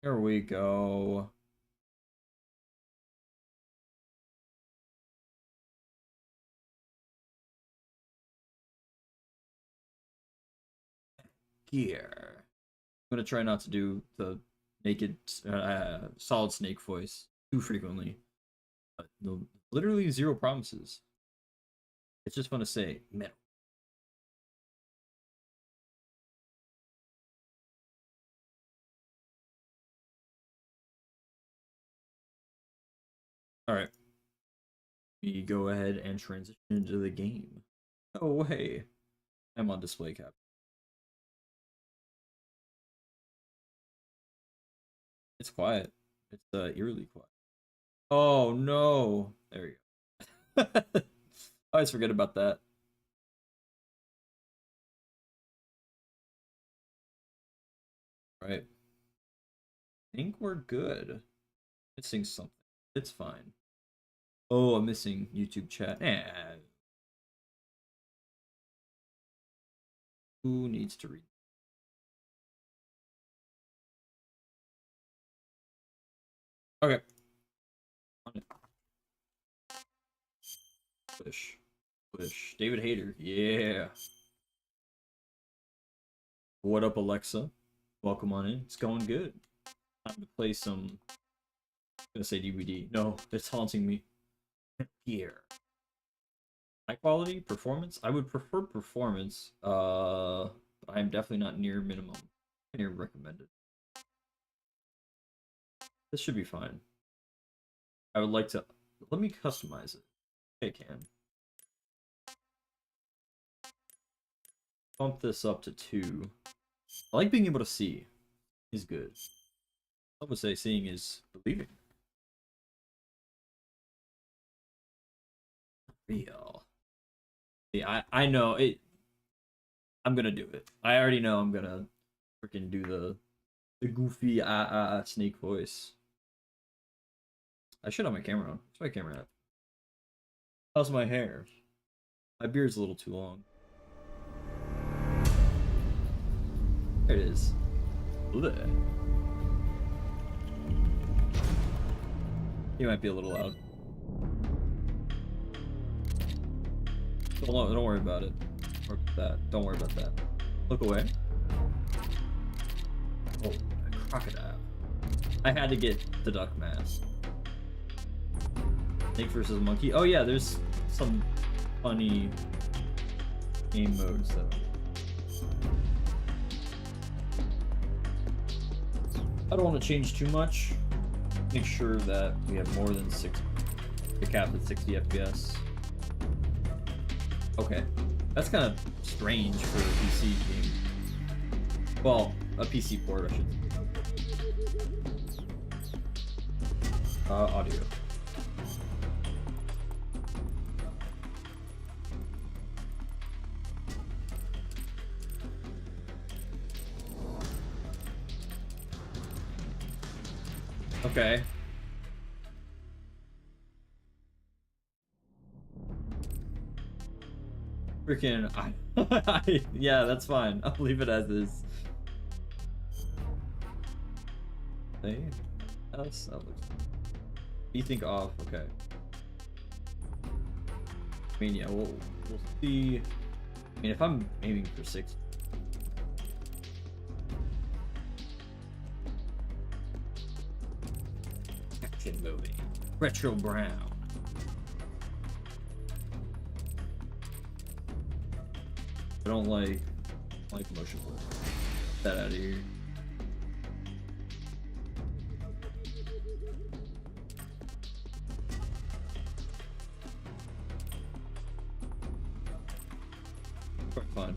Here we go. Gear. I'm gonna try not to do the naked, solid snake voice too frequently. But no, literally zero promises. It's just fun to say metal. All right, we go ahead and transition into the game. Oh way, I'm on display cap. It's quiet. It's eerily quiet. Oh no, there you go. I always forget about that. Right. I think we're good. Missing something. It's fine. Oh, I'm missing YouTube chat. Who needs to read? Okay. Push. Push. David Hayter. Yeah. What up, Alexa? Welcome on in. It's going good. Time to play some. I'm gonna say DVD. No, it's haunting me. Gear. High quality performance. I would prefer performance. But I'm definitely not near minimum. Near recommended. This should be fine. I would like to. Let me customize it. I can. Bump this up to 2. I like being able to see. Is good. I would say seeing is believing. Real. Yeah, I know it. I'm gonna do it. I already know I'm gonna freaking do the goofy snake voice. I should have my camera on. Where's my camera at? How's my hair? My beard's a little too long. There it is. Blech. You might be a little loud. Don't worry about it. Don't worry about that. Look away. Oh, a crocodile. I had to get the duck mask. Snake versus monkey. Oh yeah, there's some funny game modes though. I don't want to change too much. Make sure that we have more than 6. The cap at 60 FPS. Okay, that's kind of strange for a PC game. Well, a PC port, I should say. Audio. Okay. Freaking, yeah, that's fine. I'll leave it as is. Hey, else that looks. You think off? Okay. I mean, yeah, we'll see. I mean, if I'm aiming for 6. Action movie. Retro Brown. I don't like motion blur. Get that out of here. Quite fun.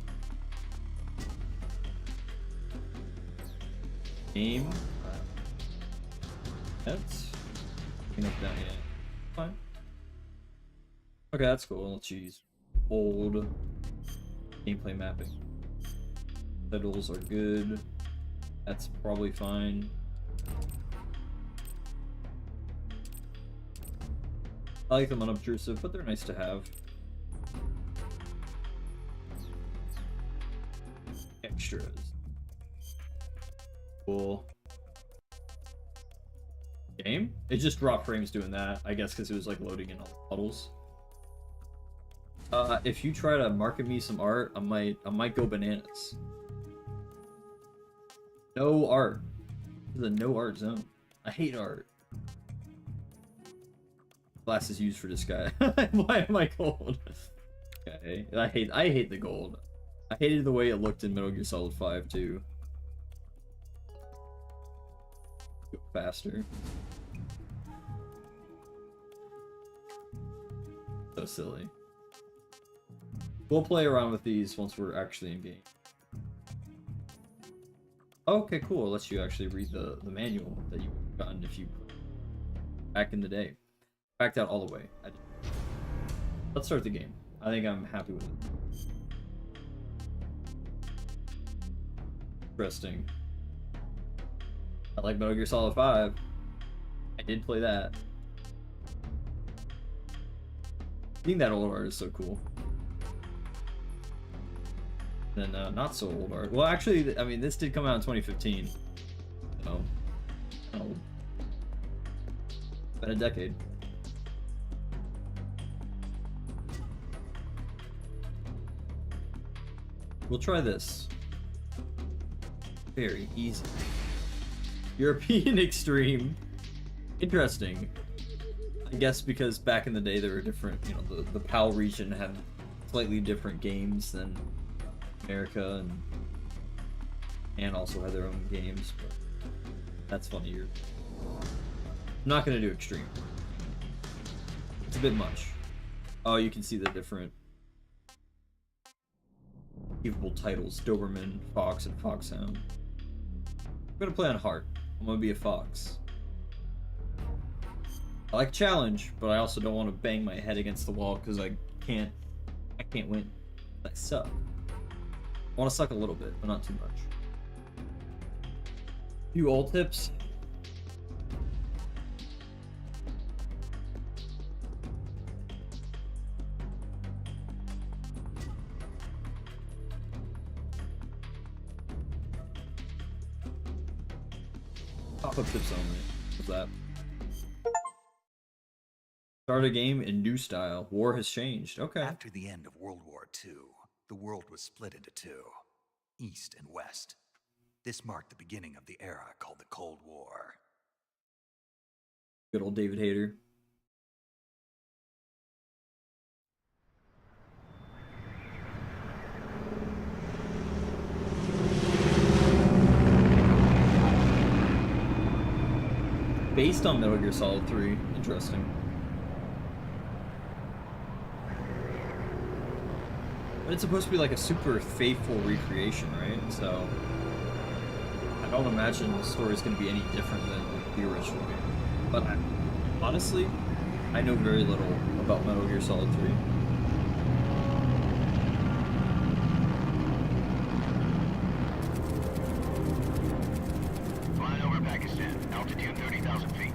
Aim. That's clean up down here. Fine. Okay, that's cool. Let's use old gameplay mapping. Pedals are good. That's probably fine. I like them unobtrusive, but they're nice to have. Extras. Cool. Game? It just dropped frames doing that, I guess, because it was like loading in all the puddles. If you try to market me some art, I might go bananas. No art. This is a no art zone. I hate art. Glass is used for this guy. Why am I gold? Okay, I hate the gold. I hated the way it looked in Metal Gear Solid 5 too. Go faster. So silly. We'll play around with these once we're actually in game. Okay, cool. It lets you actually read the manual that you've gotten if you back in the day. Backed out all the way. Let's start the game. I think I'm happy with it. Interesting. I like Metal Gear Solid 5. I did play that. Being that old art is so cool. And not so old art. Well, actually, I mean, this did come out in 2015. So, old. Been a decade. We'll try this. Very easy. European Extreme. Interesting. I guess because back in the day there were different, you know, the PAL region had slightly different games than America, and also had their own games, but that's funny. I'm not gonna do Extreme. It's a bit much. Oh, you can see the different achievable titles: Doberman, Fox, and Foxhound. I'm gonna play on Hard. I'm gonna be a fox. I like challenge, but I also don't want to bang my head against the wall because I can't win. I suck. I want to suck a little bit, but not too much. Few old tips. Pop-up tips only. What's that? Start a game in new style. War has changed. Okay. After the end of World War II, the world was split into two, East and West. This marked the beginning of the era called the Cold War. Good old David Hayter. Based on Metal Gear Solid 3. Interesting. But it's supposed to be like a super faithful recreation, right? So I don't imagine the story's going to be any different than like, the original game. But honestly, I know very little about Metal Gear Solid 3. Flying over Pakistan, altitude 30,000 feet.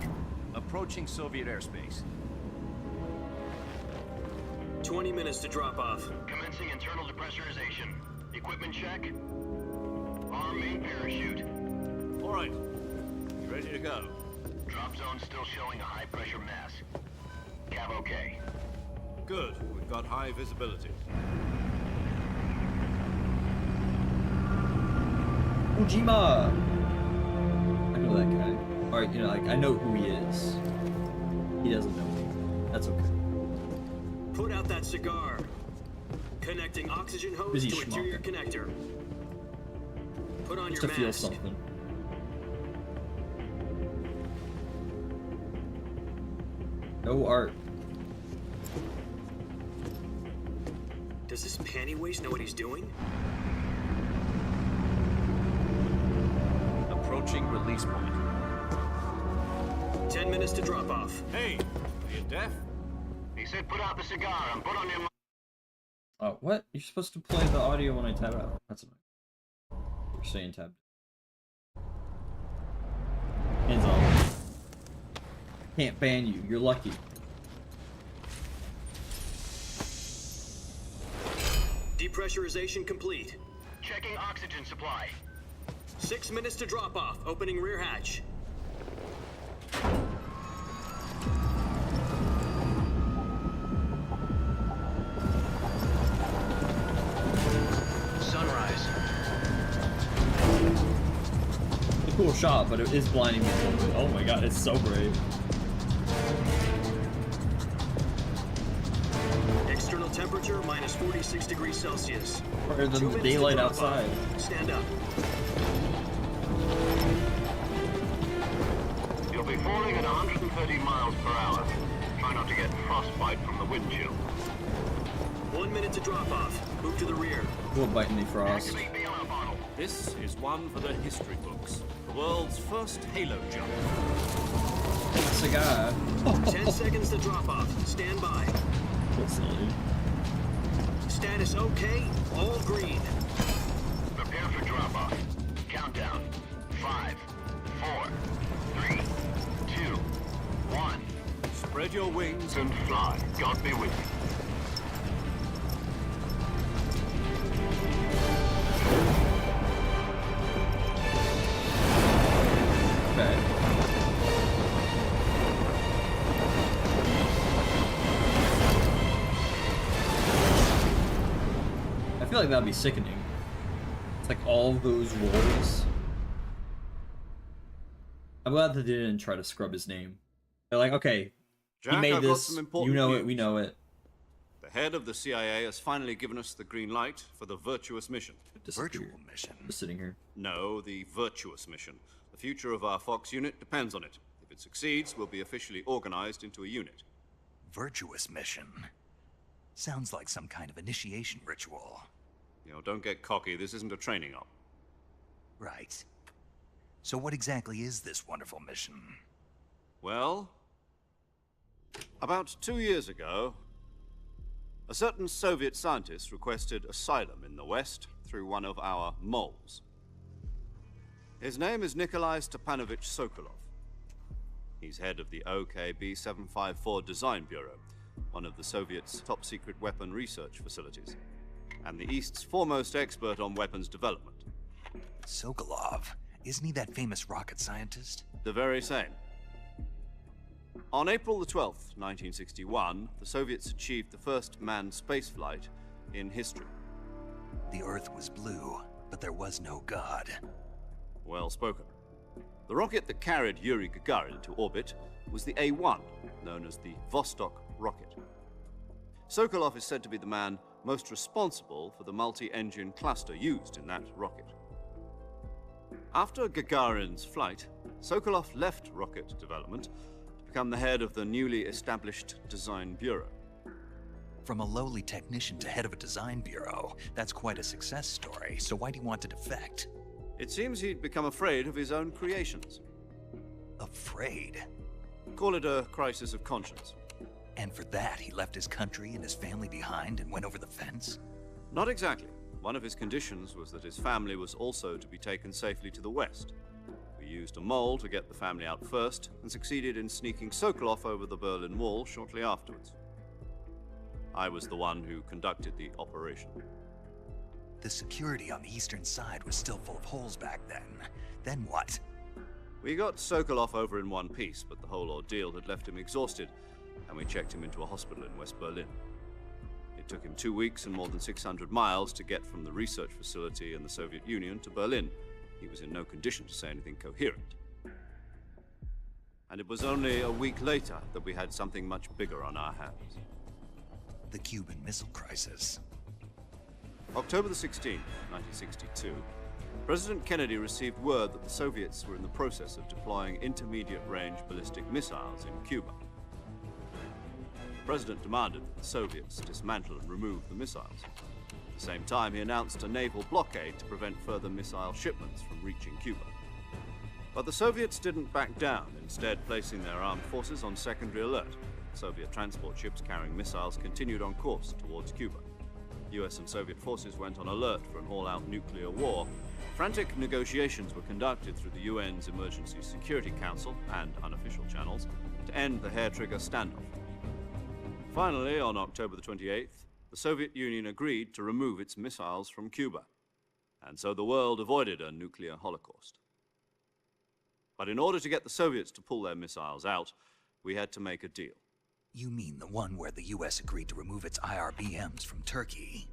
Approaching Soviet airspace. 20 minutes to drop off. Commencing internal depressurization. Equipment check. Arm main parachute. All right. Ready to go. Drop zone still showing a high pressure mass. Cav okay. Good. We've got high visibility. Ojima! I know that guy. Alright, you know, like, I know who he is. He doesn't know me. That's okay. Put out that cigar. Connecting oxygen hose Busy to interior schmucking. connector. Put on Just your to feel mask. something. No art. Does this panty waste know what he's doing? Approaching release point. 10 minutes to drop off. Hey, are you deaf? He said put out the cigar and put on your... Oh, what? You're supposed to play the audio when I tab out. That's annoying. You're saying tab. Hands off. Can't ban you. You're lucky. Depressurization complete. Checking oxygen supply. 6 minutes to drop off. Opening rear hatch. cool shot, but it is blinding me. Oh my god, it's so brave. External temperature minus 46 degrees Celsius. Better 2 than the minutes to daylight drop outside. off. Stand up. You'll be falling at 130 miles per hour. Try not to get frostbite from the wind chill. 1 minute to drop off. Move to the rear. We'll bite me frost. Activate the honor bottle. This is one for the history books. The world's first halo jump. Cigar. 10 seconds to drop off. Stand by. That's silly. Status okay. All green. Prepare for drop-off. Countdown. 5, 4, 3, 2, 1. Spread your wings And fly. God be with you. Okay. I feel like that'd be sickening. It's like all those roles. I'm glad that they didn't try to scrub his name. They're like, okay, Jack, he made I've got this. some You important know it. news. We know it. The head of the CIA has finally given us the green light for the virtuous mission. Disappeared. Virtual mission. Just sitting here. No, the virtuous mission. The future of our Fox unit depends on it. If it succeeds, we'll be officially organized into a unit. Virtuous mission. Sounds like some kind of initiation ritual. You know, don't get cocky. This isn't a training op. Right. So what exactly is this wonderful mission? Well, about 2 years ago, a certain Soviet scientist requested asylum in the West through one of our moles. His name is Nikolai Stepanovich Sokolov. He's head of the OKB-754 Design Bureau, one of the Soviets' top-secret weapon research facilities, and the East's foremost expert on weapons development. Sokolov. Isn't he that famous rocket scientist? The very same. On April the 12th, 1961, the Soviets achieved the first manned spaceflight in history. The Earth was blue, but there was no God. Well spoken. The rocket that carried Yuri Gagarin to orbit was the A-1, known as the Vostok rocket. Sokolov is said to be the man most responsible for the multi-engine cluster used in that rocket. After Gagarin's flight, Sokolov left rocket development to become the head of the newly established Design Bureau. From a lowly technician to head of a design bureau, that's quite a success story, so why'd he want to defect? It seems he'd become afraid of his own creations. Afraid? Call it a crisis of conscience. And for that, he left his country and his family behind and went over the fence? Not exactly. One of his conditions was that his family was also to be taken safely to the West. We used a mole to get the family out first, and succeeded in sneaking Sokolov over the Berlin Wall shortly afterwards. I was the one who conducted the operation. The security on the eastern side was still full of holes back then. Then what? We got Sokolov over in one piece, but the whole ordeal had left him exhausted, and we checked him into a hospital in West Berlin. It took him 2 weeks and more than 600 miles to get from the research facility in the Soviet Union to Berlin. He was in no condition to say anything coherent. And it was only a week later that we had something much bigger on our hands. The Cuban Missile Crisis. October the 16th, 1962, President Kennedy received word that the Soviets were in the process of deploying intermediate-range ballistic missiles in Cuba. The President demanded that the Soviets dismantle and remove the missiles. At the same time, he announced a naval blockade to prevent further missile shipments from reaching Cuba. But the Soviets didn't back down, instead placing their armed forces on secondary alert. Soviet transport ships carrying missiles continued on course towards Cuba. US and Soviet forces went on alert for an all-out nuclear war. Frantic negotiations were conducted through the UN's Emergency Security Council and unofficial channels to end the hair-trigger standoff. Finally, on October the 28th, the Soviet Union agreed to remove its missiles from Cuba, and so the world avoided a nuclear holocaust. But in order to get the Soviets to pull their missiles out, we had to make a deal. You mean the one where the US agreed to remove its IRBMs from Turkey?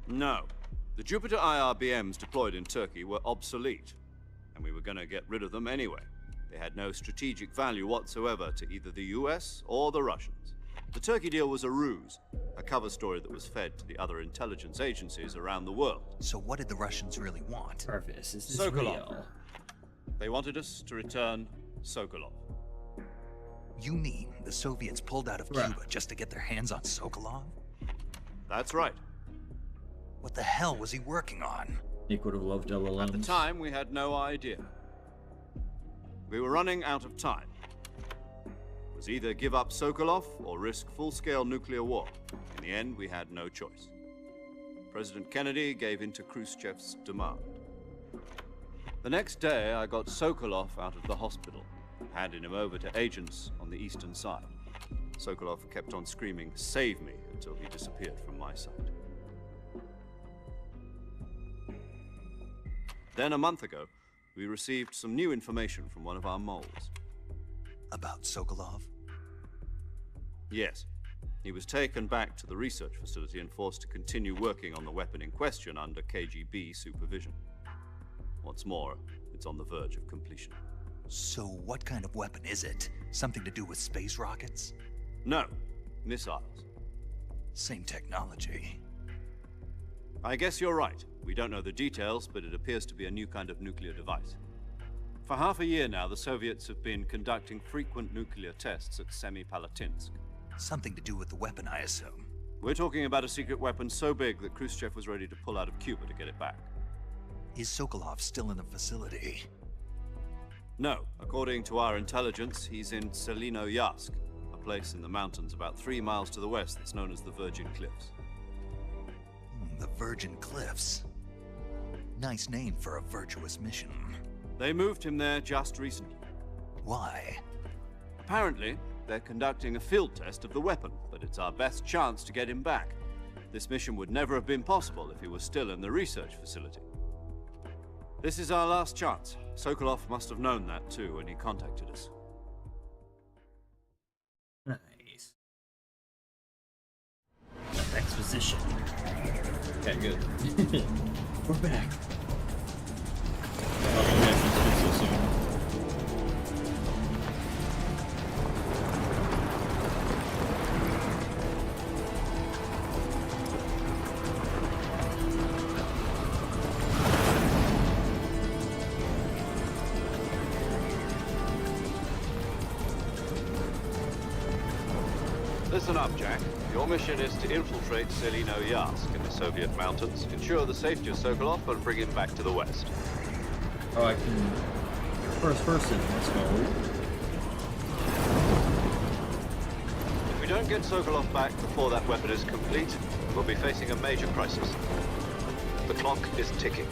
No. The Jupiter IRBMs deployed in Turkey were obsolete, and we were going to get rid of them anyway. They had no strategic value whatsoever to either the US or the Russians. The Turkey deal was a ruse, a cover story that was fed to the other intelligence agencies around the world. So what did the Russians really want? Purpose, is this Sokolov. real? They wanted us to return Sokolov. You mean the Soviets pulled out of Right. Cuba just to get their hands on Sokolov? That's right. What the hell was he working on? Nick would have loved LLMs. At the time, we had no idea. We were running out of time. It was either give up Sokolov or risk full-scale nuclear war. In the end, we had no choice. President Kennedy gave in to Khrushchev's demand. The next day, I got Sokolov out of the hospital, handed him over to agents on the eastern side. Sokolov kept on screaming, "Save me," until he disappeared from my sight. Then, a month ago, we received some new information from one of our moles. About Sokolov? Yes. He was taken back to the research facility and forced to continue working on the weapon in question under KGB supervision. What's more, it's on the verge of completion. So what kind of weapon is it? Something to do with space rockets? No, missiles. Same technology. I guess you're right. We don't know the details, but it appears to be a new kind of nuclear device. For half a year now, the Soviets have been conducting frequent nuclear tests at Semipalatinsk. Something to do with the weapon, I assume. We're talking about a secret weapon so big that Khrushchev was ready to pull out of Cuba to get it back. Is Sokolov still in the facility? No, according to our intelligence, he's in Selino-Yarsk, a place in the mountains about 3 miles to the west that's known as the Virgin Cliffs. The Virgin Cliffs. Nice name for a virtuous mission. They moved him there just recently. Why? Apparently, they're conducting a field test of the weapon, but it's our best chance to get him back. This mission would never have been possible if he was still in the research facility. This is our last chance. Sokolov must have known that too when he contacted us. Nice. Exposition. Okay, good. We're back. So soon. Listen up, Jack. Your mission is to infiltrate Selino-Yarsk in the Soviet mountains, ensure the safety of Sokolov, and bring him back to the west. Oh, I can... First person, let's go. If we don't get Sokolov back before that weapon is complete, we'll be facing a major crisis. The clock is ticking.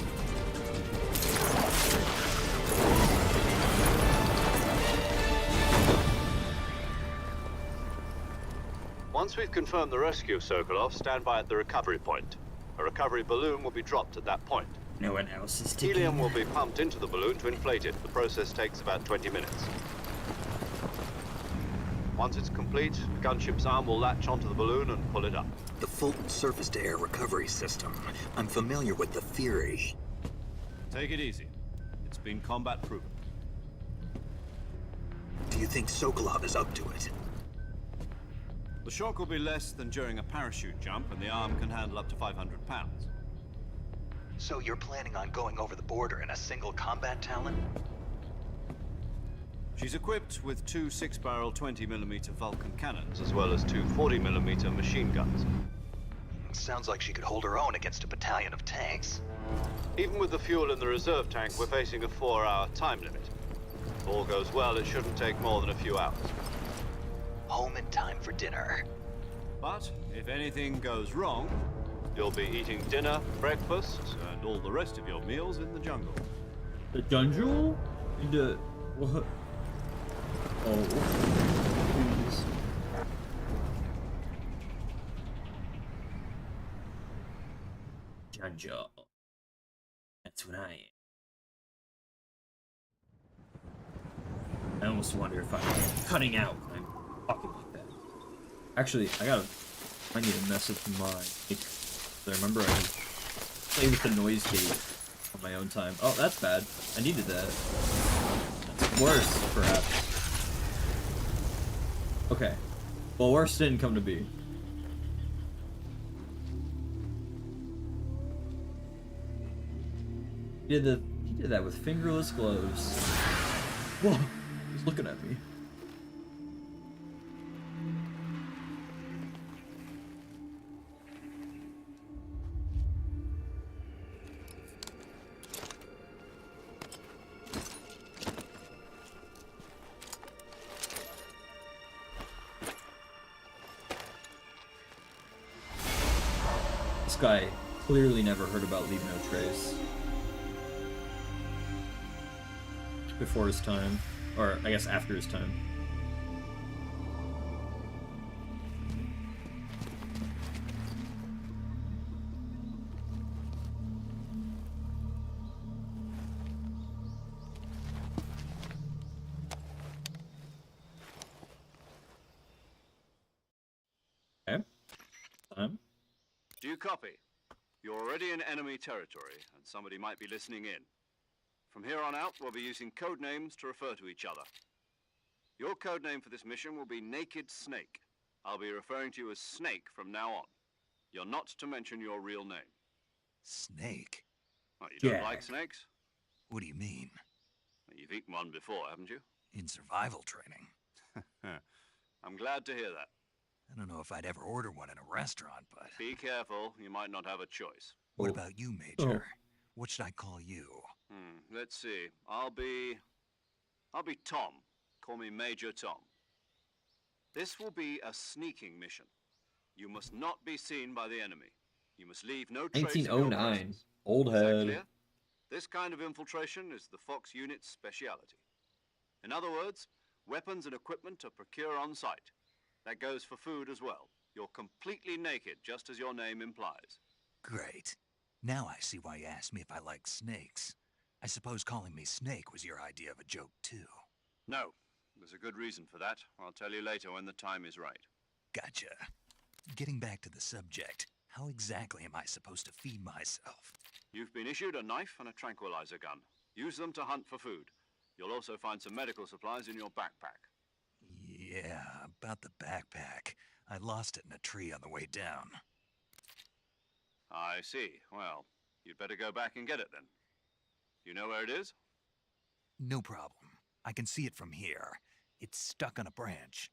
Once we've confirmed the rescue of Sokolov, stand by at the recovery point. A recovery balloon will be dropped at that point. No one else is taking... Helium will be pumped into the balloon to inflate it. The process takes about 20 minutes. Once it's complete, the gunship's arm will latch onto the balloon and pull it up. The Fulton surface-to-air recovery system. I'm familiar with the theory. Take it easy. It's been combat proven. Do you think Sokolov is up to it? The shock will be less than during a parachute jump, and the arm can handle up to 500 pounds. So you're planning on going over the border in a single combat Talon? She's equipped with 2 6-barrel 20mm Vulcan cannons, as well as 2 40mm machine guns. Sounds like she could hold her own against a battalion of tanks. Even with the fuel in the reserve tank, we're facing a 4-hour time limit. If all goes well, it shouldn't take more than a few hours. Home in time for dinner. But if anything goes wrong, you'll be eating dinner, breakfast, and all the rest of your meals in the jungle. The jungle? The... What? Oh. Please. Jungle. That's what I am. I almost wonder if I'm cutting out when I'm talking like that. Actually, I need to mess with my mic. I remember I played with the noise gate on my own time. Oh, that's bad. I needed that. That's worse, perhaps. Okay. Well, worse didn't come to be. He did that with fingerless gloves. Whoa, he's looking at me. This guy clearly never heard about Leave No Trace. Before his time. Or, I guess after his time. Okay. Time. Do you copy? You're already in enemy territory, and somebody might be listening in. From here on out, we'll be using code names to refer to each other. Your code name for this mission will be Naked Snake. I'll be referring to you as Snake from now on. You're not to mention your real name. Snake? Oh, you don't Jack. like snakes? What do you mean? You've eaten one before, haven't you? In survival training? I'm glad to hear that. I don't know if I'd ever order one in a restaurant, but... Be careful, you might not have a choice. What Oh. about you, Major? Oh. What should I call you? Let's see. I'll be Tom. Call me Major Tom. This will be a sneaking mission. You must not be seen by the enemy. You must leave no trace of your 1909. presence. Old Is that head. clear? This kind of infiltration is the Fox unit's speciality. In other words, weapons and equipment are procured on site. That goes for food as well. You're completely naked, just as your name implies. Great. Now I see why you asked me if I like snakes. I suppose calling me Snake was your idea of a joke, too. No, there's a good reason for that. I'll tell you later when the time is right. Gotcha. Getting back to the subject, how exactly am I supposed to feed myself? You've been issued a knife and a tranquilizer gun. Use them to hunt for food. You'll also find some medical supplies in your backpack. Yeah, about the backpack. I lost it in a tree on the way down. I see. Well, you'd better go back and get it then. You know where it is? No problem. I can see it from here. It's stuck on a branch.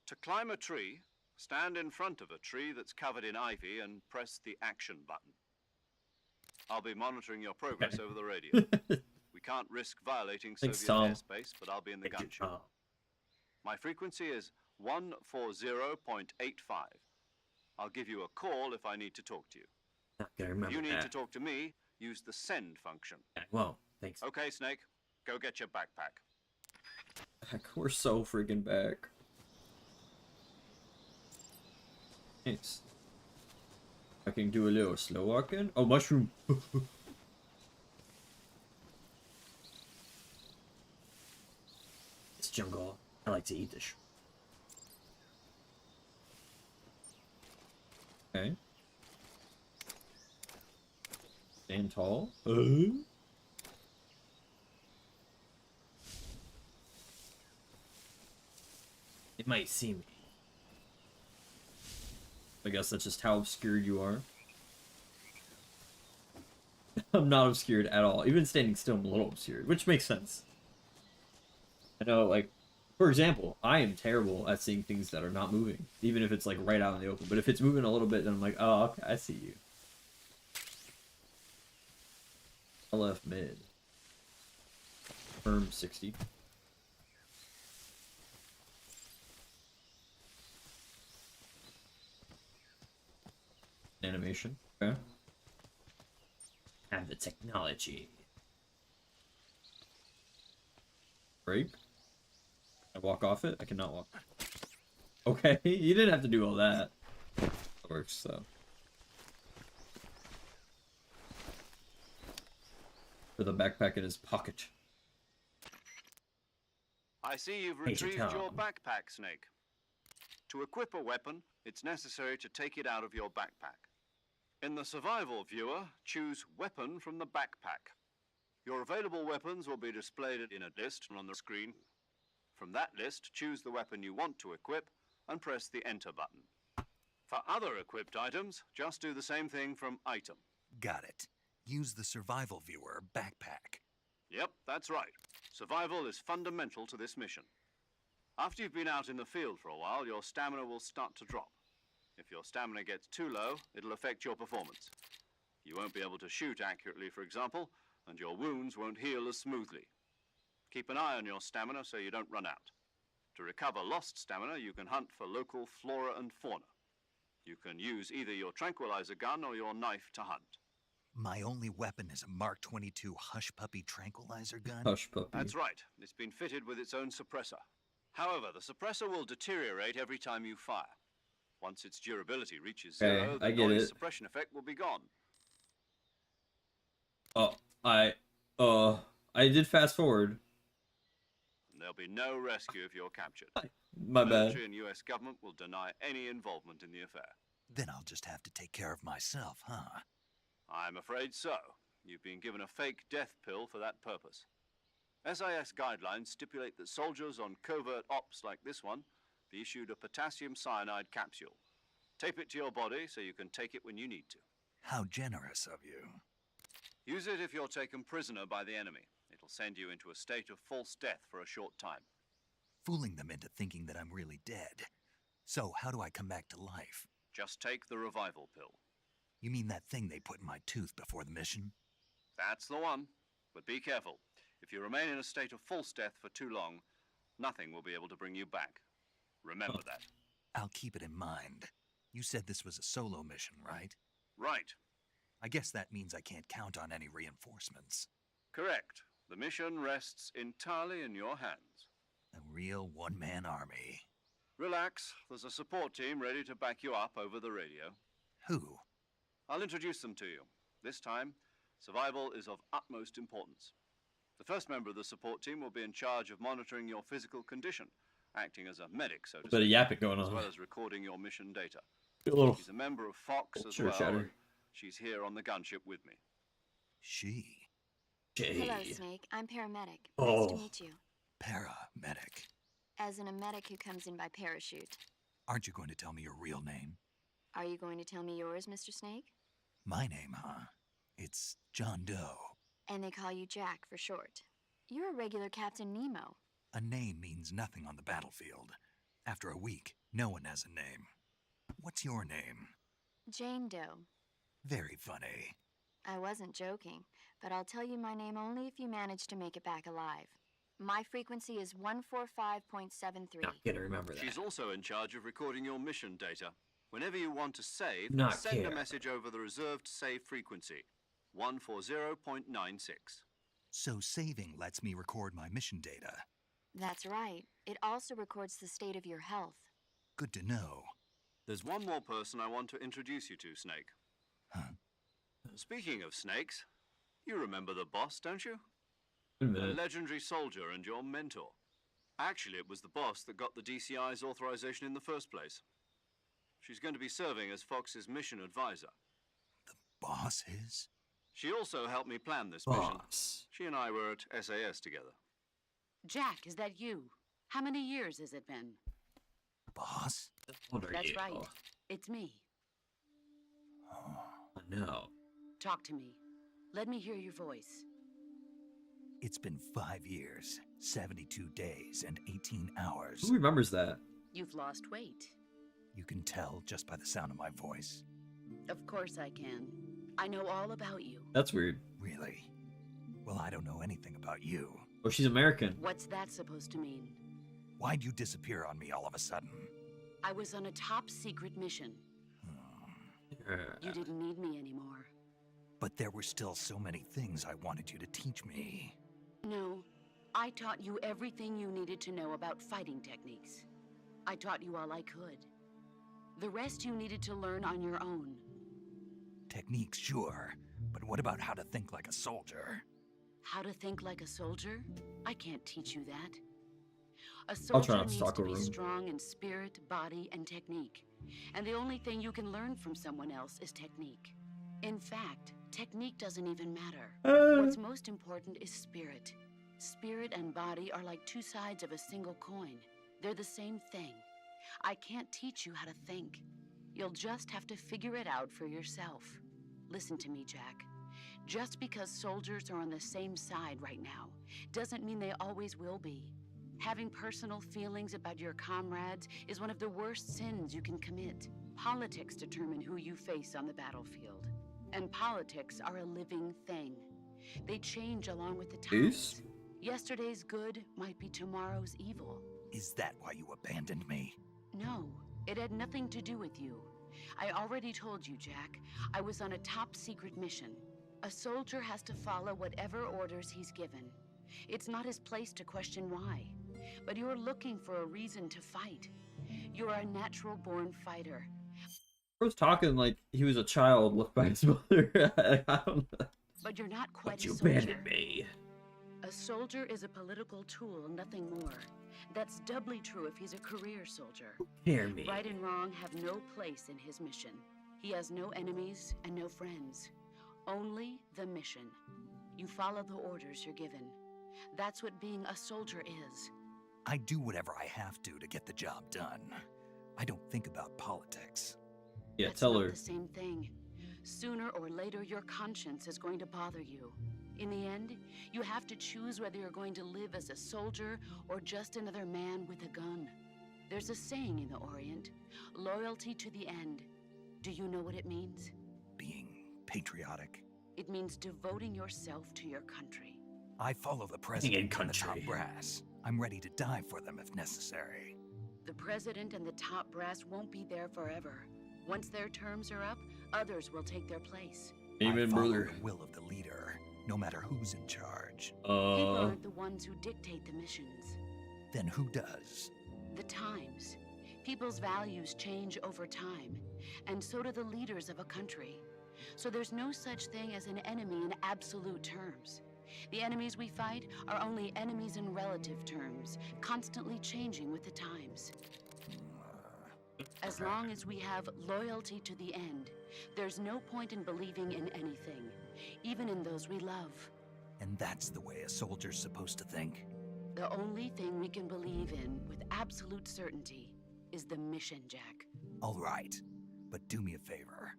To climb a tree, stand in front of a tree that's covered in ivy and press the action button. I'll be monitoring your progress over the radio. We can't risk violating Thanks, Soviet Tom. airspace, but I'll be in the gun chute. Oh, My frequency is 140.85. I'll give you a call if I need to talk to you. not gonna If remember you need that. to talk to me, use the send function. I won't. Thanks. Okay, Snake, go get your backpack. Back. We're so freaking back. Nice. I can do a little slow walking. Oh, mushroom. It's jungle. I like to eat this. Okay. Stand tall. It might see me. I guess that's just how obscured you are. I'm not obscured at all. Even standing still, I'm a little obscured, which makes sense. I know, like, for example, I am terrible at seeing things that are not moving, even if it's like right out in the open. But if it's moving a little bit, then I'm like, oh, okay, I see you. I left mid. Firm 60. Animation. Okay. Have the technology. Break. I walk off it? I cannot walk. Okay, you didn't have to do all that. That works, though. With a backpack in his pocket. I see you've Major retrieved your Tom. backpack, Snake. To equip a weapon, it's necessary to take it out of your backpack. In the survival viewer, choose Weapon from the backpack. Your available weapons will be displayed in a list on the screen. From that list, choose the weapon you want to equip and press the Enter button. For other equipped items, just do the same thing from Item. Got it. Use the survival viewer backpack. Yep, that's right. Survival is fundamental to this mission. After you've been out in the field for a while, your stamina will start to drop. If your stamina gets too low, it'll affect your performance. You won't be able to shoot accurately, for example, and your wounds won't heal as smoothly. Keep an eye on your stamina so you don't run out. To recover lost stamina, you can hunt for local flora and fauna. You can use either your tranquilizer gun or your knife to hunt. My only weapon is a Mark 22 Hush Puppy tranquilizer gun. Hush puppy. That's right. It's been fitted with its own suppressor. However, the suppressor will deteriorate every time you fire. Once its durability reaches zero, I the get noise it. suppression effect will be gone. Oh, I did fast forward. And there'll be no rescue if you're captured. My The bad. military and US government will deny any involvement in the affair. Then I'll just have to take care of myself, huh? I'm afraid so. You've been given a fake death pill for that purpose. SIS guidelines stipulate that soldiers on covert ops like this one be issued a potassium cyanide capsule. Tape it to your body so you can take it when you need to. How generous of you. Use it if you're taken prisoner by the enemy. It'll send you into a state of false death for a short time. Fooling them into thinking that I'm really dead. So, how do I come back to life? Just take the revival pill. You mean that thing they put in my tooth before the mission? That's the one. But be careful. If you remain in a state of false death for too long, nothing will be able to bring you back. Remember that. I'll keep it in mind. You said this was a solo mission, right? Right. I guess that means I can't count on any reinforcements. Correct. The mission rests entirely in your hands. A real one-man army. Relax. There's a support team ready to back you up over the radio. Who? I'll introduce them to you. This time, survival is of utmost importance. The first member of the support team will be in charge of monitoring your physical condition, acting as a medic, so to Bit of speak, yapping going as on. well as recording your mission data. A little She's a member of Fox as Sure, well. Shatter. And she's here on the gunship with me. She. Hello, Jay. Snake. I'm paramedic. Nice Oh. to meet you. Paramedic. As in a medic who comes in by parachute. Aren't you going to tell me your real name? Are you going to tell me yours, Mr. Snake? My name, huh? It's John Doe. And they call you Jack for short. You're a regular Captain Nemo. A name means nothing on the battlefield. After a week, no one has a name. What's your name? Jane Doe. Very funny. I wasn't joking, but I'll tell you my name only if you manage to make it back alive. My frequency is 145.73. Not gonna remember that. She's also in charge of recording your mission data. Whenever you want to save, Not send care. a message over the reserved save frequency, 140.96. So saving lets me record my mission data. That's right. It also records the state of your health. Good to know. There's one more person I want to introduce you to, Snake. Huh? Speaking of snakes, you remember the boss, don't you? Wait a The minute. legendary soldier and your mentor. Actually, it was the boss that got the DCI's authorization in the first place. She's going to be serving as Fox's mission advisor. Boss is? She also helped me plan this mission. Boss. She and I were at SAS together. Jack, is that you? How many years has it been? Boss? What are That's you? right. It's me. No. Talk to me. Let me hear your voice. It's been 5 years, 72 days, and 18 hours. Who remembers that? You've lost weight. You can tell just by the sound of my voice. Of course I can. I know all about you. That's weird. Really? Well, I don't know anything about you. Oh, she's American. What's that supposed to mean? Why'd you disappear on me all of a sudden? I was on a top secret mission. You didn't need me anymore. But there were still so many things I wanted you to teach me. No, I taught you everything you needed to know about fighting techniques. I taught you all I could. The rest you needed to learn on your own. Techniques, sure. But what about how to think like a soldier? How to think like a soldier? I can't teach you that. A I'll try soldier not to needs stalk to a be room. strong in spirit, body, and technique. And the only thing you can learn from someone else is technique. In fact, technique doesn't even matter. Uh, What's most important is spirit. Spirit and body are like two sides of a single coin. They're the same thing. I can't teach you how to think. You'll just have to figure it out for yourself. Listen to me, Jack. Just because soldiers are on the same side right now doesn't mean they always will be. Having personal feelings about your comrades is one of the worst sins you can commit. Politics determine who you face on the battlefield. And politics are a living thing. They change along with the Peace? times. Yesterday's good might be tomorrow's evil. Is that why you abandoned me? No, it had nothing to do with you. I already told you, Jack. I was on a top secret mission. A soldier has to follow whatever orders he's given. It's not his place to question why. But you're looking for a reason to fight. You're a natural-born fighter. I was talking like he was a child left by his mother. I don't know. But you're not quite But a you soldier. abandoned me. A soldier is a political tool, nothing more. That's doubly true if he's a career soldier. Hear me. Right and wrong have no place in his mission. He has no enemies and no friends. Only the mission. You follow the orders you're given. That's what being a soldier is. I do whatever I have to get the job done. I don't think about politics. Yeah, That's tell not her. the same thing. Sooner or later, your conscience is going to bother you. In the end, you have to choose whether you're going to live as a soldier or just another man with a gun. There's a saying in the Orient, loyalty to the end. Do you know what it means? Being patriotic. It means devoting yourself to your country. I follow the president and the top country. brass. I'm ready to die for them if necessary. The president and the top brass won't be there forever. Once their terms are up, others will take their place. Amen, I follow brother. the will of the leader, no matter who's in charge. People aren't the ones who dictate the missions. Then who does? The times. People's values change over time, and so do the leaders of a country. So there's no such thing as an enemy in absolute terms. The enemies we fight are only enemies in relative terms, constantly changing with the times. As long as we have loyalty to the end, there's no point in believing in anything, even in those we love. And that's the way a soldier's supposed to think. The only thing we can believe in with absolute certainty is the mission, Jack. All right, but do me a favor.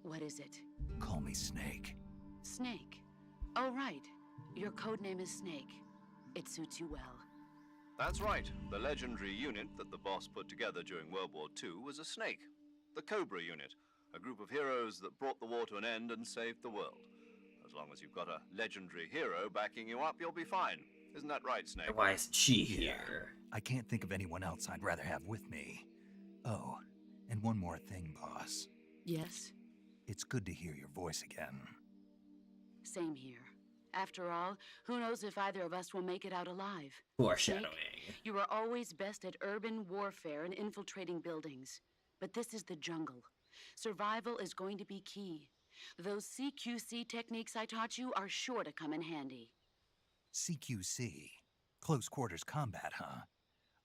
What is it? Call me Snake. Snake. Oh, right. Your codename is Snake. It suits you well. That's right. The legendary unit that the boss put together during World War II was a snake. The Cobra unit, a group of heroes that brought the war to an end and saved the world. As long as you've got a legendary hero backing you up, you'll be fine. Isn't that right, Snake? Why isn't she here? I can't think of anyone else I'd rather have with me. Oh, and one more thing, boss. Yes? It's good to hear your voice again. Same here. After all, who knows if either of us will make it out alive? Foreshadowing. Snake, you are always best at urban warfare and infiltrating buildings. But this is the jungle. Survival is going to be key. Those CQC techniques I taught you are sure to come in handy. CQC? Close quarters combat, huh?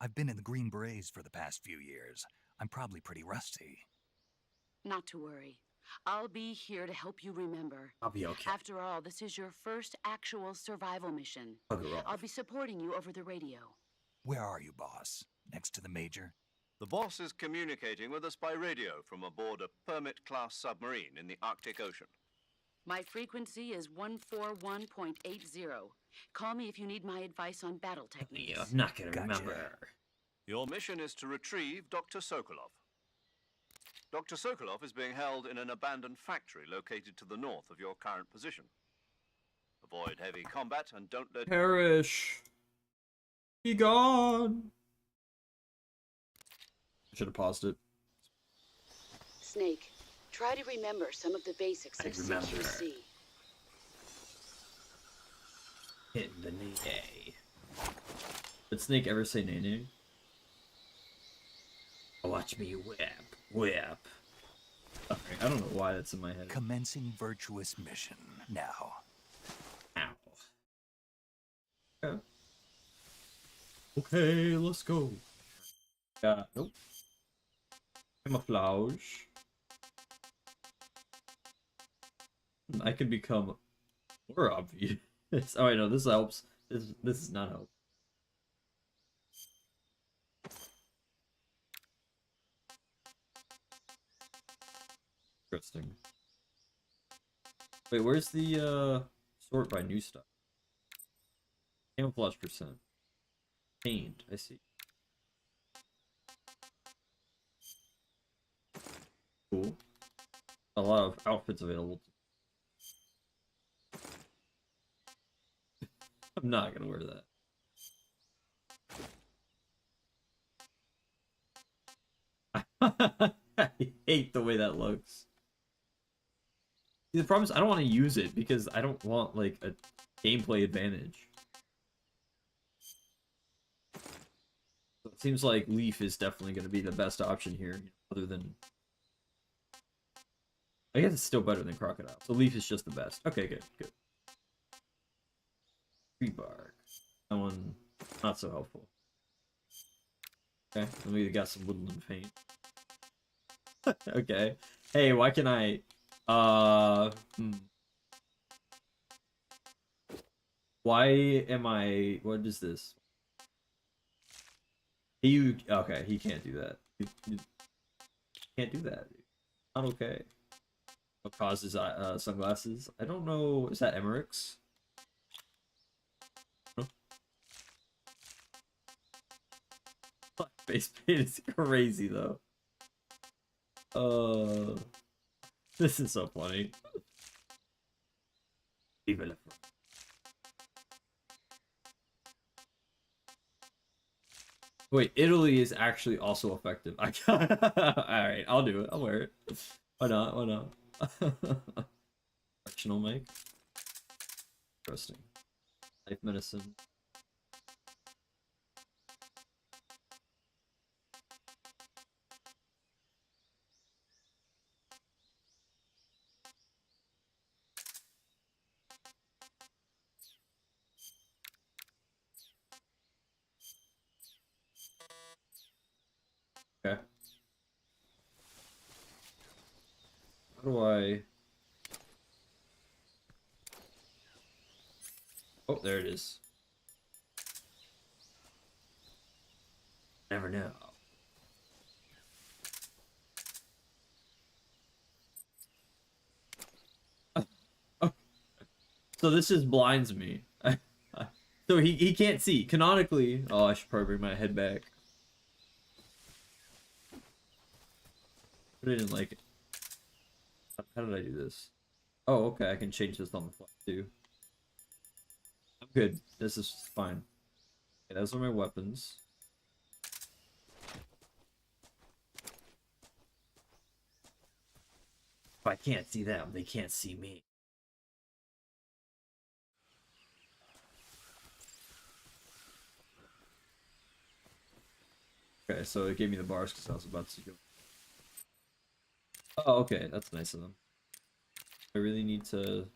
I've been in the Green Berets for the past few years. I'm probably pretty rusty. Not to worry. I'll be here to help you remember. I'll be okay. After all, this is your first actual survival mission. Bugger off. I'll be supporting you over the radio. Where are you, boss? Next to the Major? The boss is communicating with us by radio from aboard a Permit-class submarine in the Arctic Ocean. My frequency is 141.80. Call me if you need my advice on battle techniques. Yeah, I'm not gonna Gotcha. remember. Your mission is to retrieve Dr. Sokolov. Dr. Sokolov is being held in an abandoned factory located to the north of your current position. Avoid heavy combat and don't let... Perish. Be gone. I should have paused it. Snake, try to remember some of the basics I of remember. CQC. Hitting the nay. Did Snake ever say nay? Watch me whip. Okay, I don't know why that's in my head. Commencing virtuous mission. Now. Ow. Okay. Okay, let's go. Nope. Camouflage. I can become more obvious. Oh wait, no, this helps. This is not help. Interesting. Wait, where's the sort by new stuff? Camouflage percent. Pained, I see. Cool. A lot of outfits available. I'm not gonna wear that. I hate the way that looks. See, the problem is I don't want to use it because I don't want like a gameplay advantage. So it seems like Leaf is definitely going to be the best option here, other than. I guess it's still better than Crocodile. So Leaf is just the best. Okay, good, good. Tree bark. That one, not so helpful. Okay, then we got some woodland paint. Okay. Hey, why can I... Why am I... What is this? You... Okay, he can't do that. You can't do that. Not okay. What causes sunglasses? I don't know. Is that Emmerich's? No? Face paint is crazy, though. This is so funny. Wait, Italy is actually also effective. I got Alright, I'll do it. I'll wear it. Why not? Why not? Correctional mic. Interesting. Life medicine. Okay. How do I... Oh, there it is. Never know. Oh. So this just blinds me. So he can't see. Canonically... Oh, I should probably bring my head back. But I didn't like it. How did I do this? Oh, okay, I can change this on the fly too. I'm good. This is fine. Okay, those are my weapons. If I can't see them, they can't see me. Okay, so it gave me the bars because I was about to go. Oh, okay, that's nice of them. I really need to...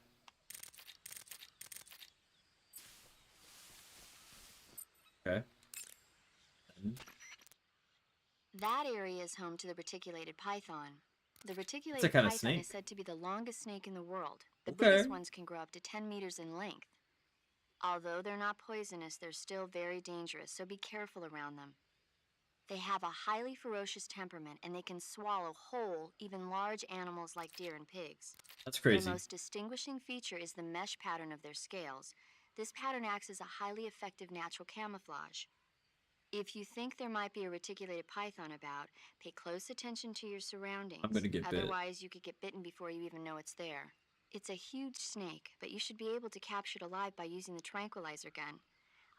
Okay. That area is home to the reticulated python. The It's a reticulated kind of python snake. is said to be the longest snake in the world. The Okay. biggest ones can grow up to 10 meters in length. Although they're not poisonous, they're still very dangerous, so be careful around them. They have a highly ferocious temperament, and they can swallow whole, even large animals like deer and pigs. That's crazy. Their most distinguishing feature is the mesh pattern of their scales. This pattern acts as a highly effective natural camouflage. If you think there might be a reticulated python about, pay close attention to your surroundings. I'm gonna get bit. Otherwise, you could get bitten before you even know it's there. It's a huge snake, but you should be able to capture it alive by using the tranquilizer gun.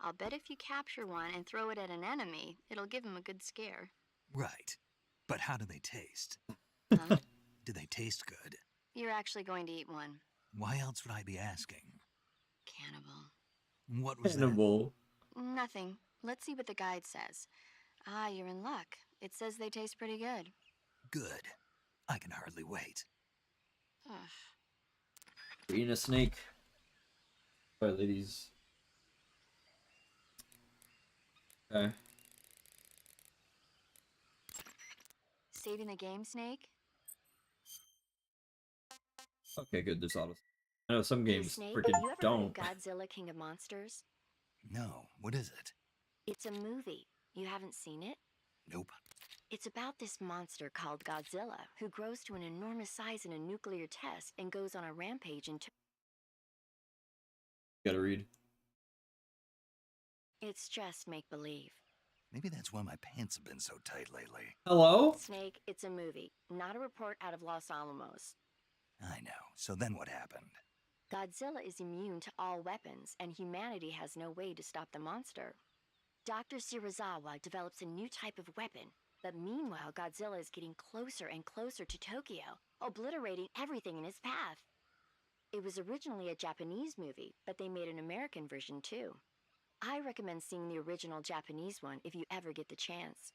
I'll bet if you capture one and throw it at an enemy, it'll give him a good scare. Right. But how do they taste? Huh? Do they taste good? You're actually going to eat one. Why else would I be asking? Cannibal. What was that? Cannibal. Nothing. Let's see what the guide says. Ah, you're in luck. It says they taste pretty good. Good. I can hardly wait. Ugh. We're eating a snake. Alright, ladies. Okay. Saving the game, Snake? Okay, good. There's auto. I know some Hey, games Snake, freaking you ever don't. heard of Godzilla King of Monsters? No, what is it? It's a movie. You haven't seen it? Nope. It's about this monster called Godzilla who grows to an enormous size in a nuclear test and goes on a rampage and Gotta read. it's just make believe. Maybe that's why my pants have been so tight lately. Hello? Snake, it's a movie, not a report out of Los Alamos. I know. So then what happened? Godzilla is immune to all weapons, and humanity has no way to stop the monster. Dr. Shirazawa develops a new type of weapon, but meanwhile, Godzilla is getting closer and closer to Tokyo, obliterating everything in his path. It was originally a Japanese movie, but they made an American version too. I recommend seeing the original Japanese one if you ever get the chance.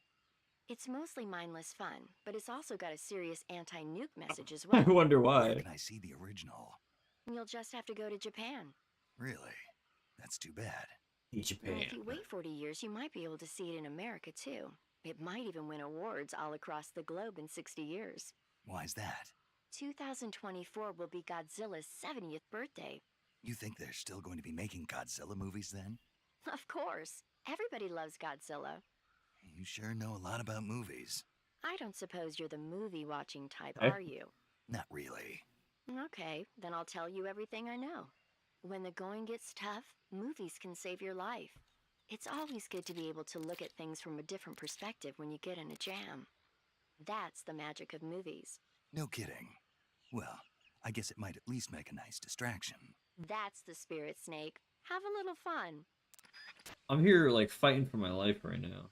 It's mostly mindless fun, but it's also got a serious anti-nuke message as I well. wonder Where why. can I see the original? You'll just have to go to Japan. Really? That's too bad. And if you wait 40 years, you might be able to see it in America too. It might even win awards all across the globe in 60 years. Why's that? 2024 will be Godzilla's 70th birthday. You think they're still going to be making Godzilla movies then? Of course. Everybody loves Godzilla. You sure know a lot about movies. I don't suppose you're the movie-watching type, Eh? are you? Not really. Okay, then I'll tell you everything I know. When the going gets tough, movies can save your life. It's always good to be able to look at things from a different perspective when you get in a jam. That's the magic of movies. No kidding. Well, I guess it might at least make a nice distraction. That's the spirit, Snake. Have a little fun. I'm here like fighting for my life right now.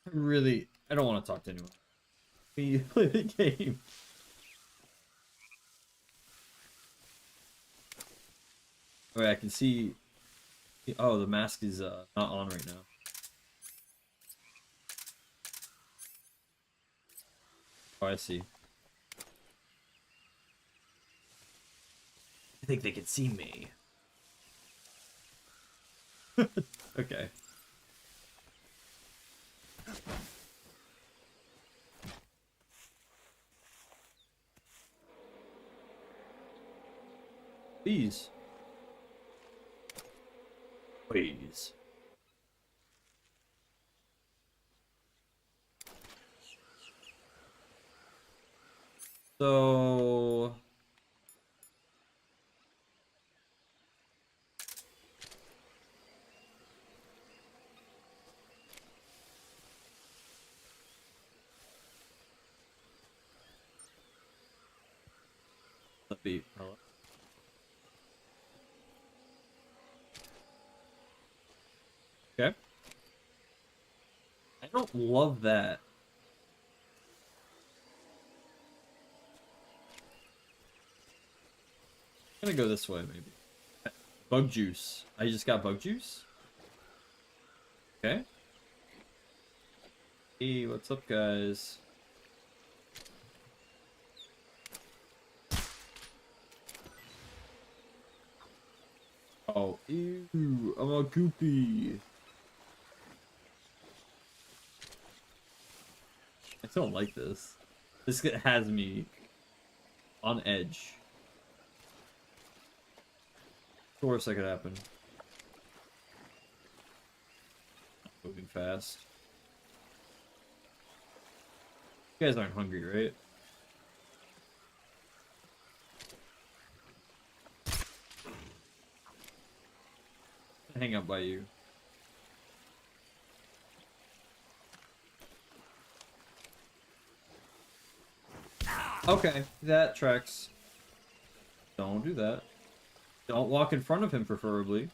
I don't want to talk to anyone. We play the game. Alright, I can see. Oh, the mask is not on right now. Oh, I see. I think they can see me. Okay. Please. Please. So... Let me... Hello? Okay. I don't love that. I'm gonna go this way, maybe. Bug juice. I just got bug juice? Okay. Hey, what's up, guys? Oh, ew, I'm a goopy. I don't like this. This has me on edge. Of course that could happen. Moving fast. You guys aren't hungry, right? Hang out by you. Okay, that tracks. Don't do that. Don't walk in front of him, preferably.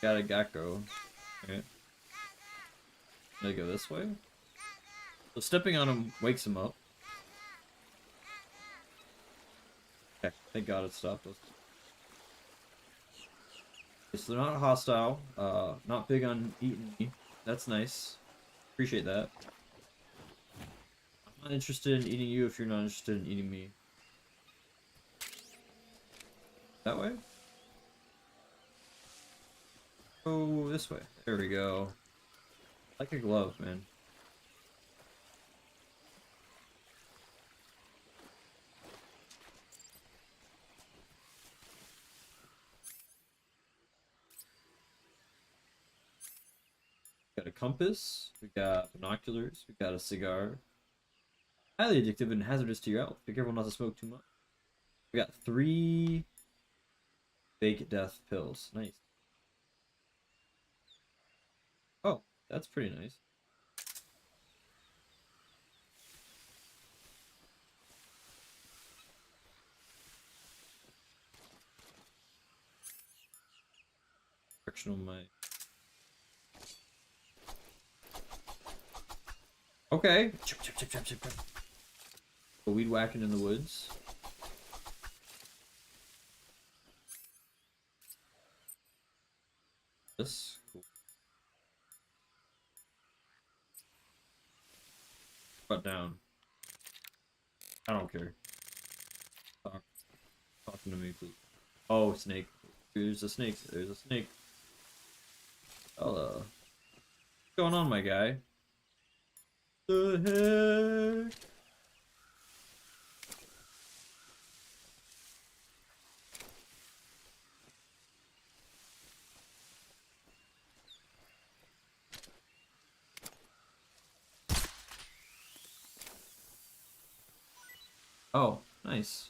Got a gecko. Okay. They go this way. So stepping on him wakes him up. Okay, thank God it stopped us. Okay, so they're not hostile. Not big on eating me. That's nice. Appreciate that. I'm not interested in eating you if you're not interested in eating me. That way? Oh, this way. There we go. Like a glove, man. Got a compass. We got binoculars. We got a cigar. Highly addictive and hazardous to your health. Be careful not to smoke too much. We got 3 fake death pills. Nice. Oh, that's pretty nice. Directional mic. Okay. Chip, chip, chip, chip, chip, chip. Go weed whacking in the woods. This cool. Butt down. I don't care. Talking to me, please. Oh, snake. There's a snake. There's a snake. Hello. What's going on, my guy? The heck? Oh, nice.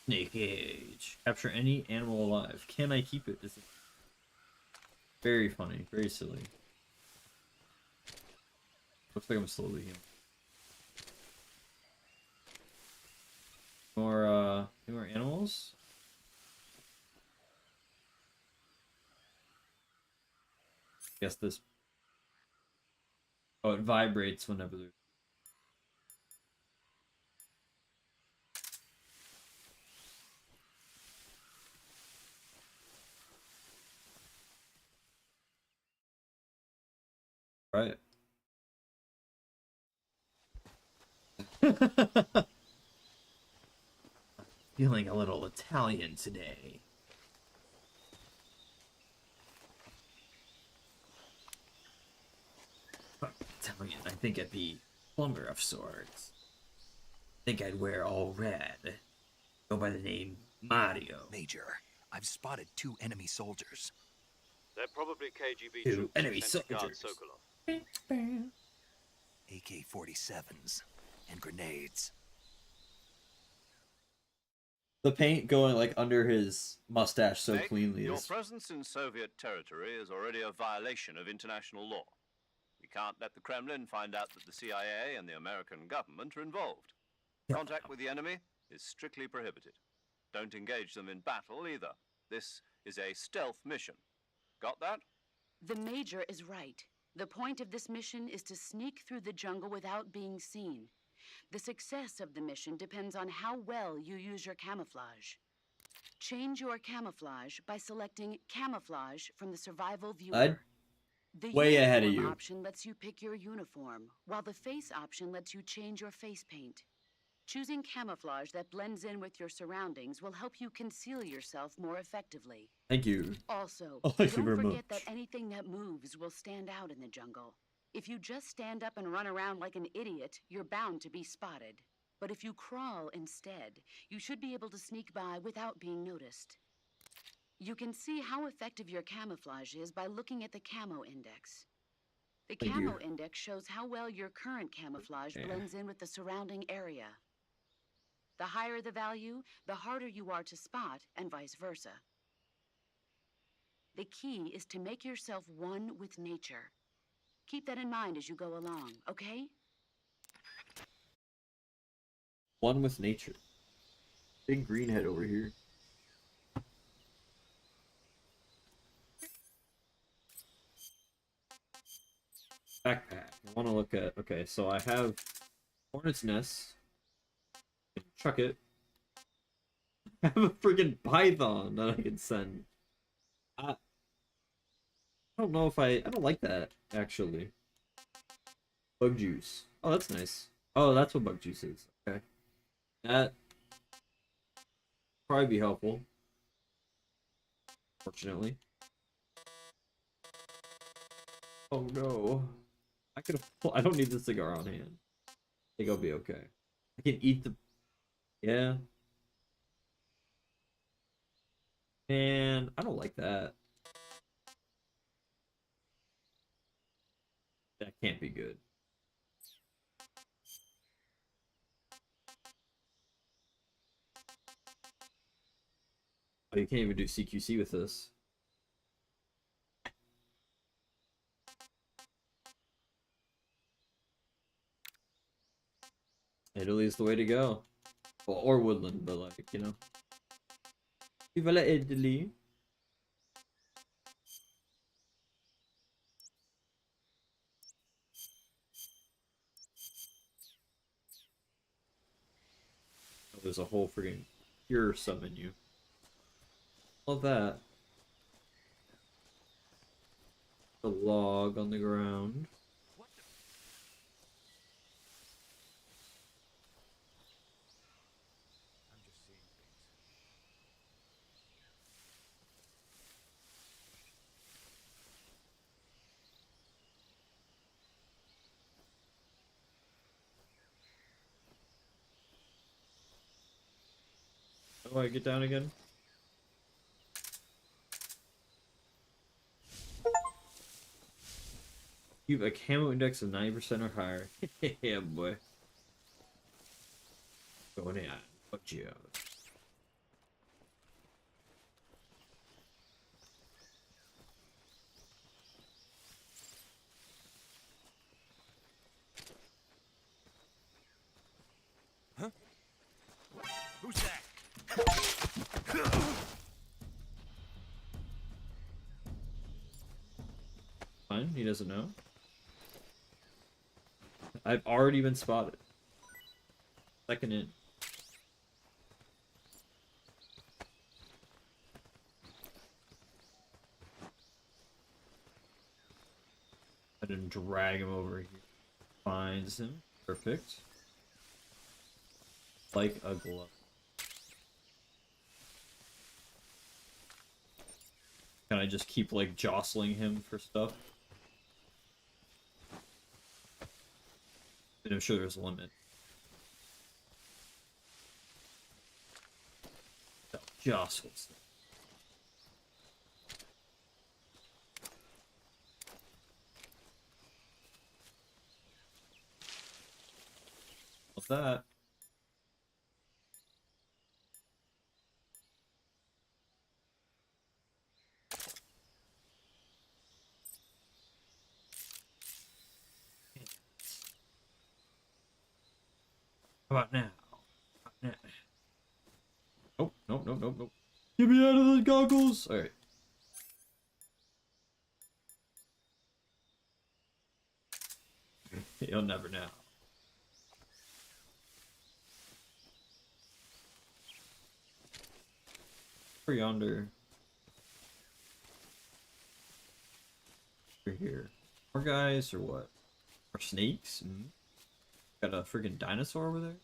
Snake Age. Capture any animal alive. Can I keep it? This is very funny. Very silly. Looks like I'm slowly healing. More animals? Guess this. Oh, it vibrates whenever there's. Right. Feeling a little Italian today. Fuck Italian, I think I'd be plumber of sorts. Think I'd wear all red. Go by the name Mario. Major, I've spotted 2 enemy soldiers. They're probably KGB 2 troops enemy sent to guard soldiers. Sokolov. AK-47s and grenades. The paint going like under his mustache so Snake, cleanly your is. presence in Soviet territory is already a violation of international law. We can't let the Kremlin find out that the CIA and the American government are involved. Contact with the enemy is strictly prohibited. Don't engage them in battle either. This is a stealth mission. Got that? The Major is right. The point of this mission is to sneak through the jungle without being seen. The success of the mission depends on how well you use your camouflage. Change your camouflage by selecting Camouflage from the Survival Viewer. I'd The way ahead of uniform you. option lets you pick your uniform, while the face option lets you change your face paint. Choosing camouflage that blends in with your surroundings will help you conceal yourself more effectively. Thank you. Also, Oh, thank you don't very forget much. that anything that moves will stand out in the jungle. If you just stand up and run around like an idiot, you're bound to be spotted. But if you crawl instead, you should be able to sneak by without being noticed. You can see how effective your camouflage is by looking at the Camo Index. The Thank Camo you. Index shows how well your current camouflage Yeah. blends in with the surrounding area. The higher the value, the harder you are to spot, and vice versa. The key is to make yourself one with nature. Keep that in mind as you go along, okay? One with nature. Big greenhead over here. Backpack. I want to look at. Okay, so I have hornet's nest. Chuck it. I have a freaking python that I can send. I don't know if I don't like that actually. Bug juice. Oh, that's nice. Oh, that's what bug juice is. Okay. That probably be helpful. Fortunately. Oh no. I don't need the cigar on hand. I think I'll be okay. I can eat the. Yeah. And I don't like that. That can't be good. Oh, you can't even do CQC with this. Italy's the way to go. Well, or Woodland, but like, you know. Viva la Italy. Oh, there's a whole friggin' pure submenu. Love that. The log on the ground. How do I get down again? You have a camo index of 90% or higher. Yeah, boy. Going in. Watch you out. Who's that? Fine, he doesn't know. I've already been spotted. Second in. I didn't drag him over here. Finds him. Perfect. Like a glove. Can I just keep like jostling him for stuff? And I'm sure there's a limit. Jostles. What's that? How about now? How about now? Nope, nope, nope, nope, nope. Get me out of those goggles! Alright. You'll never know. Over yonder. Over here. More guys or what? More snakes? Mm-hmm. Got a friggin' dinosaur over there?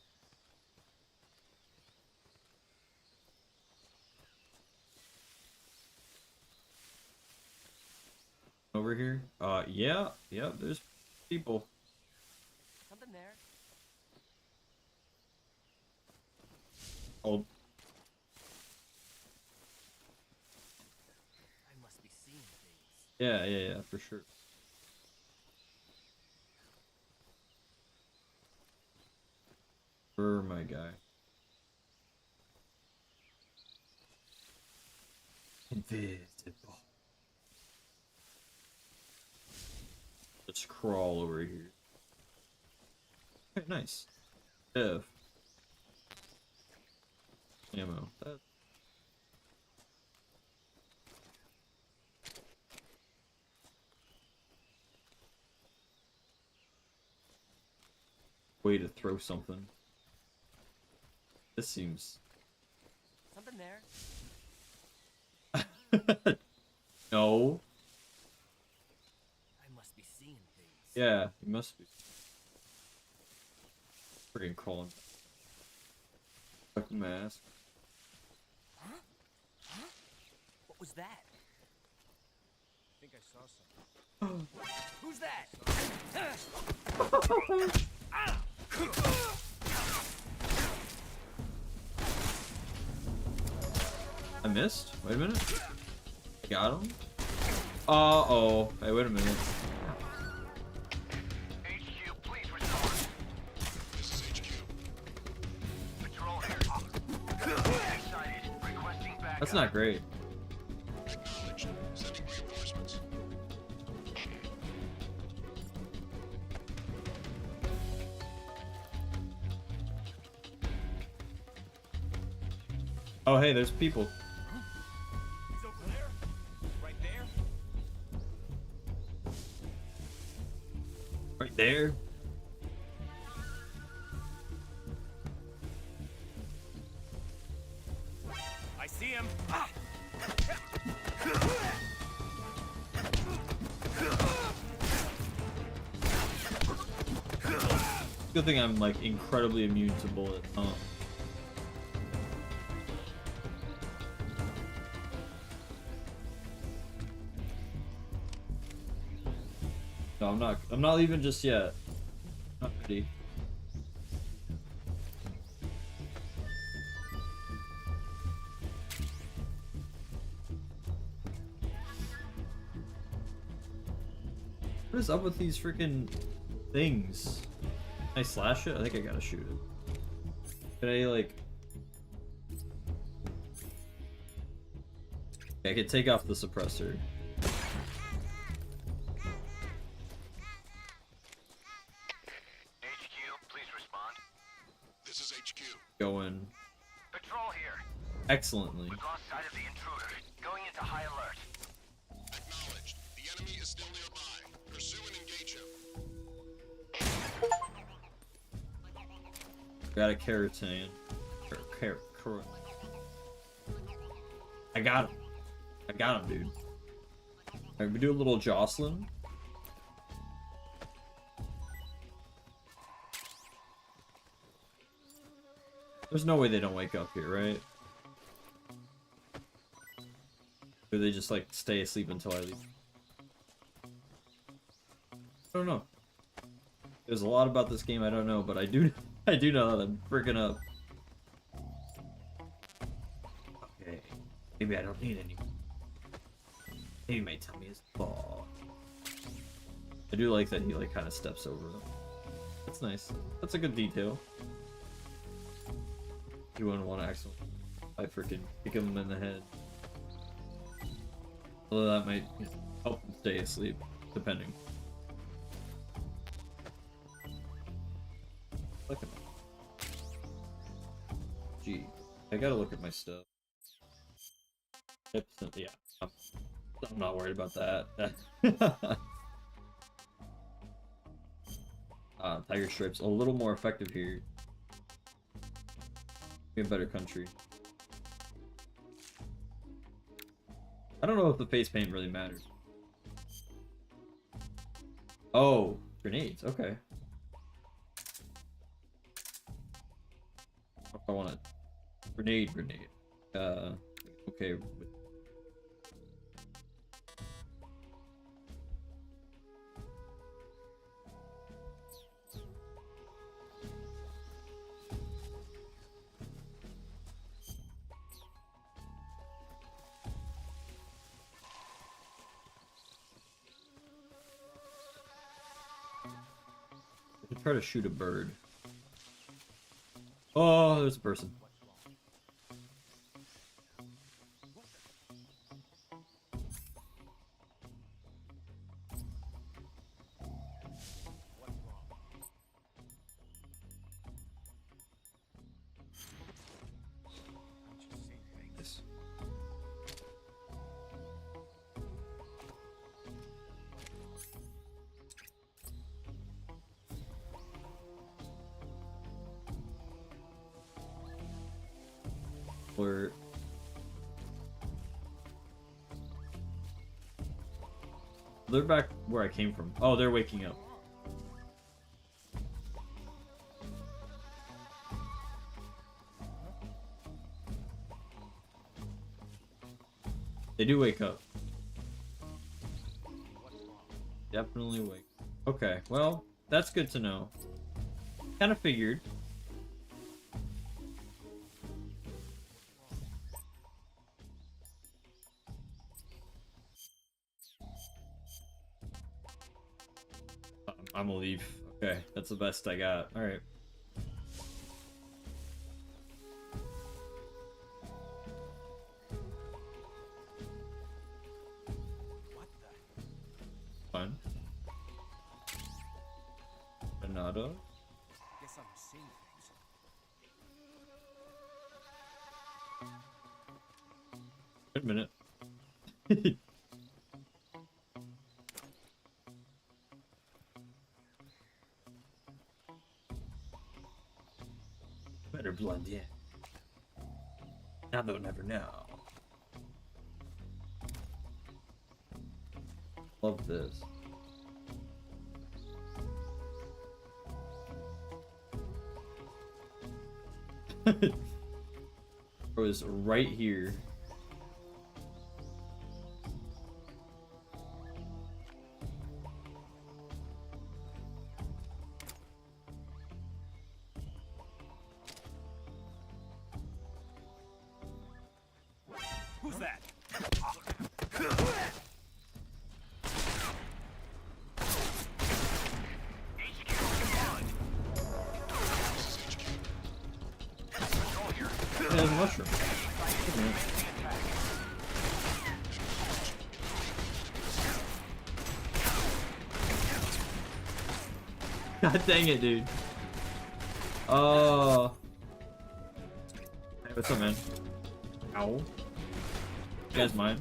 Over here? Yeah, there's people. Something there. Oh, I must be seeing things. yeah, for sure. For my guy. Invisible. Let's crawl over here. Okay, nice. F. Ammo. Way to throw something. This seems. Something there. No. I must be seeing things. Yeah, you must be. Friggin' crawling. Fucking mask. What was that? I think I saw something. Who's that? I missed? Wait a minute. I got him? Uh-oh. Hey, wait a minute. HQ, please respond. This is HQ. Patrol here. Excited. Requesting backup. That's not great. Acknowledged. Sending reinforcements. Oh, hey, there's people. He's over there? Right there? Right there. I see him. Good thing I'm like incredibly immune to bullets. No, I'm not. I'm not leaving just yet. Not ready. What is up with these freaking things? Can I slash it? I think I gotta shoot it. Can I like? Okay, I can take off the suppressor. HQ, please respond. This is HQ. Going Patrol here. excellently. We've lost sight of the intruder. Going into high alert. Acknowledged. The enemy is still nearby. Pursue and engage him. Got a keratin. I got him. I got him, dude. Alright, we do a little Jocelyn. There's no way they don't wake up here, right? Or they just like stay asleep until I leave. I don't know. There's a lot about this game I don't know, but I do know that I'm freaking up. Okay. Maybe I don't need any. Maybe my tummy is full. I do like that he like kind of steps over them. That's nice. That's a good detail. You wouldn't want to accidentally I freaking kick him in the head. Although that might, you know, help him stay asleep, depending. Look at that. Gee, I gotta look at my stuff. Yeah, I'm not worried about that. Tiger Stripes, a little more effective here. Be a better country. I don't know if the face paint really matters. Oh, grenades, okay. I want a grenade. Okay. I could try to shoot a bird. Oh, there's a person. Yes. Or they're back where I came from. Oh, they're waking up. They do wake up. definitely wake. Okay, well, that's good to know. Kind of figured. I'm gonna leave. Okay, that's the best I got. All right. What the? Fine. Granada. Guess I'm seeing things. Wait a minute. Better blend in. Now they'll never know. Love this. It was right here. Who's that? And mushroom. Wait a minute. God dang it, dude. Oh. Hey, what's up, man? Ow. You guys mind?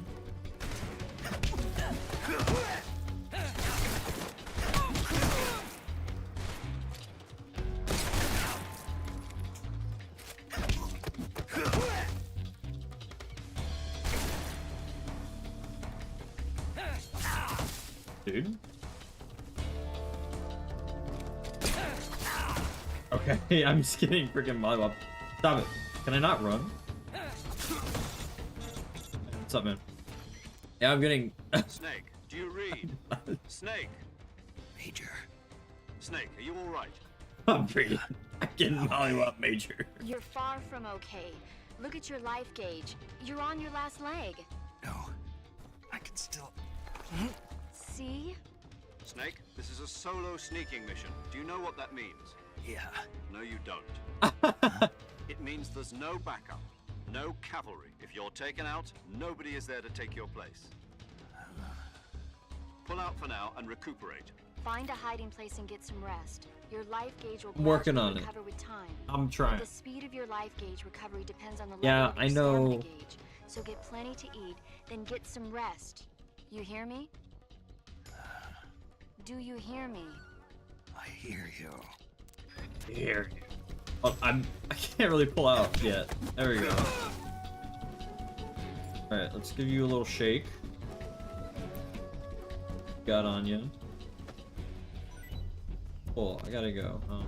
Dude. Okay, I'm just getting freaking mollywop. Stop it. Can I not run? What's up, man? Yeah, I'm getting... Snake, do you read? Snake! Major. Snake, are you alright? I'm pretty... I'm getting mollywop, Major. You're far from okay. Look at your life gauge. You're on your last leg. No. I can still... See? Snake, this is a solo sneaking mission. Do you know what that means? Yeah. No, you don't. It means there's no backup, no cavalry. If you're taken out, nobody is there to take your place. Pull out for now and recuperate. Find a hiding place and get some rest. Your life gauge will I'm working gradually on it. recover with time. I'm trying. The speed of your life gauge recovery depends on the Yeah, level of I your know. stamina gauge. So get plenty to eat, then get some rest. You hear me? Do you hear me? I hear you. Here. Oh, I can't really pull out yet. There we go. Alright, let's give you a little shake. Got on you. Cool, I gotta go. Oh.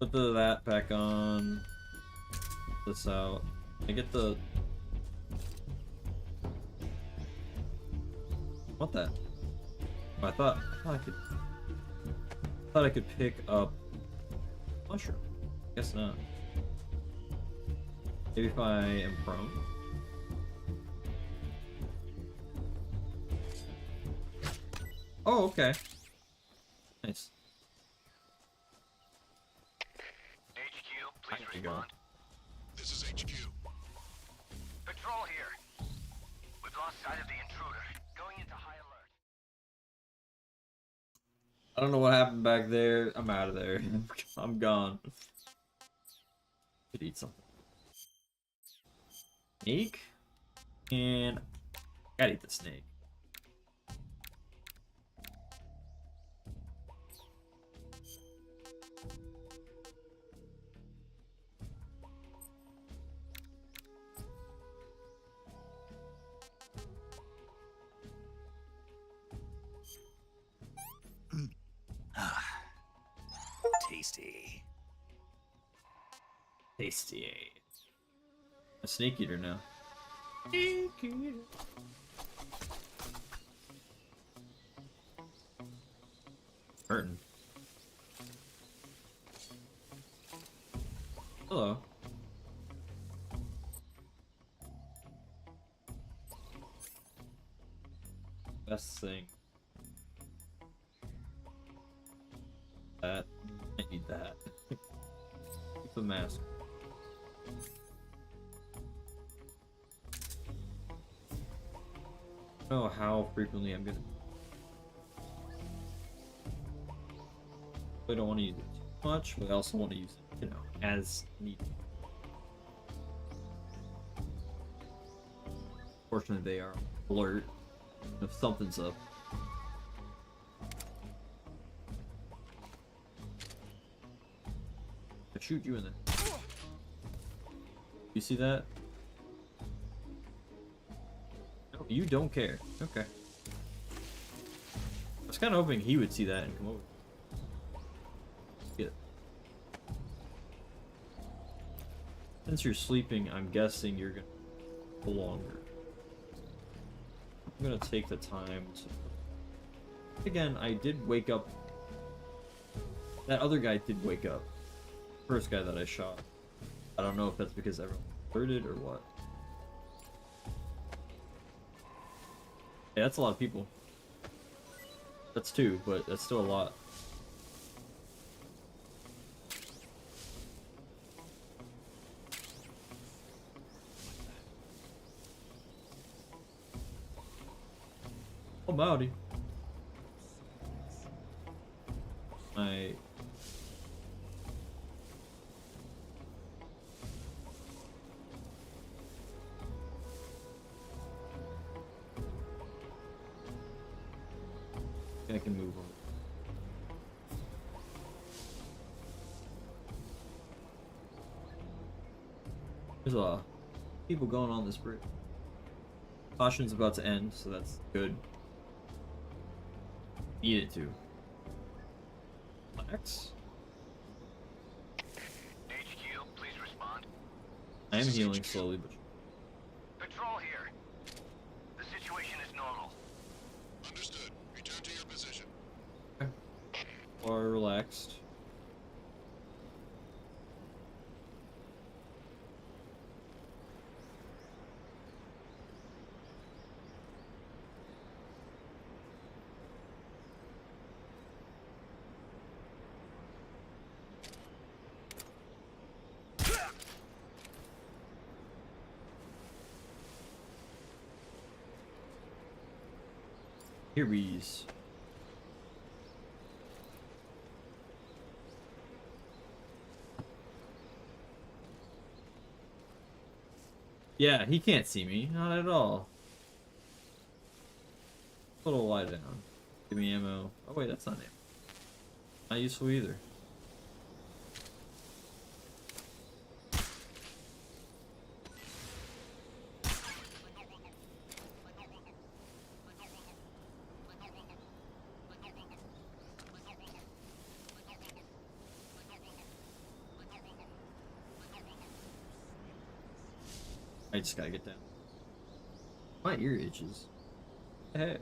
Put that back on. This out. I get the... What that? Oh, I thought I could pick up mushroom. Guess not. Maybe if I am prone. Oh, okay. Nice. HQ, please There you go. respond. This is HQ. Patrol here. We've lost sight of the intruder. Going into high alert. I don't know what happened back there. I'm out of there. I'm gone. Could eat something. Snake? And gotta eat the snake. Tasty. Tasty. A snake eater now. Hurting. Hello. Best thing. That. I need that. Keep the mask. I don't know how frequently I'm gonna. I don't want to use it too much, but I also want to use it, you know, as needed. Fortunately, they are alert if something's up. I shoot you in the. You see that? No, you don't care. Okay. I was kind of hoping he would see that and come over. Get. Since you're sleeping, I'm guessing you're gonna go longer. I'm gonna take the time to. Again, I did wake up. That other guy did wake up. First guy that I shot. I don't know if that's because everyone alerted or what. Yeah, that's a lot of people. That's 2, but that's still a lot. Oh, Bowdy. I. I can move on. There's a lot of people going on this bridge. Caution's about to end, so that's good. Need it to. Relax. HQ, please respond. I am healing slowly, but Patrol here. The situation is normal. Understood. Return to your position. or relaxed. Here we is. Yeah, he can't see me. Not at all. Little lie down. Give me ammo. Oh wait, that's not ammo. Not useful either. I just gotta get down. My ear itches. Hey.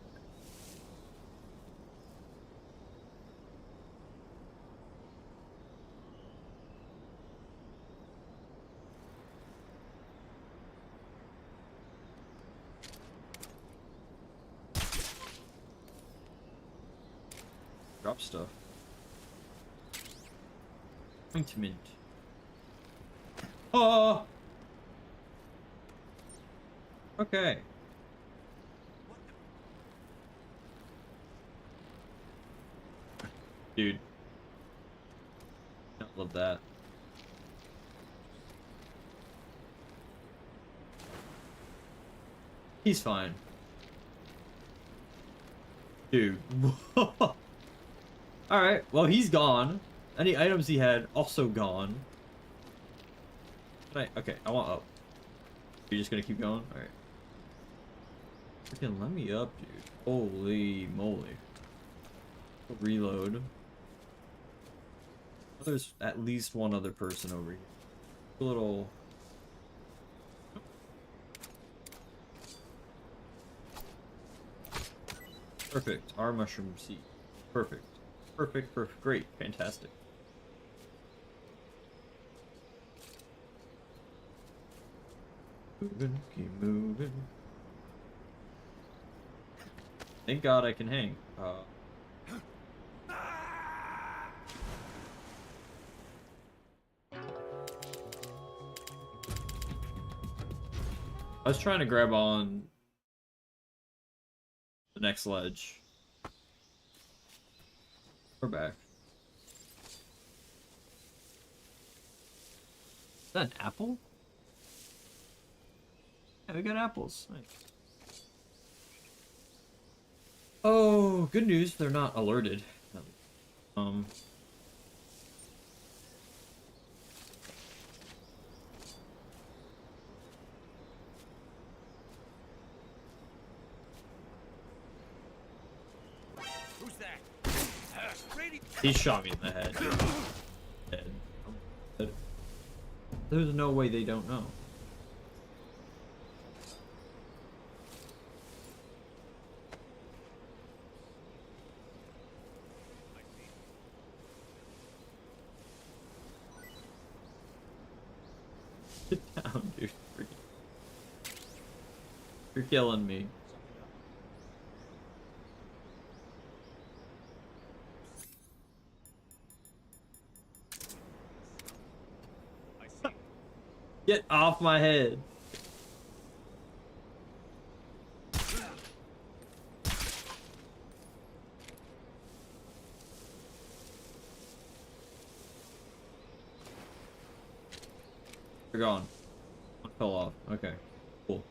Drop stuff. Ointment. Oh! Okay. Dude. Don't love that. He's fine. Dude. Alright, well he's gone. Any items he had also gone. Okay, I want up. You're just gonna keep going? Alright. Freaking let me up, dude. Holy moly. Reload. There's at least one other person over here. A little... Perfect. Our mushroom seed. Perfect. Perfect, perfect, great, fantastic. Moving, keep moving. Thank God I can hang. I was trying to grab on the next ledge. We're back. Is that an apple? Yeah, we got apples. Nice. Oh, good news. They're not alerted. Who's that? Brady. He shot me in the head. Dead. There's no way they don't know. Sit down, dude. You're killing me. Get off my head. They're gone. One fell off. Okay. Cool.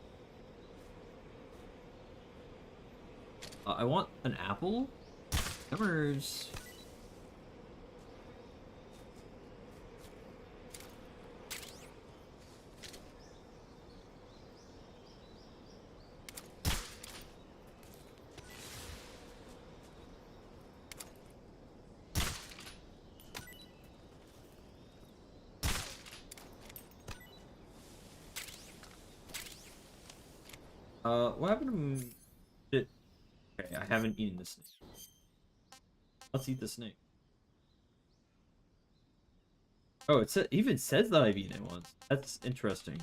I want an apple? Numbers. What happened to it? Okay, I haven't eaten the snake. Let's eat the snake. Oh, it even says that I've eaten it once. That's interesting.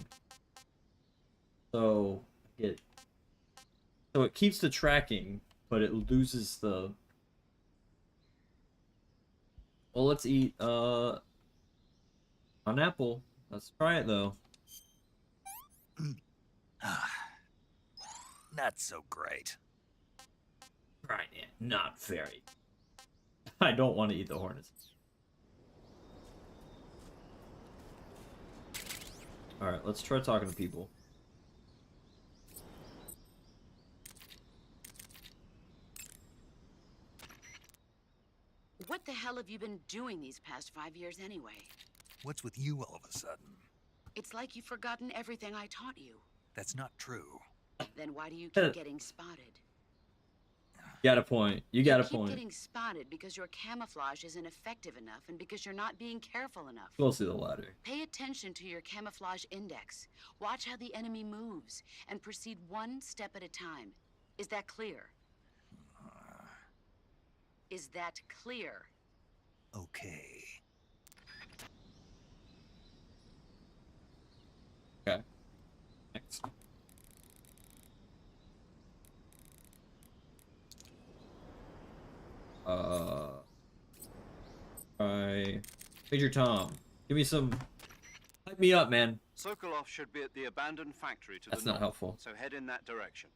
So it keeps the tracking, but it loses the. Well, let's eat an apple. Let's try it though. Not so great. Right, yeah, not very. I don't want to eat the hornets. Alright, let's try talking to people. What the hell have you been doing these past 5 years anyway? What's with you all of a sudden? It's like you've forgotten everything I taught you. That's not true. Then why do you keep getting spotted? You got a point. You got a keep point. getting spotted because your camouflage isn't effective enough and because you're not being careful enough. Mostly the latter. Pay attention to your camouflage index. Watch how the enemy moves and proceed one step at a time. Is that clear? Is that clear? Okay. Okay. Next. Major Tom, give me some. Hype me up, man. Sokolov should be at the abandoned factory to That's the not north, helpful. so head in that direction.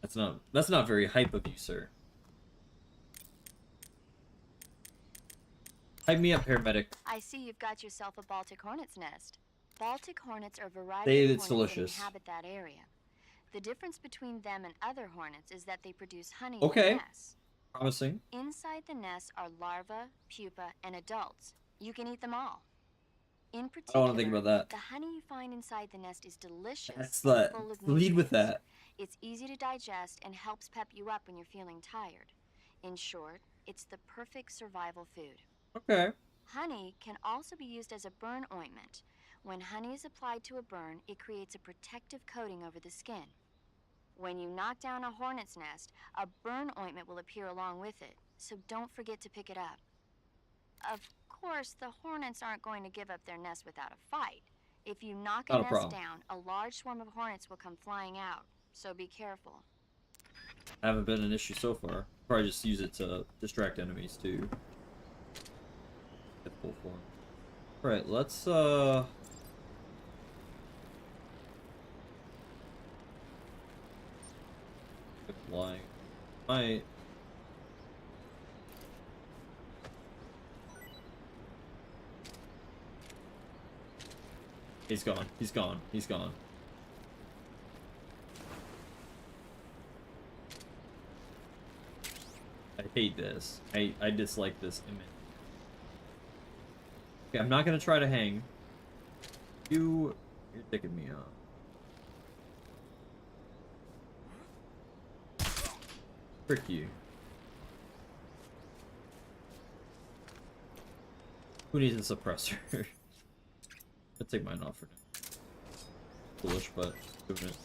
That's not very hype of you, sir. Hype me up, paramedic. I see you've got yourself a Baltic hornet's nest. Baltic hornets are a variety of It's hornets delicious. that inhabit that area. The difference between them and other hornets is that they produce honey Okay. in the nest. Promising. Inside the nest are larvae, pupa, and adults. You can eat them all. In I don't particular, want to think about that. the honey you find inside the nest is delicious. That's and the full of lead with nutrients. that. It's easy to digest and helps pep you up when you're feeling tired. In short, it's the perfect survival food. Okay. Honey can also be used as a burn ointment. When honey is applied to a burn, it creates a protective coating over the skin. When you knock down a hornet's nest, a burn ointment will appear along with it, so don't forget to pick it up. Of course, the hornets aren't going to give up their nest without a fight. If you knock a Not a nest problem. down, a large swarm of hornets will come flying out, so be careful. Haven't been an issue so far. Probably just use it to distract enemies too. Get full form. Alright, let's get flying. Might. He's gone. He's gone. He's gone. I hate this. I dislike this image. Okay, I'm not gonna try to hang. You're ticking me off. Frick you. Who needs a suppressor? I'll take mine off for now. Foolish, but doing it.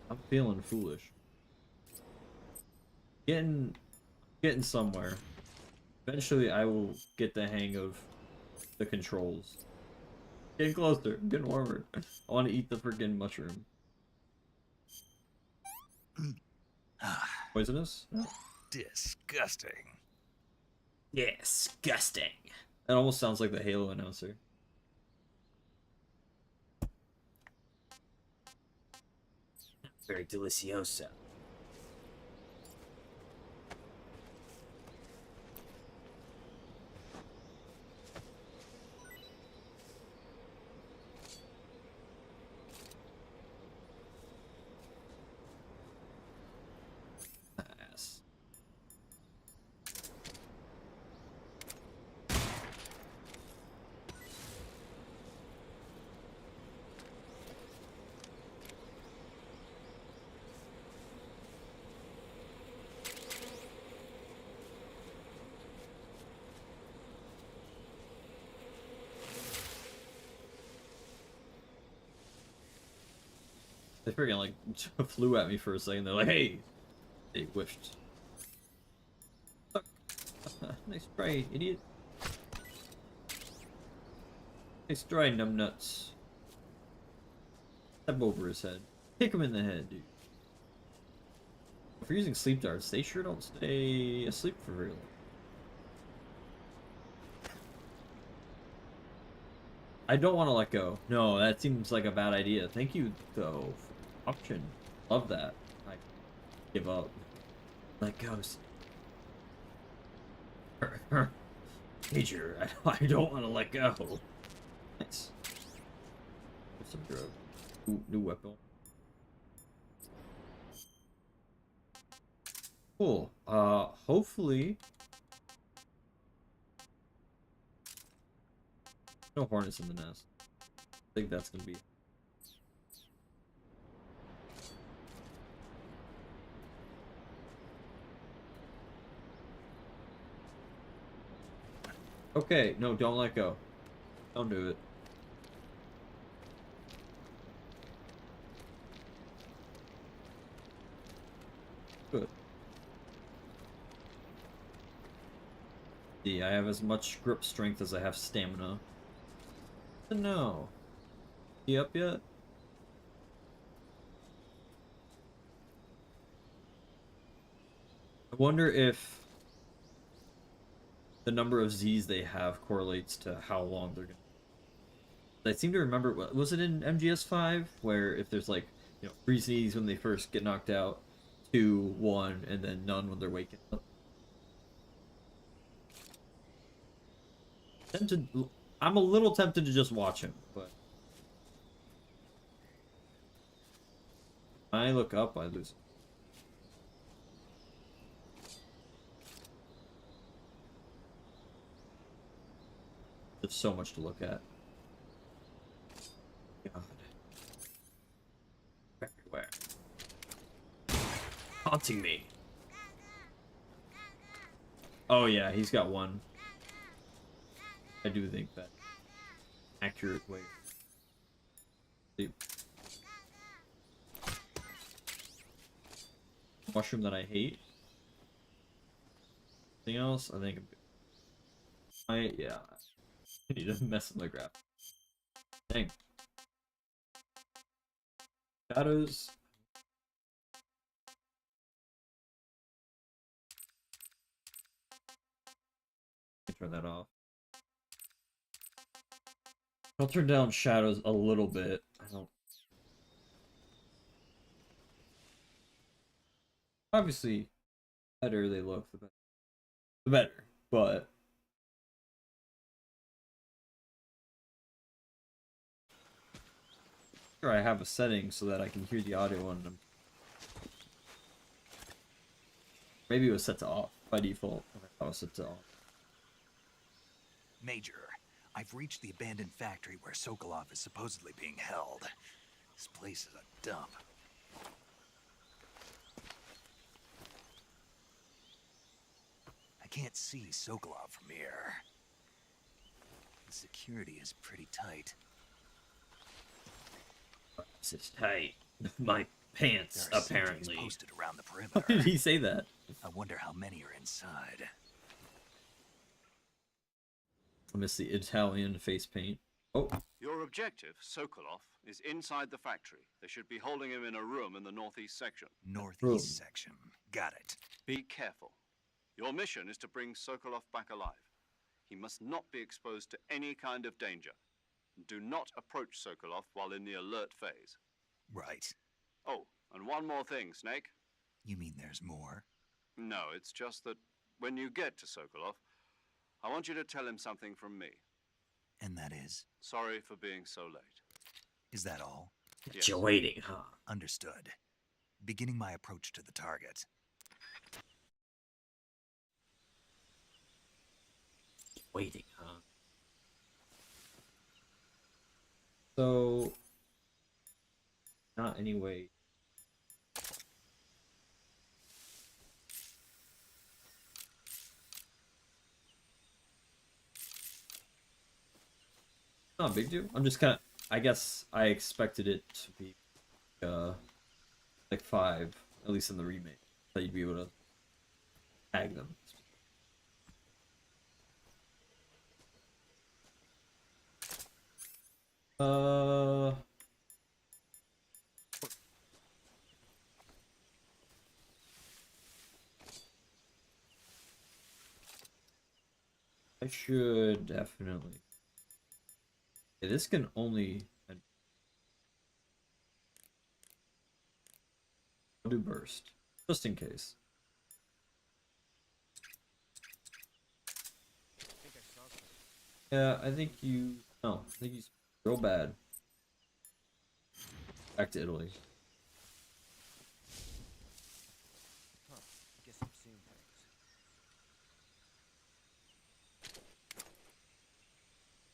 I'm feeling foolish. Getting somewhere. Eventually, I will get the hang of the controls. Getting closer. Getting warmer. I want to eat the freaking mushroom. Poisonous? Disgusting. Disgusting. That almost sounds like the Halo announcer. Very delicioso. Nice. They freaking like flew at me for a second. They're like, "Hey!" They whiffed. Fuck. Nice try, idiot. Nice try, numbnuts. Step over his head. Kick him in the head, dude. If you're using sleep darts, they sure don't stay asleep for very long. I don't want to let go. No, that seems like a bad idea. Thank you, though, for the option. Love that. I give up. Let go. Major, I don't want to let go. Nice. Get some drug. Ooh, new weapon. Cool. Hopefully. No hornets in the nest. I think that's gonna be. Okay, no, don't let go. Don't do it. Good. See, I have as much grip strength as I have stamina. No. You up yet? I wonder if the number of Z's they have correlates to how long they're gonna. I seem to remember, was it in MGS5 where if there's like, 3 Z's when they first get knocked out, 2, 1, and then none when they're waking up. I'm a little tempted to just watch him, but when I look up, I lose. There's so much to look at. God. Everywhere. Haunting me. Oh yeah, he's got one. I do think that accurate way. Sleep. mushroom that I hate. Anything else? I think yeah. I need to mess with my graph. Dang. Shadows. Turn that off. I'll turn down shadows a little bit. I don't. Obviously, better they look, the better. The better, but sure I have a setting so that I can hear the audio on them. Maybe it was set to off by default. I was set to off. Major, I've reached the abandoned factory where Sokolov is supposedly being held. This place is a dump. I can't see Sokolov from here. The security is pretty tight. This is tight. My pants, There are sentries apparently. posted around the Why did perimeter. he say that? I wonder how many are inside. I miss the Italian face paint. Oh, Your objective, Sokolov, is inside the factory. They should be holding him in a room in the northeast section. Northeast section. Got it. Be careful. Your mission is to bring Sokolov back alive. He must not be exposed to any kind of danger. Do not approach Sokolov while in the alert phase. Right. Oh, and one more thing, Snake. You mean there's more? No, it's just that when you get to Sokolov, I want you to tell him something from me. And that is? Sorry for being so late. Is that all? Yes. you're waiting, huh? Understood. Beginning my approach to the target. Waiting, huh? So, not anyway. Not a big deal. I'm just kind of. I guess I expected it to be, like 5, at least in the remake, that you'd be able to tag them. I should definitely. Yeah, this can only. I'll do burst, just in case. Yeah, I think you. No, I think he's real bad. Back to Italy. Guess I'm seeing things.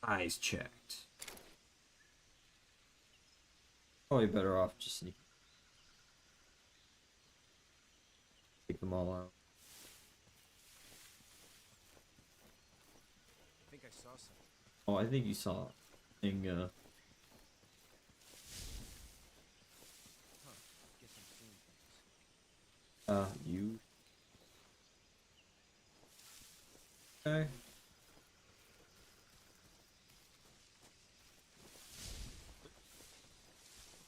Eyes checked. Probably better off just sneaking. Take them all out. I think I saw something. Oh, I think you saw a thing, Guess I'm seeing things. you. Okay.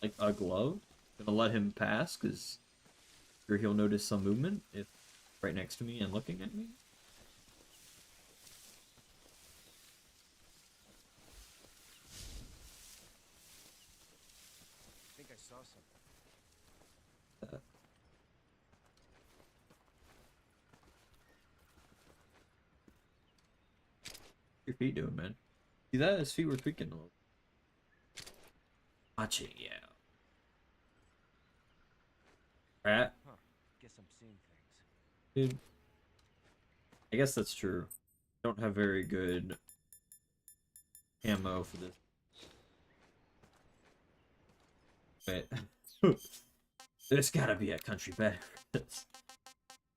Like a glove? Gonna let him pass, cause sure he'll notice some movement if right next to me and looking at me. I think I saw something. Your feet doing, man? See that? His feet were tweaking a little. Watch it, yeah. Rat, Huh. Guess I'm seeing things. dude. I guess that's true. Don't have very good ammo for this. Wait. There's gotta be a country better for this.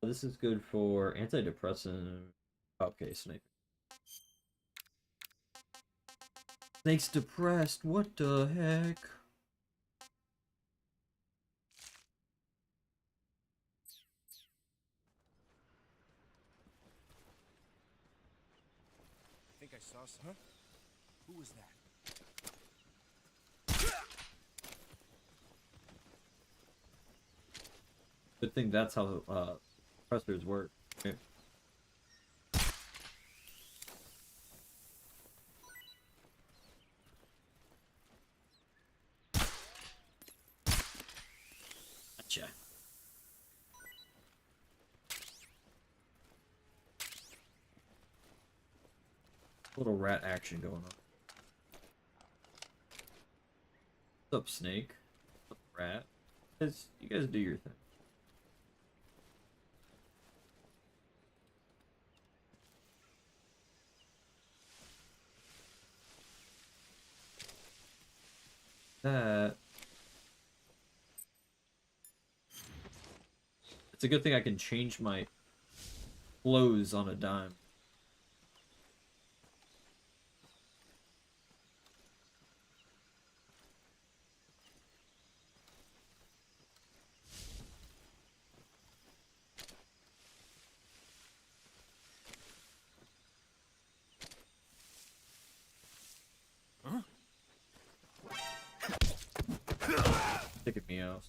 This is good for antidepressant. Okay, Snake. Snake's depressed. What the heck? I saw some. Huh? Who was that? Good thing that's how pressers work. Okay. Gotcha. Little rat action going on. What's up, Snake? What's up, Rat? You guys do your thing. That. It's a good thing I can change my clothes on a dime. Ticket me out.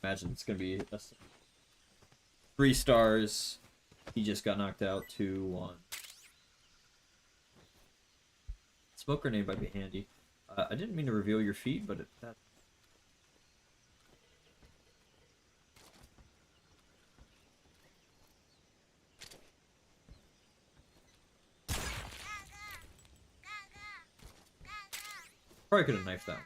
Imagine it's gonna be a 3 stars. He just got knocked out 2-1. Smoke grenade might be handy. I didn't mean to reveal your feet, but that. Probably could have knifed that one.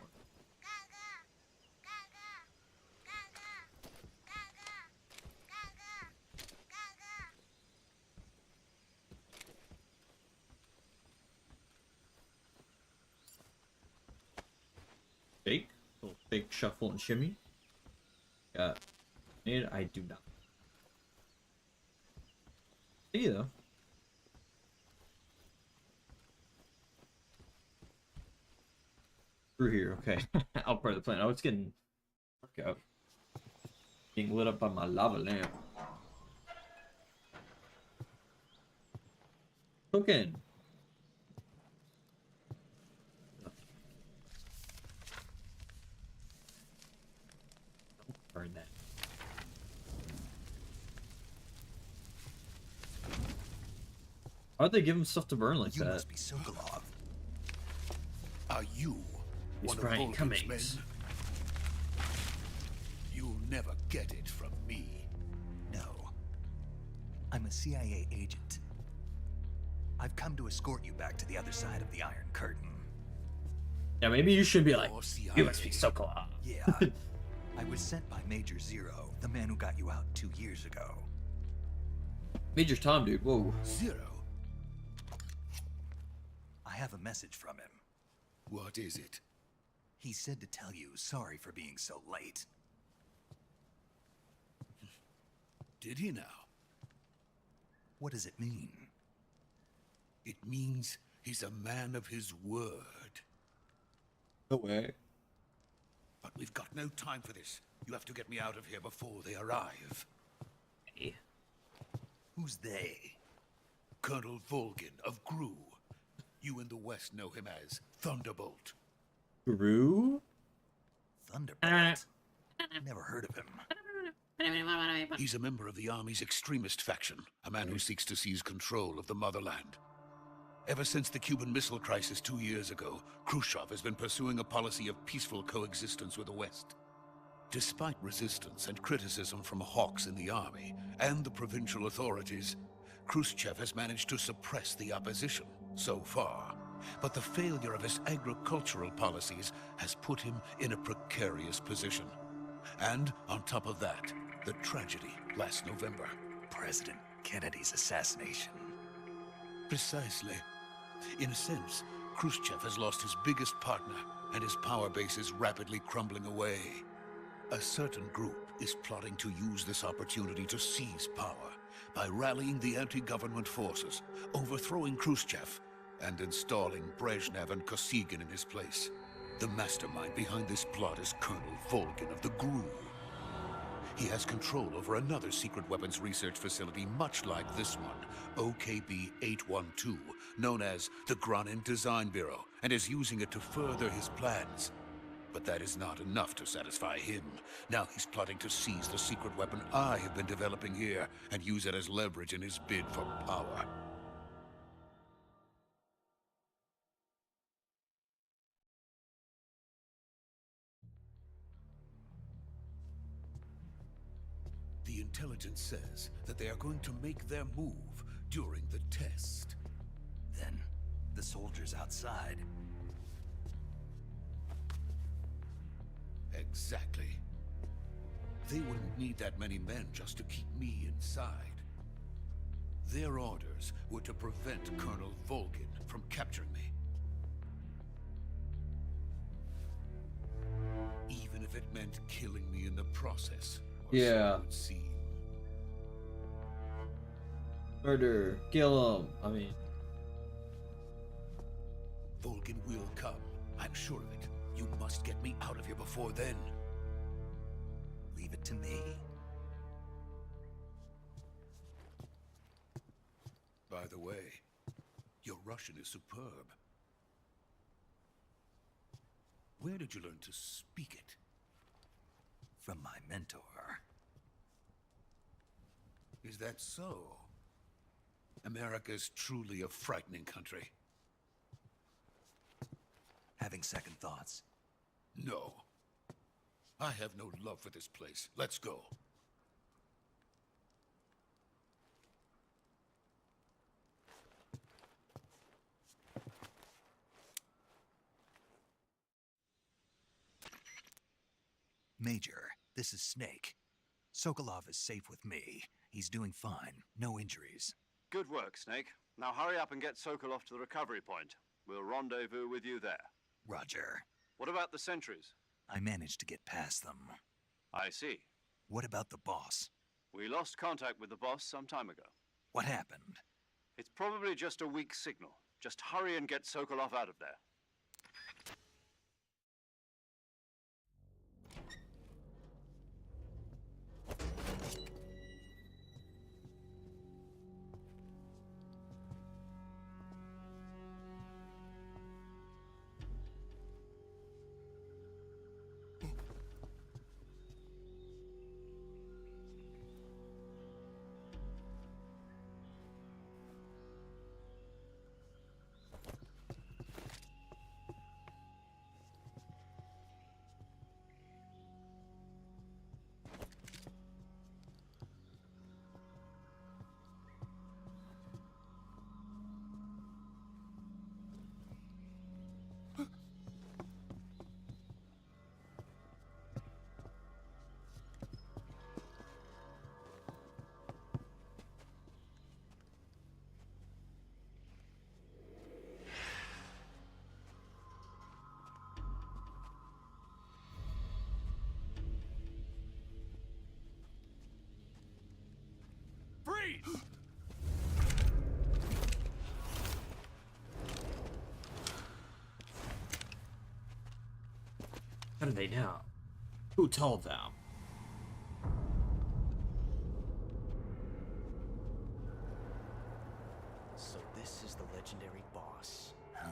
Fake, little fake shuffle and shimmy. Got it. I do not. See though. Through here, okay. Out part of the plan. Oh, it's getting dark out. Being lit up by my lava lamp. Cooking. Burn that. Why'd they give him stuff to burn like You that? must be Sokolov. Are you He's one Brian of Cummings. Vulcan's men? You'll never get it from me. No. I'm a CIA agent. I've come to escort you back to the other side of the Iron Curtain. Yeah, maybe you should be like, Or CIA. you must be so cool. Yeah. I was sent by Major Zero, the man who got you out 2 years ago. Major Tom, dude. Whoa. Zero? I have a message from him. What is it? He said to tell you sorry for being so late. Did he now? What does it mean? It means he's a man of his word. No way. But we've got no time for this. You have to get me out of here before they arrive. Hey. Who's they? Colonel Volgin of Gru. You in the West know him as Thunderbolt. Gru? Thunderbolt? Never heard of him. He's a member of the Army's extremist faction, a man who seeks to seize control of the motherland. Ever since the Cuban Missile Crisis 2 years ago, Khrushchev has been pursuing a policy of peaceful coexistence with the West. Despite resistance and criticism from hawks in the army and the provincial authorities, Khrushchev has managed to suppress the opposition so far. But the failure of his agricultural policies has put him in a precarious position. And on top of that, the tragedy last November. President Kennedy's assassination. Precisely. In a sense, Khrushchev has lost his biggest partner, and his power base is rapidly crumbling away. A certain group is plotting to use this opportunity to seize power by rallying the anti-government forces, overthrowing Khrushchev, and installing Brezhnev and Kosygin in his place. The mastermind behind this plot is Colonel Volgin of the GRU. He has control over another secret weapons research facility much like this one, OKB-812, known as the Granin Design Bureau, and is using it to further his plans. But that is not enough to satisfy him. Now he's plotting to seize the secret weapon I have been developing here and use it as leverage in his bid for power. The intelligence says that they are going to make their move during the test. Then, the soldiers outside. Exactly. They wouldn't need that many men just to keep me inside. Their orders were to prevent Colonel Volgin from capturing me. Even if it meant killing me in the process. Or so it would seem. Murder. Kill him. I mean... Volgin will come. I'm sure of it. You must get me out of here before then. Leave it to me. By the way, your Russian is superb. Where did you learn to speak it? From my mentor. Is that so? America's truly a frightening country. Having second thoughts. No. I have no love for this place. Let's go. Major, this is Snake. Sokolov is safe with me. He's doing fine. No injuries. Good work, Snake. Now hurry up and get Sokolov to the recovery point. We'll rendezvous with you there. Roger. What about the sentries? I managed to get past them. I see. What about the boss? We lost contact with the boss some time ago. What happened? It's probably just a weak signal. Just hurry and get Sokolov out of there. Freeze! How do they know? Who told them? So this is the legendary boss. Huh?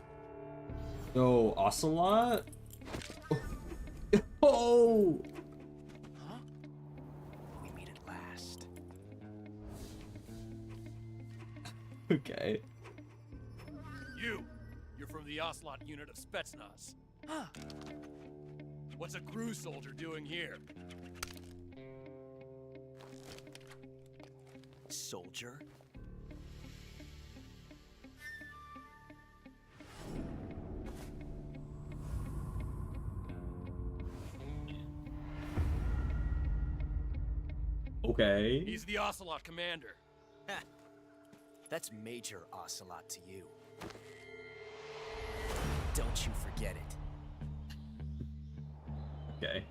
Yo, Ocelot? Oh! Huh? We meet at last. Okay. You're from the Ocelot unit of Spetsnaz. Huh? What's a GRU soldier doing here? Soldier? Okay. He's the Ocelot commander. Ha! That's Major Ocelot to you. Don't you forget it. Okay.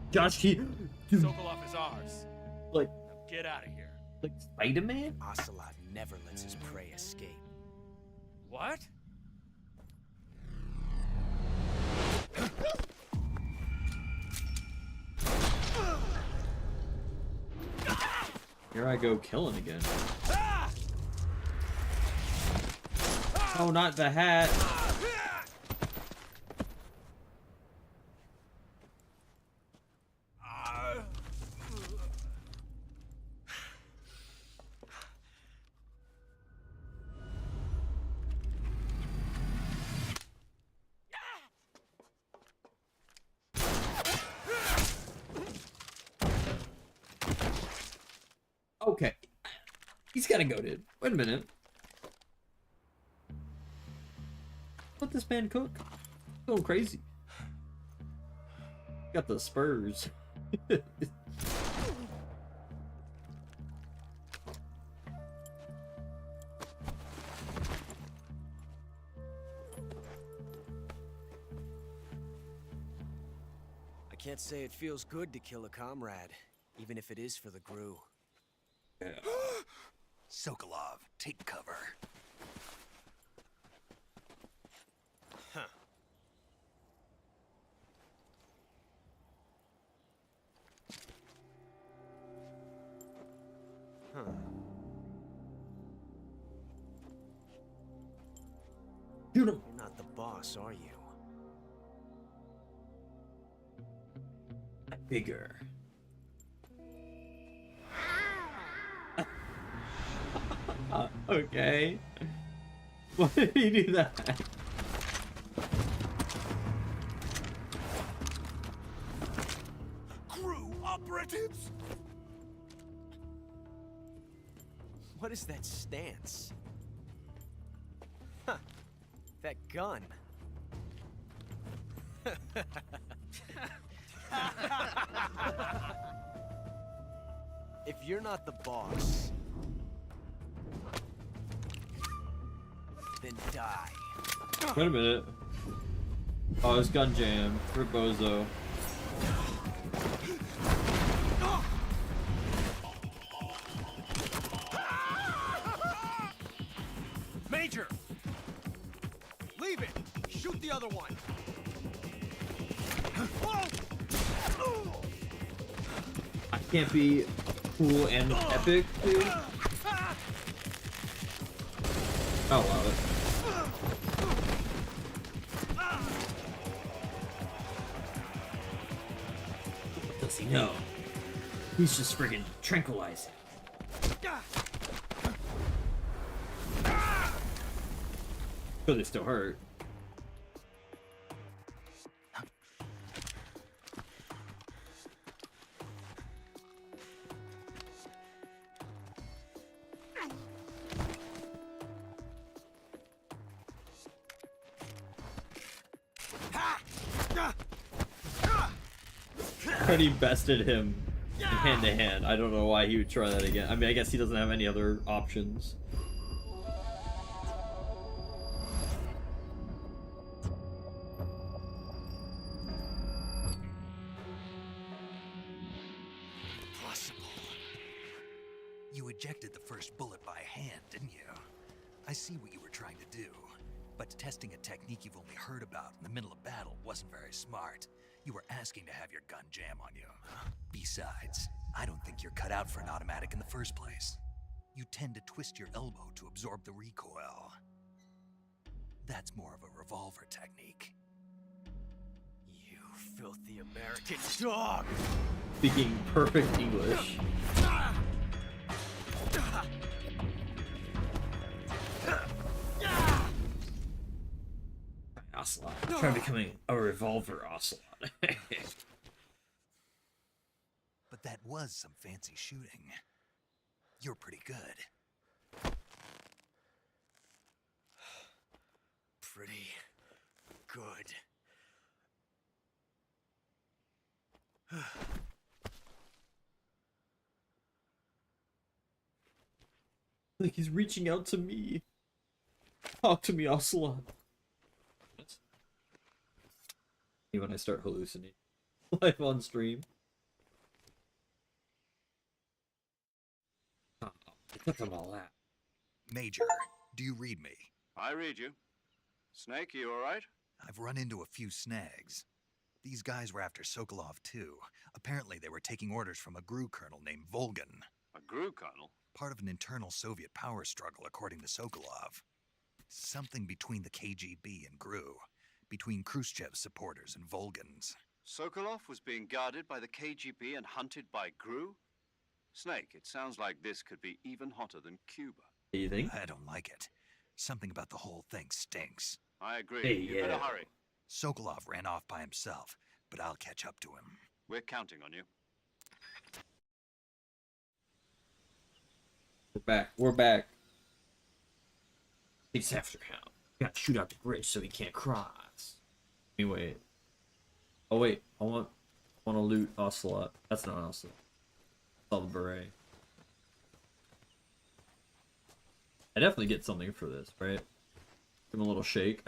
Josh, dude, Sokolov is ours. like Now get out of here. Spider-Man. Ocelot never lets his prey escape. What? Here I go killing again. Oh, not the hat. Okay. He's gotta go, dude. Wait a minute. Let this man cook. Going crazy. Got the spurs. I can't say it feels good to kill a comrade, even if it is for the Gru. Yeah. Sokolov, take cover. Huh. Huh. Shoot him. You're not the boss, are you? Bigger. Okay. Why did he do that? Gru operatives! What is that stance? Huh. That gun. If you're not the boss, then die. Wait a minute. Oh, it's gun jam for Bozo. Major! Leave it! Shoot the other one! I can't be cool and epic, dude. Oh, wow. What does he know? He's just friggin' tranquilizing. But they still hurt. Pretty bested him hand to hand. I don't know why he would try that again. I mean, I guess he doesn't have any other options. Impossible. You ejected the first bullet by hand, didn't you? I see what you were trying to do, but testing a technique you've only heard about in the middle of battle wasn't very smart. You were asking to have your gun jam on you. Besides, I don't think you're cut out for an automatic in the first place. You tend to twist your elbow to absorb the recoil. That's more of a revolver technique. You filthy American dog! Speaking perfect English. Ocelot. Try becoming a revolver Ocelot. But that was some fancy shooting. You're pretty good. Pretty good. Like he's reaching out to me. Talk to me, Ocelot. When I start hallucinating live on stream. Look at all that. Major, do you read me? I read you. Snake, you all right? I've run into a few snags. These guys were after Sokolov too. Apparently they were taking orders from a GRU colonel named Volgan. A GRU colonel? Part of an internal Soviet power struggle, according to Sokolov. Something between the KGB and GRU. Between Khrushchev's supporters and Volgan's. Sokolov was being guarded by the KGB and hunted by GRU? Snake, it sounds like this could be even hotter than Cuba. Do you think? I don't like it. Something about the whole thing stinks. I agree. Hey, You better hurry. Sokolov ran off by himself, but I'll catch up to him. We're counting on you. We're back. We're back. It's after him. We gotta shoot out the bridge so he can't cross. Anyway. Oh wait, I want to loot Ocelot. That's not Ocelot. It's all the beret. I definitely get something for this, right? Give him a little shake.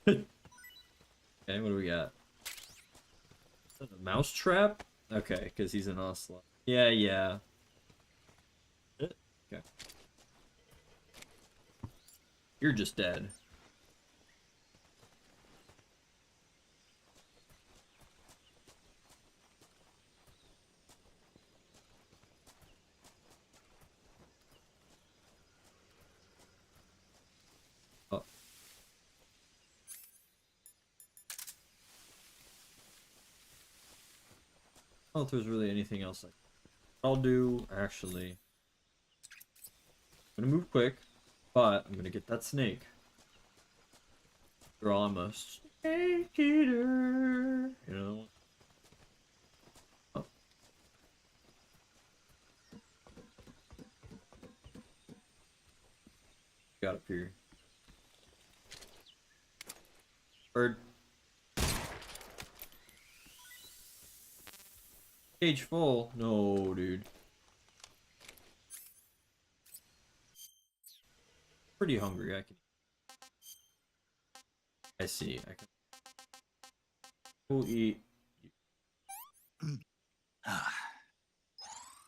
Okay, what do we got? Is that a mouse trap? Okay, because he's an Ocelot. Yeah. Okay. You're just dead. Oh. I don't know if there's really anything else I'll do, actually. I'm gonna move quick, but I'm gonna get that snake. Draw I'm a snake eater, you know. Oh. Got up here. Bird. Cage full? No, dude. Pretty hungry. I see. I can. We'll eat.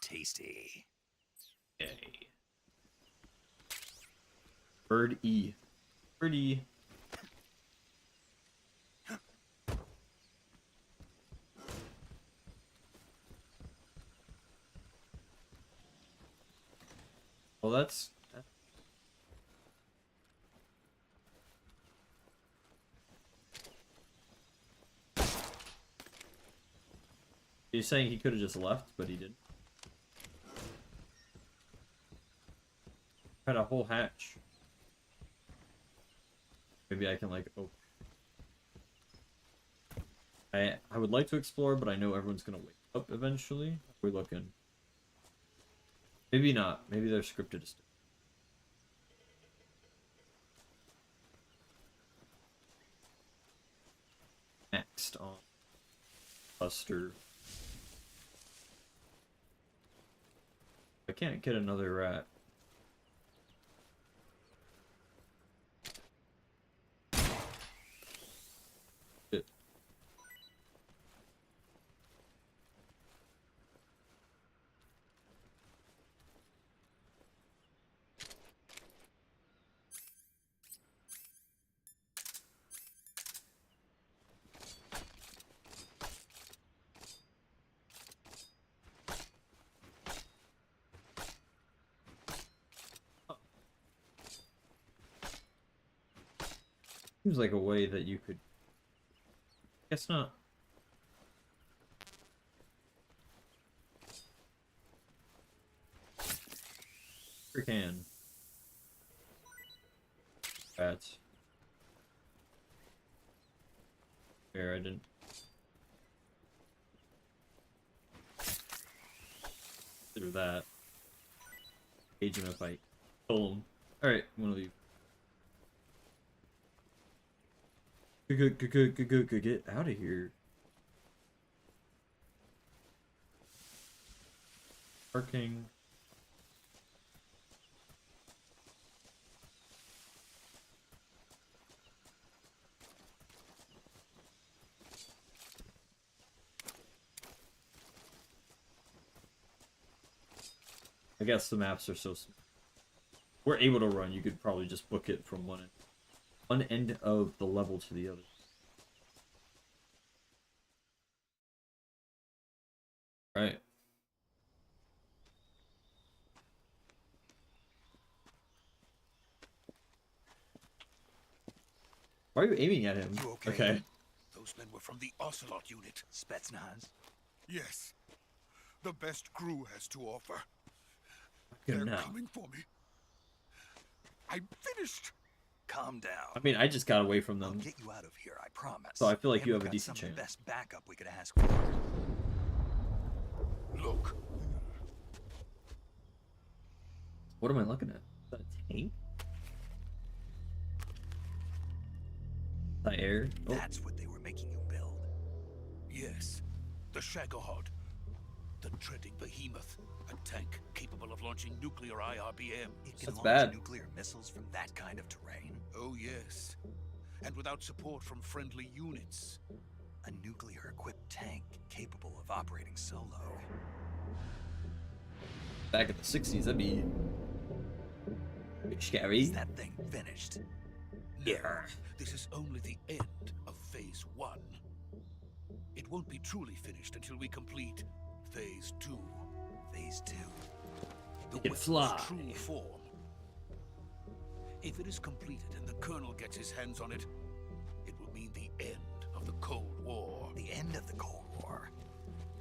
Tasty. Yay. Bird E. Bird E. Well, that's. He's saying he could have just left, but he didn't. Had a whole hatch. Maybe I can like open. I would like to explore, but I know everyone's gonna wake up eventually. We're looking. Maybe not. Maybe they're scripted. Next on Buster. I can't get another rat. Shit. Seems like a way that you could. Guess not. Sure can. Rats. Fair, I didn't. Consider that. Cage him if I kill him. Alright, I'm gonna leave. Get out of here. Parking. I guess the maps are so small. we're able to run, you could probably just book it from one end of the level to the other. Right. Why are you aiming at him? You okay? Okay. Those men were from the Ocelot unit. Spetsnaz? Yes. The best crew has to offer. Good They're now. coming for me. I'm finished. Calm down. I mean, I just got away from I'll them. get you out of here, I promise. So I feel like And you we've have a got decent some of the chance. best backup we could ask for. Look. What am I looking at? Is that a tank? That air? Oh, That's what they were making you build. Yes. The Shagohod. The treading behemoth. A tank capable of launching nuclear IRBM. It can That's launch bad. nuclear missiles from that kind of terrain. Oh, yes. And without support from friendly units. A nuclear-equipped tank capable of operating solo. back in the 60s, that'd be scary. Is that thing finished? Yeah. This is only the end of Phase 1. It won't be truly finished until we complete Phase 2. Phase 2. The It can weapon's fly. true form. If it is completed and the Colonel gets his hands on it, it will mean the end of the Cold War. The end of the Cold War?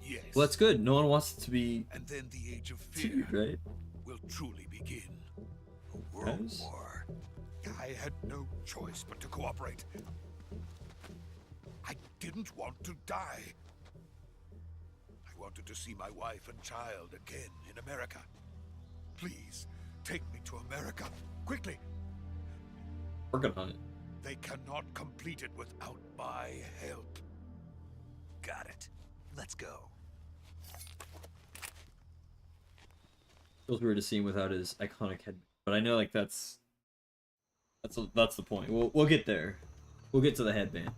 Yes. Well, that's good. No one wants it to be And then the Age of feud, Fear right? will truly begin. A world Guys? war. I had no choice but to cooperate. I didn't want to die. I wanted to see my wife and child again in America. Please, take me to America, quickly. Working on it. They cannot complete it without my help. Got it. Let's go. Feels weird to see him without his iconic head, but I know like that's the point. We'll get there. We'll get to the headband.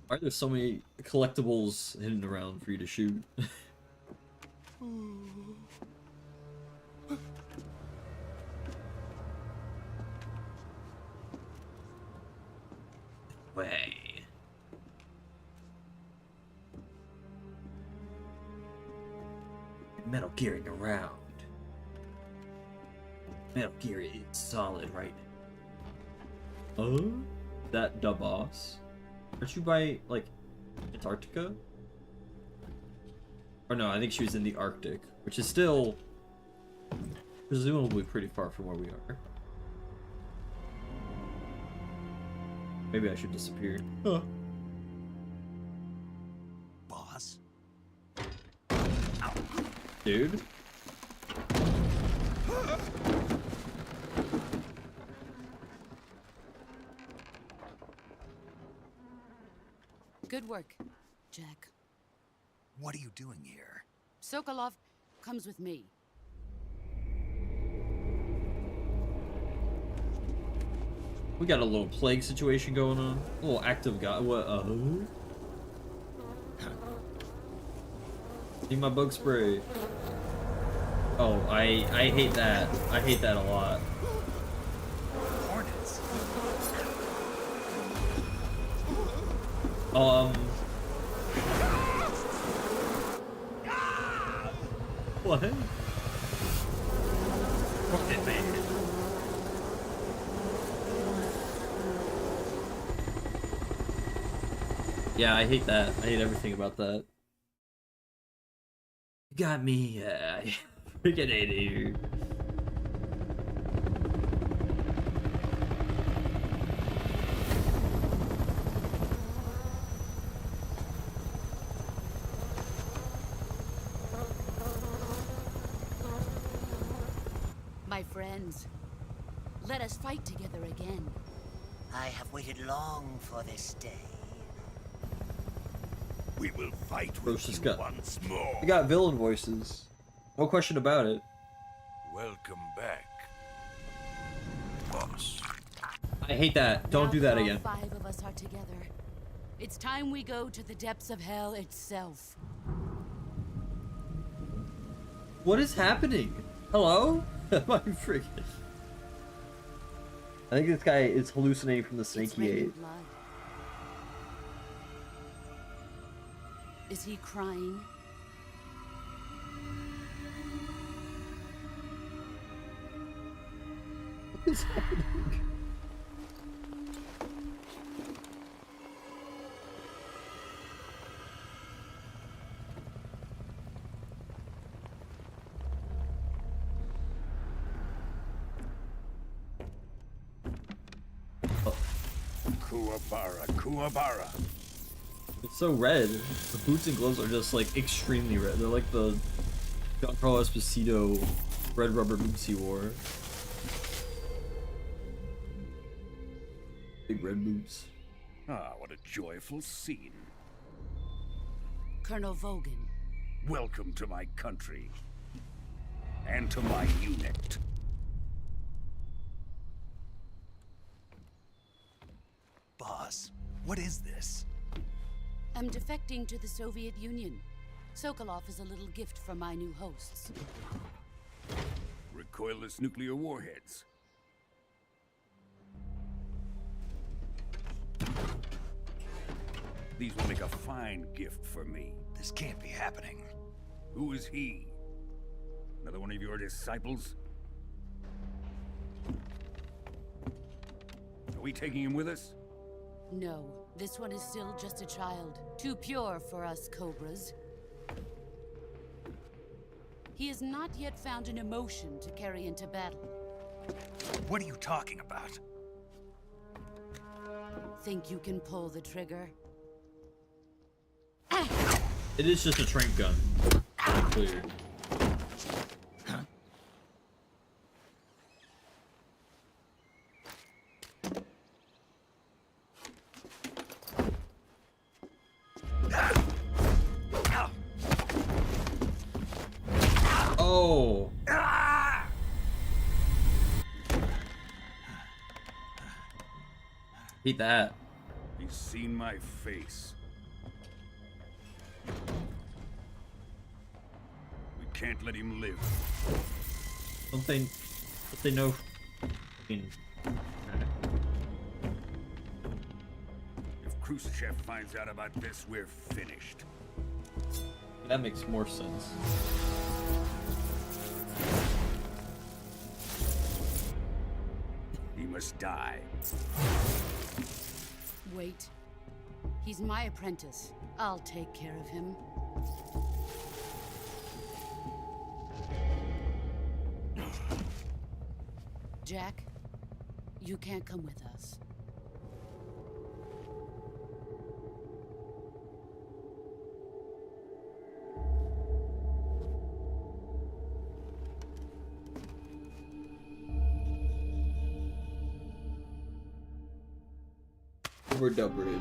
Why are there so many collectibles hidden around for you to shoot? Way. Metal Gearing around. Metal Gear is solid right now. Oh? That da boss? Aren't you by, like, Antarctica? Or no, I think she was in the Arctic, which is still presumably pretty far from where we are. Maybe I should disappear. Huh. Boss? Dude? Good work, Jack. What are you doing here? Sokolov comes with me. We got a little plague situation going on. A little active guy. What? Need my bug spray. Oh, I hate that. I hate that a lot. Hornets. What? Rocket Man. Yeah, I hate that. I hate everything about that. You got me, freaking hate it here. My friends, let us fight together again. I have waited long for this day. We will fight Bro's with just you got- once more. They got villain voices. No question about it. Welcome back, boss. I hate that. Don't Now do that all again. 5 of us are together. It's time we go to the depths of hell itself. What is happening? Hello? Am I freaking? I think this guy is hallucinating from the snake It's he raining ate. blood. Is he crying? What is happening? Kuwabara, Kuwabara. It's so red. The boots and gloves are just like extremely red. They're like the Giancarlo Esposito red rubber boots he wore. Big red boots. Ah, what a joyful scene. Colonel Vogan. Welcome to my country. And to my unit. Boss, what is this? I'm defecting to the Soviet Union. Sokolov is a little gift from my new hosts. Recoilless nuclear warheads. These will make a fine gift for me. This can't be happening. Who is he? Another one of your disciples? Are we taking him with us? No, this one is still just a child. Too pure for us Cobras. He has not yet found an emotion to carry into battle. What are you talking about? Think you can pull the trigger? It is just a trank gun. Clear. Oh. Eat that. He's seen my face. We can't let him live. Something know. If Khrushchev finds out about this, we're finished. That makes more sense. He must die. Wait. He's my apprentice. I'll take care of him. Jack, you can't come with us. Over Dubridge.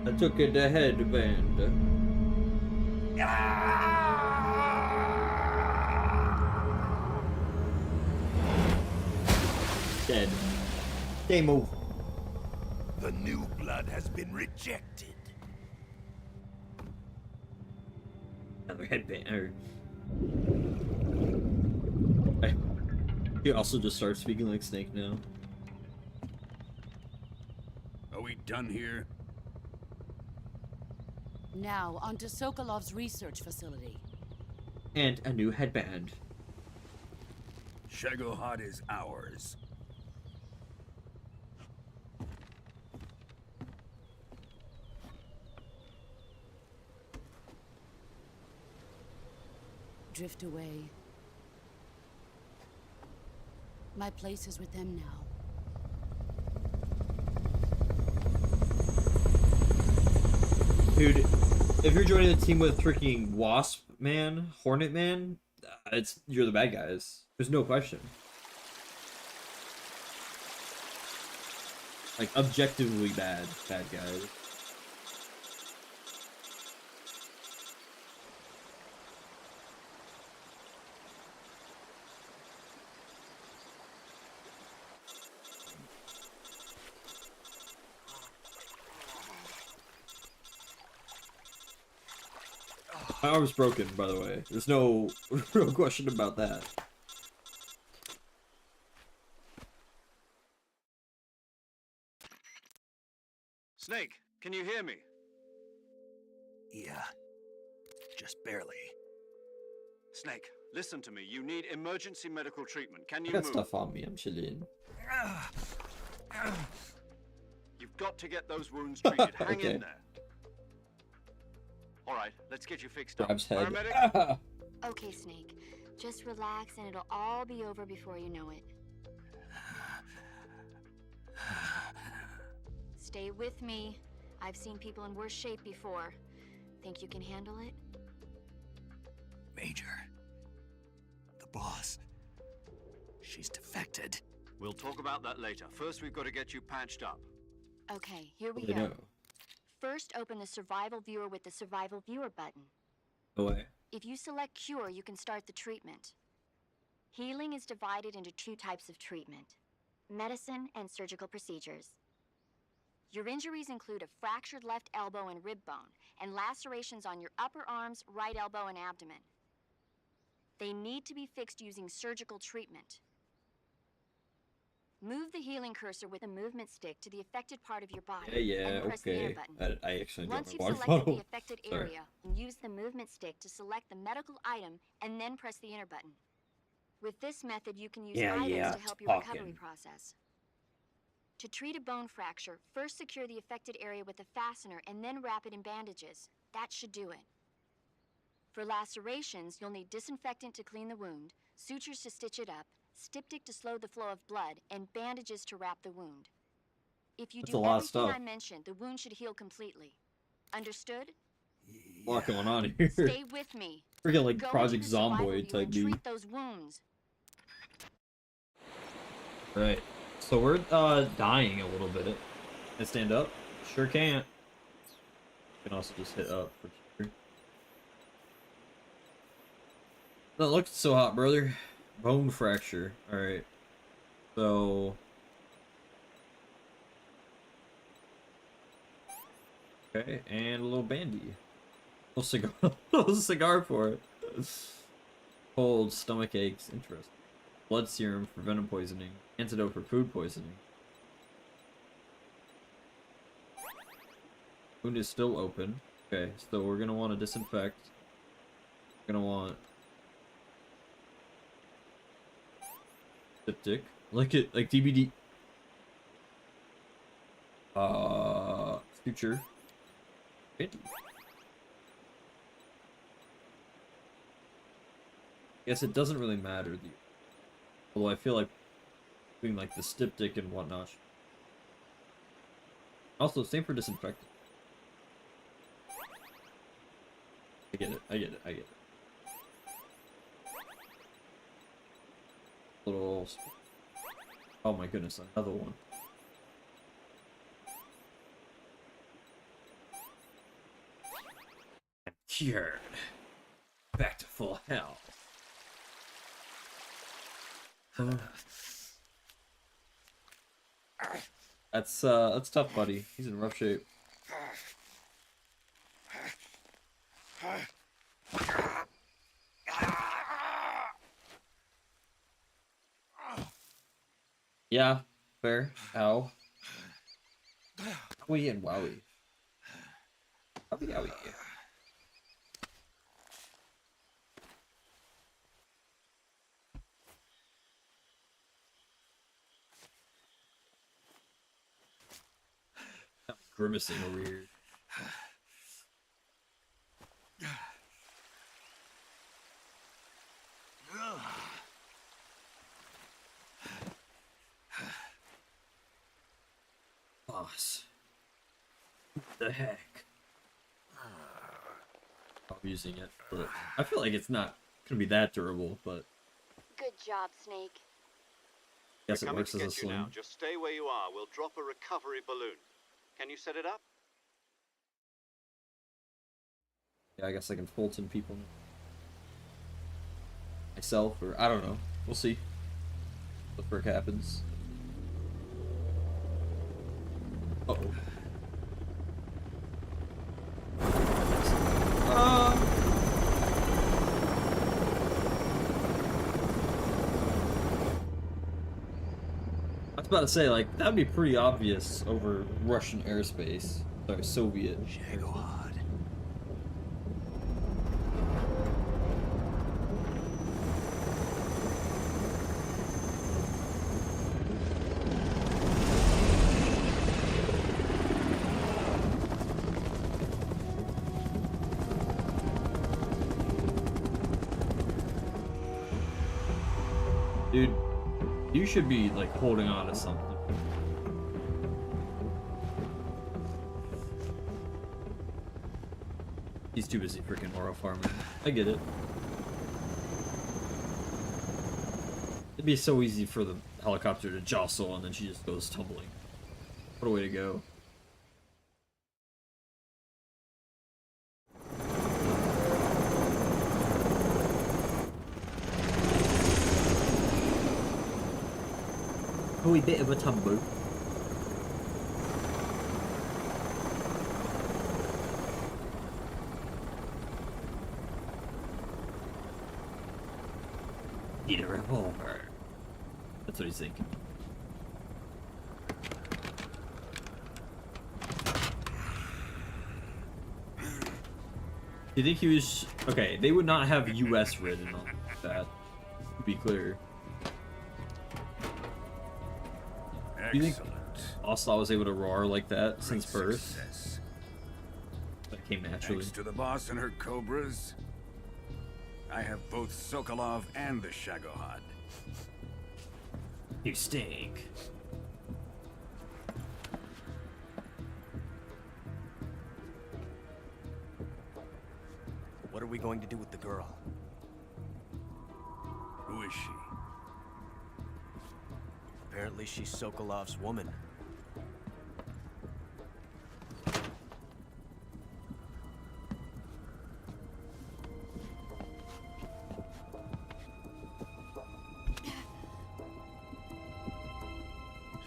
I took it the headband. Dead. Game over. The new blood has been rejected. Another headband. He also just starts speaking like Snake now. Are we done here? Now, onto Sokolov's research facility. And a new headband. Shagohod is ours. Drift away. My place is with them now. Dude, if you're joining the team with freaking Wasp Man, Hornet Man, you're the bad guys. There's no question. Like, objectively bad guys. My arm's broken, by the way. There's no real question about that. Snake, can you hear me? Yeah. Just barely. Snake, listen to me. You need emergency medical treatment. Can I you got move? stuff on me, I'm chilling. You've got to get those wounds treated. Hang Okay. in there. All right, let's get you fixed up. Grabs head. Paramedic? Okay, Snake. Just relax and it'll all be over before you know it. Stay with me. I've seen people in worse shape before. Think you can handle it? Major. The boss. She's defected. We'll talk about that later. First, we've got to get you patched up. Okay, here we They go. know. First, open the survival viewer with the survival viewer button. No way. If you select cure, you can start the treatment. Healing is divided into two types of treatment: medicine and surgical procedures. Your injuries include a fractured left elbow and rib bone, and lacerations on your upper arms, right elbow, and abdomen. They need to be fixed using surgical treatment. Move the healing cursor with a movement stick to the affected part of your body. Yeah, and press the enter okay. button. I actually Once dropped you've my water selected the bottle. affected Sorry. area, use the movement stick to select the medical item and then press the enter button. With this method, you can use items to help your recovery process. To treat a bone fracture, first secure the affected area with a fastener and then wrap it in bandages. That should do it. For lacerations, you'll need disinfectant to clean the wound, sutures to stitch it up, styptic to slow the flow of blood, and bandages to wrap the wound. If you That's do a lot of everything stuff. I mentioned, the wound should heal completely. Understood? A lot going on here. Stay with me. Freaking like Go Project into the survival Zomboid view type and dude. treat those wounds. Right. So we're dying a little bit. Can I stand up? Sure can't. You can also just hit up for sure. Not looking so hot, brother. Bone fracture. Alright. So okay, and a little bandy. Little cigar little cigar for it. Cold, stomach aches, interesting. Blood serum for venom poisoning. Antidote for food poisoning. Wound is still open. Okay, so we're gonna want to disinfect. We're gonna want styptic. Like DBD. Suture. Bandy. Guess it doesn't really matter. Although I feel like doing like the styptic and whatnot. Also, same for disinfectant. I get it. Little. Oh my goodness, another one. I'm cured. Back to full health. That's tough, buddy. He's in rough shape. Yeah, fair. Ow. Owie and wowie. Owie, owie. I'm grimacing over here. Boss. What the heck? I'm using it, but I feel like it's not gonna be that durable, but Good job, Snake. Guess We're it coming works to as a get you now. sling. Just stay where you are. We'll drop a recovery balloon. Can you set it up? Yeah, I guess I can Fulton people myself, or I don't know. We'll see. What the frick happens. Uh-oh. I was about to say, like, that'd be pretty obvious over Russian airspace. Sorry, Soviet. Shagohod. Dude, you should be, like, holding on to something. He's too busy freaking oro farming. I get it. It'd be so easy for the helicopter to jostle and then she just goes tumbling. What a way to go. A wee bit of a tumble. Need a revolver. That's what he's thinking. Do you think he was... Okay, they would not have US written on that, to be clear. Do you think Ocelot was able to roar like that since birth? That came naturally. Thanks to the boss and her cobras, I have both Sokolov and the Shagohod. You stink. What are we going to do with the girl? Who is she? Apparently she's Sokolov's woman.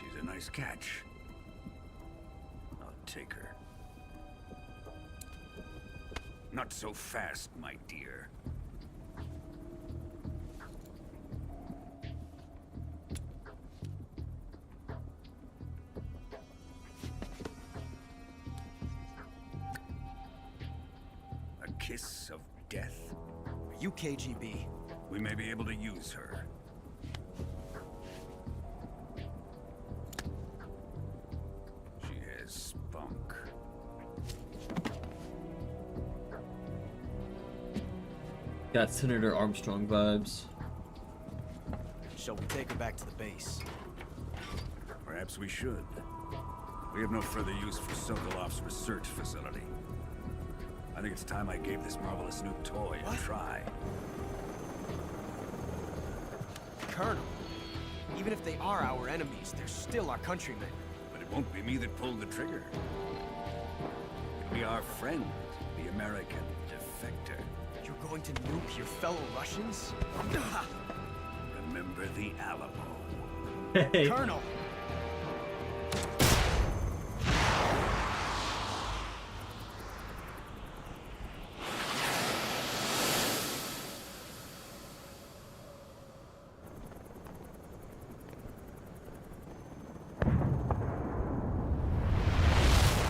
She's a nice catch. I'll take her. Not so fast, my dear. A kiss of death? Are you KGB? We may be able to use her. She has spunk. Got Senator Armstrong vibes. Shall we take her back to the base? Perhaps we should. We have no further use for Sokolov's research facility. I think it's time I gave this marvelous new toy a try. Colonel, even if they are our enemies, they're still our countrymen. But it won't be me that pulled the trigger. It'll be our friend, the American defector. You're going to nuke your fellow Russians? Remember the Alamo. Hey. Colonel!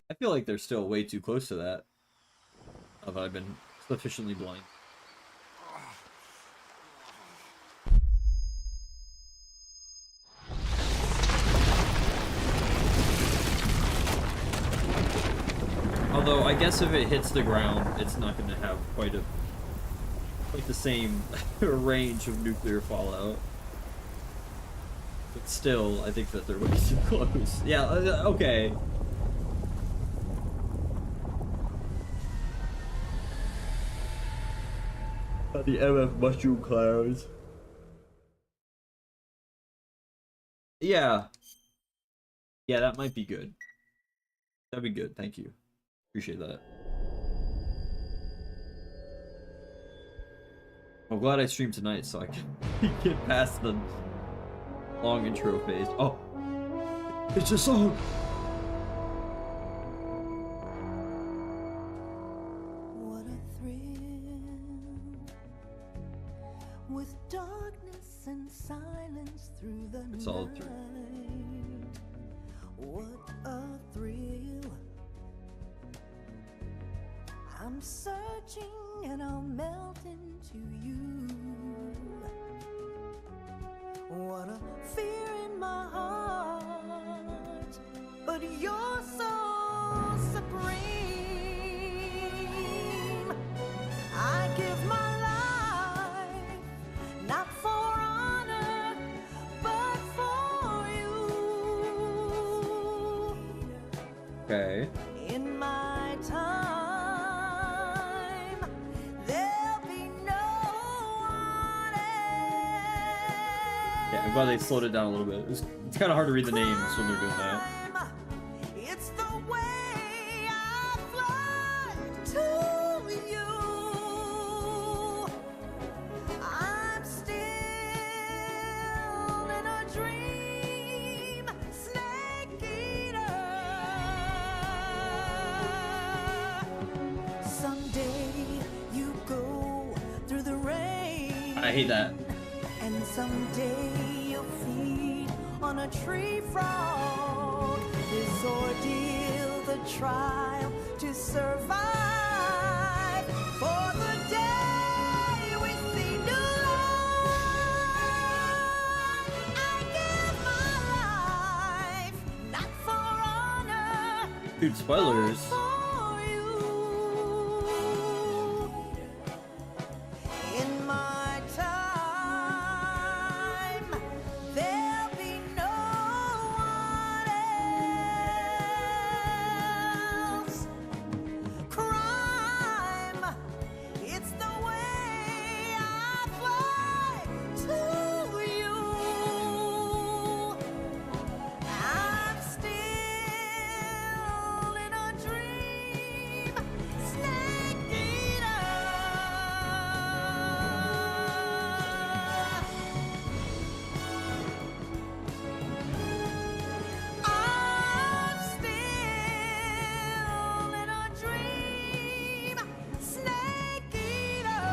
I feel like they're still way too close to that. Have I been sufficiently blind? Although I guess if it hits the ground, it's not going to have quite the same range of nuclear fallout. But still, I think that they're way too close. Yeah, okay. The MF mushroom clouds. Yeah. Yeah, that might be good. That'd be good. Thank you. Appreciate that. I'm glad I streamed tonight so I can get past the long intro phase. Oh, it's a song. What a thrill with darkness and silence through the It's all night. through. What a thrill. I'm searching and I'll melt into you. What a fear in my heart, but you're so supreme. I give my life, not for honor, but for you. Okay. In my time, there'll be no one else. Yeah, I'm glad they slowed it down a little bit. It's kind of hard to read the names when they're doing that. It's the way I fly to you. I'm still in a dream, snake eater. Someday you go through the rain. I hate that. And someday you'll feed on a tree frog. This ordeal, the trial to survive. For the day we see new light, I give my life, not for honor, Dude, spoilers. for you. In my time, there'll be no one else. Crime, it's the way I fly to you. I'm still in a dream, snake eater. I'm still in a dream, snake eater.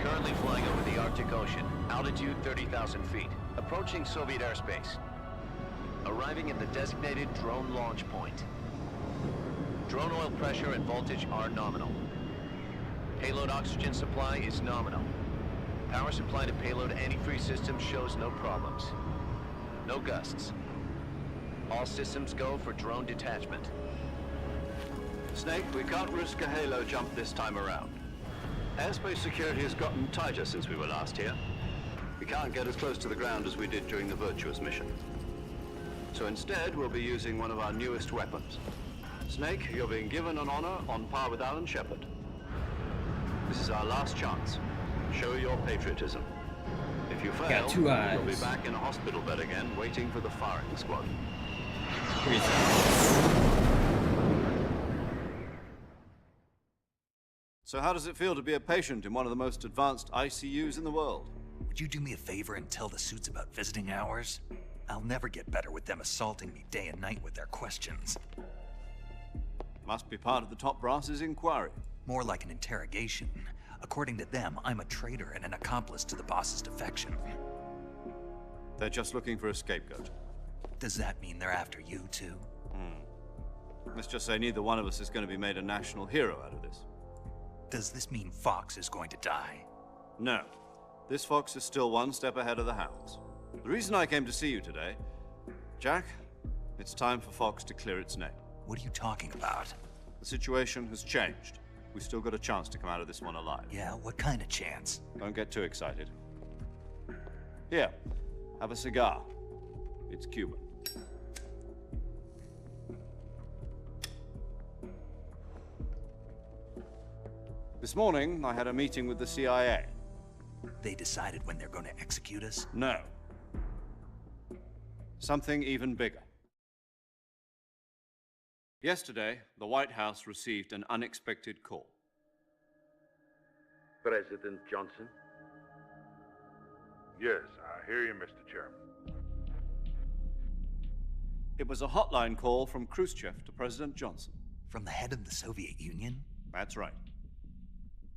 Currently flying over the Arctic Ocean, altitude 30,000 feet, approaching Soviet airspace. Arriving at the designated drone launch point. Drone oil pressure and voltage are nominal. Payload oxygen supply is nominal. Power supply to payload antifreeze system shows no problems. No gusts. All systems go for drone detachment. Snake, we can't risk a halo jump this time around. Airspace security has gotten tighter since we were last here. We can't get as close to the ground as we did during the Virtuous mission. So instead, we'll be using one of our newest weapons. Snake, you're being given an honor on par with Alan Shepard. This is our last chance. Show your patriotism. If you fail, Got two eyes. you'll be back in a hospital bed again, waiting for the firing squad. So how does it feel to be a patient in one of the most advanced ICUs in the world? Would you do me a favor and tell the suits about visiting hours? I'll never get better with them assaulting me day and night with their questions. Must be part of the top brass's inquiry. More like an interrogation. According to them, I'm a traitor and an accomplice to the boss's defection. They're just looking for a scapegoat. Does that mean they're after you too? Let's just say neither one of us is going to be made a national hero out of this. Does this mean Fox is going to die? No. This fox is still one step ahead of the hounds. The reason I came to see you today, Jack, it's time for Fox to clear its name. What are you talking about? The situation has changed. we've still got a chance to come out of this one alive. Yeah, what kind of chance? Don't get too excited. Here, have a cigar. It's Cuban. This morning, I had a meeting with the CIA. They decided when they're going to execute us? No. Something even bigger. Yesterday, the White House received an unexpected call. President Johnson? Yes, I hear you, Mr. Chairman. It was a hotline call from Khrushchev to President Johnson. From the head of the Soviet Union? That's right.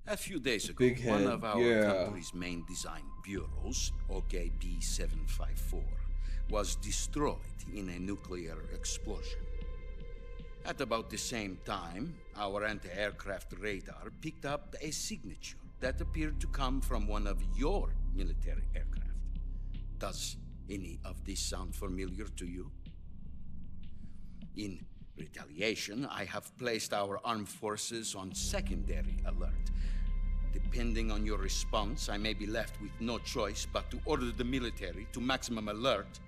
A few days ago, Big head, one of our yeah. country's main design bureaus, OKB 754, was destroyed in a nuclear explosion. At about the same time, our anti-aircraft radar picked up a signature that appeared to come from one of your military aircraft. Does any of this sound familiar to you? In retaliation, I have placed our armed forces on secondary alert. Depending on your response, I may be left with no choice but to order the military to maximum alert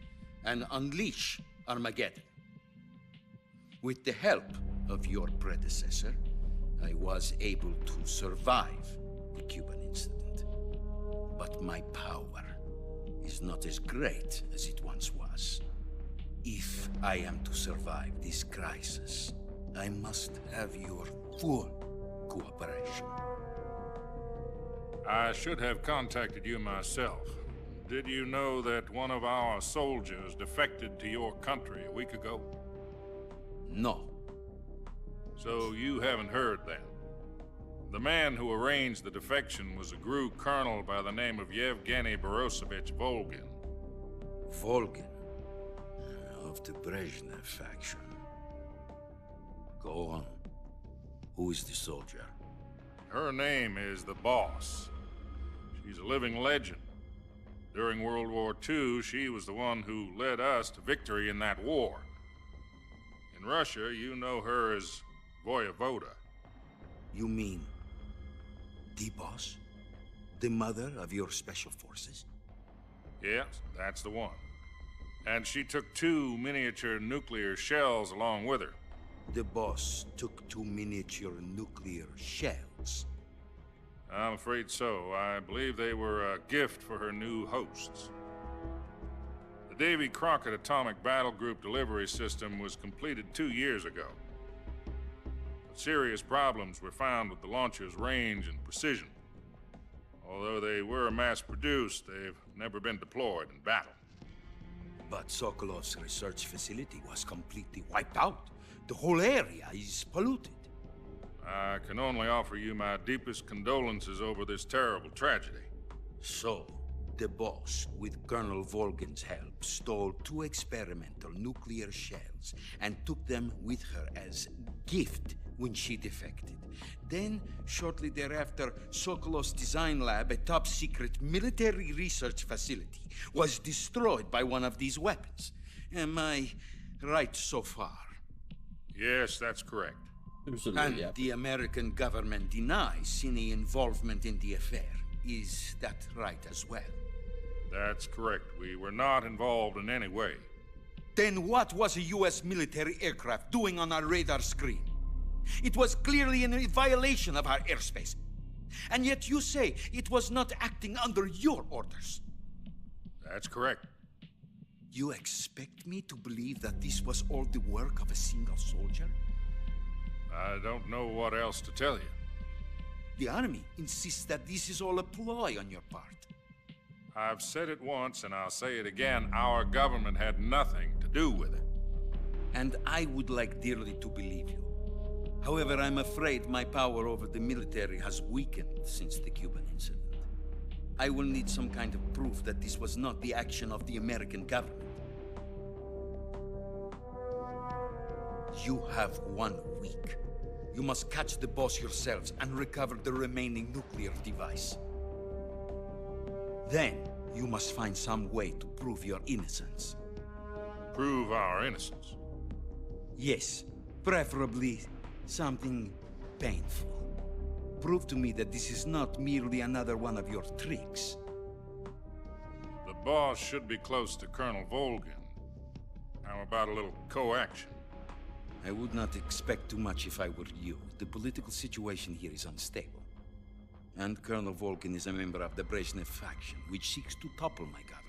and unleash Armageddon. With the help of your predecessor, I was able to survive the Cuban incident. But my power is not as great as it once was. If I am to survive this crisis, I must have your full cooperation. I should have contacted you myself. Did you know that one of our soldiers defected to your country a week ago? No. So you haven't heard then. The man who arranged the defection was a GRU colonel by the name of Yevgeny Borisovich Volgin. Volgin? Of the Brezhnev faction. Go on. Who is the soldier? Her name is the Boss. She's a living legend. During World War II, she was the one who led us to victory in that war. In Russia, you know her as Voyevoda. You mean the Boss? The mother of your special forces? Yes, that's the one. And she took 2 miniature nuclear shells along with her. The Boss took 2 miniature nuclear shells? I'm afraid so. I believe they were a gift for her new hosts. The Davy Crockett Atomic Battle Group delivery system was completed 2 years ago. But serious problems were found with the launcher's range and precision. Although they were mass-produced, they've never been deployed in battle. But Sokolov's research facility was completely wiped out. The whole area is polluted. I can only offer you my deepest condolences over this terrible tragedy. So, the Boss, with Colonel Volgin's help, stole 2 experimental nuclear shells and took them with her as gift when she defected. Then, shortly thereafter, Sokolov's design lab, a top-secret military research facility, was destroyed by one of these weapons. Am I right so far? Yes, that's correct. And the American government denies any involvement in the affair. Is that right as well? That's correct. We were not involved in any way. Then what was a U.S. military aircraft doing on our radar screen? It was clearly in violation of our airspace. And yet you say it was not acting under your orders. That's correct. You expect me to believe that this was all the work of a single soldier? I don't know what else to tell you. The Army insists that this is all a ploy on your part. I've said it once, and I'll say it again. Our government had nothing to do with it. And I would like dearly to believe you. However, I'm afraid my power over the military has weakened since the Cuban incident. I will need some kind of proof that this was not the action of the American government. You have 1 week. You must catch the Boss yourselves and recover the remaining nuclear device. Then, you must find some way to prove your innocence. Prove our innocence? Yes, preferably something painful. Prove to me that this is not merely another one of your tricks. The boss should be close to Colonel Volgin. How about a little co-action? I would not expect too much if I were you. The political situation here is unstable. And Colonel Volgin is a member of the Brezhnev faction, which seeks to topple my government.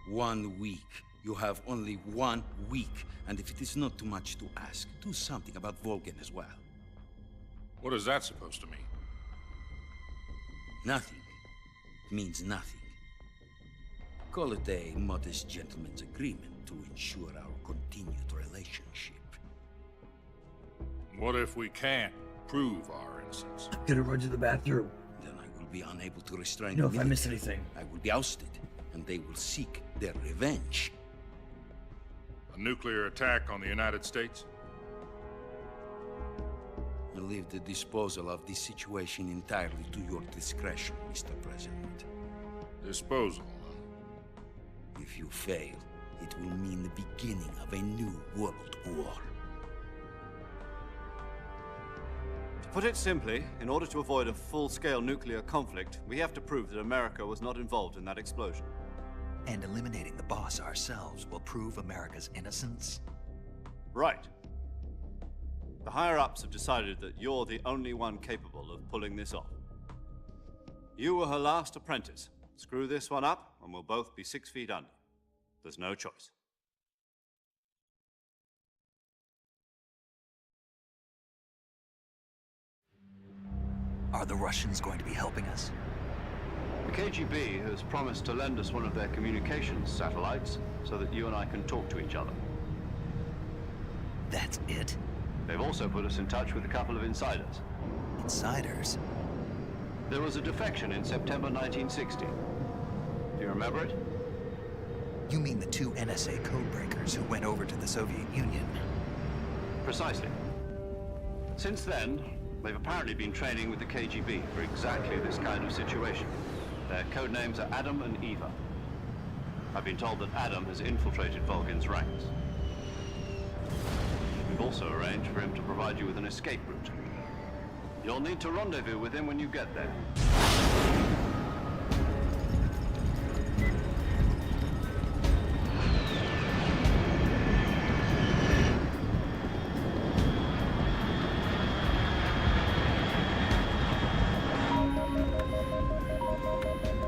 1 week. You have only 1 week. And if it is not too much to ask, do something about Volgin as well. What is that supposed to mean? Nothing. It means nothing. Call it a modest gentleman's agreement to ensure our continued relationship. What if we can't prove our innocence? I'm gonna run to the bathroom. Then I will be unable to restrain No, the if I miss military. anything. I will be ousted, and they will seek their revenge. A nuclear attack on the United States? I leave the disposal of this situation entirely to your discretion, Mr. President. Disposal? If you fail, it will mean the beginning of a new world war. To put it simply, in order to avoid a full-scale nuclear conflict, we have to prove that America was not involved in that explosion. And eliminating the boss ourselves will prove America's innocence? Right. The higher-ups have decided that you're the only one capable of pulling this off. You were her last apprentice. Screw this one up, and we'll both be 6 feet under. There's no choice. Are the Russians going to be helping us? The KGB has promised to lend us one of their communications satellites so that you and I can talk to each other. That's it? They've also put us in touch with a couple of insiders. Insiders? There was a defection in September 1960. Do you remember it? You mean the 2 NSA codebreakers who went over to the Soviet Union? Precisely. Since then, they've apparently been training with the KGB for exactly this kind of situation. Their codenames are Adam and Eva. I've been told that Adam has infiltrated Volgin's ranks. We've also arranged for him to provide you with an escape route. You'll need to rendezvous with him when you get there.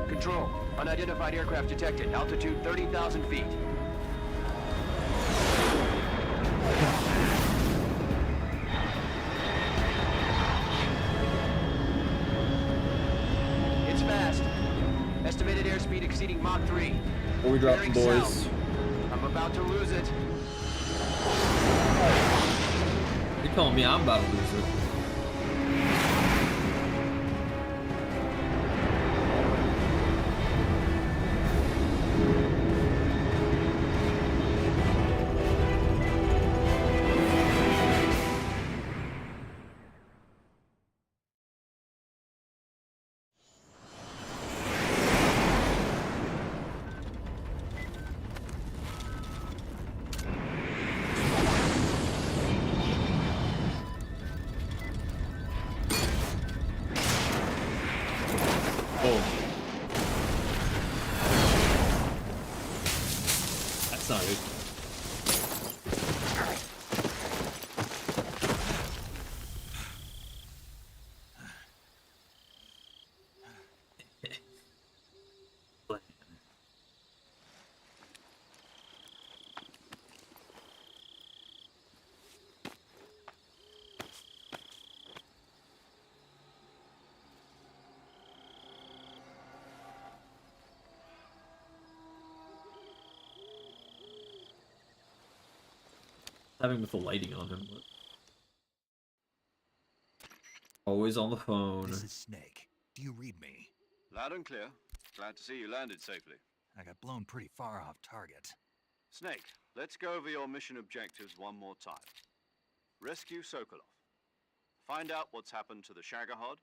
Control. Unidentified aircraft detected. Altitude 30,000 feet. It's fast. Estimated airspeed exceeding Mach 3. Where we dropping, Bearing boys? south. I'm about to lose it. You're telling me I'm about to lose it. That's not good. Having with the lighting on him. But... Always on the phone. This is Snake. Do you read me? Loud and clear. Glad to see you landed safely. I got blown pretty far off target. Snake, let's go over your mission objectives one more time. Rescue Sokolov. Find out what's happened to the Shagohod,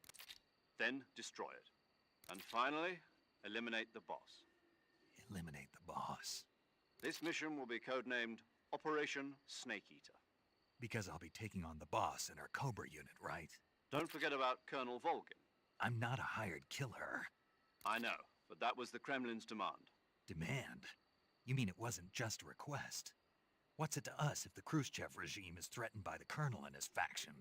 then destroy it. And finally, eliminate the boss. Eliminate the boss. This mission will be codenamed Operation Snake Eater. Because I'll be taking on the boss in our Cobra unit, right? Don't forget about Colonel Volgin. I'm not a hired killer. I know, but that was the Kremlin's demand. Demand? You mean it wasn't just a request? What's it to us if the Khrushchev regime is threatened by the Colonel and his faction?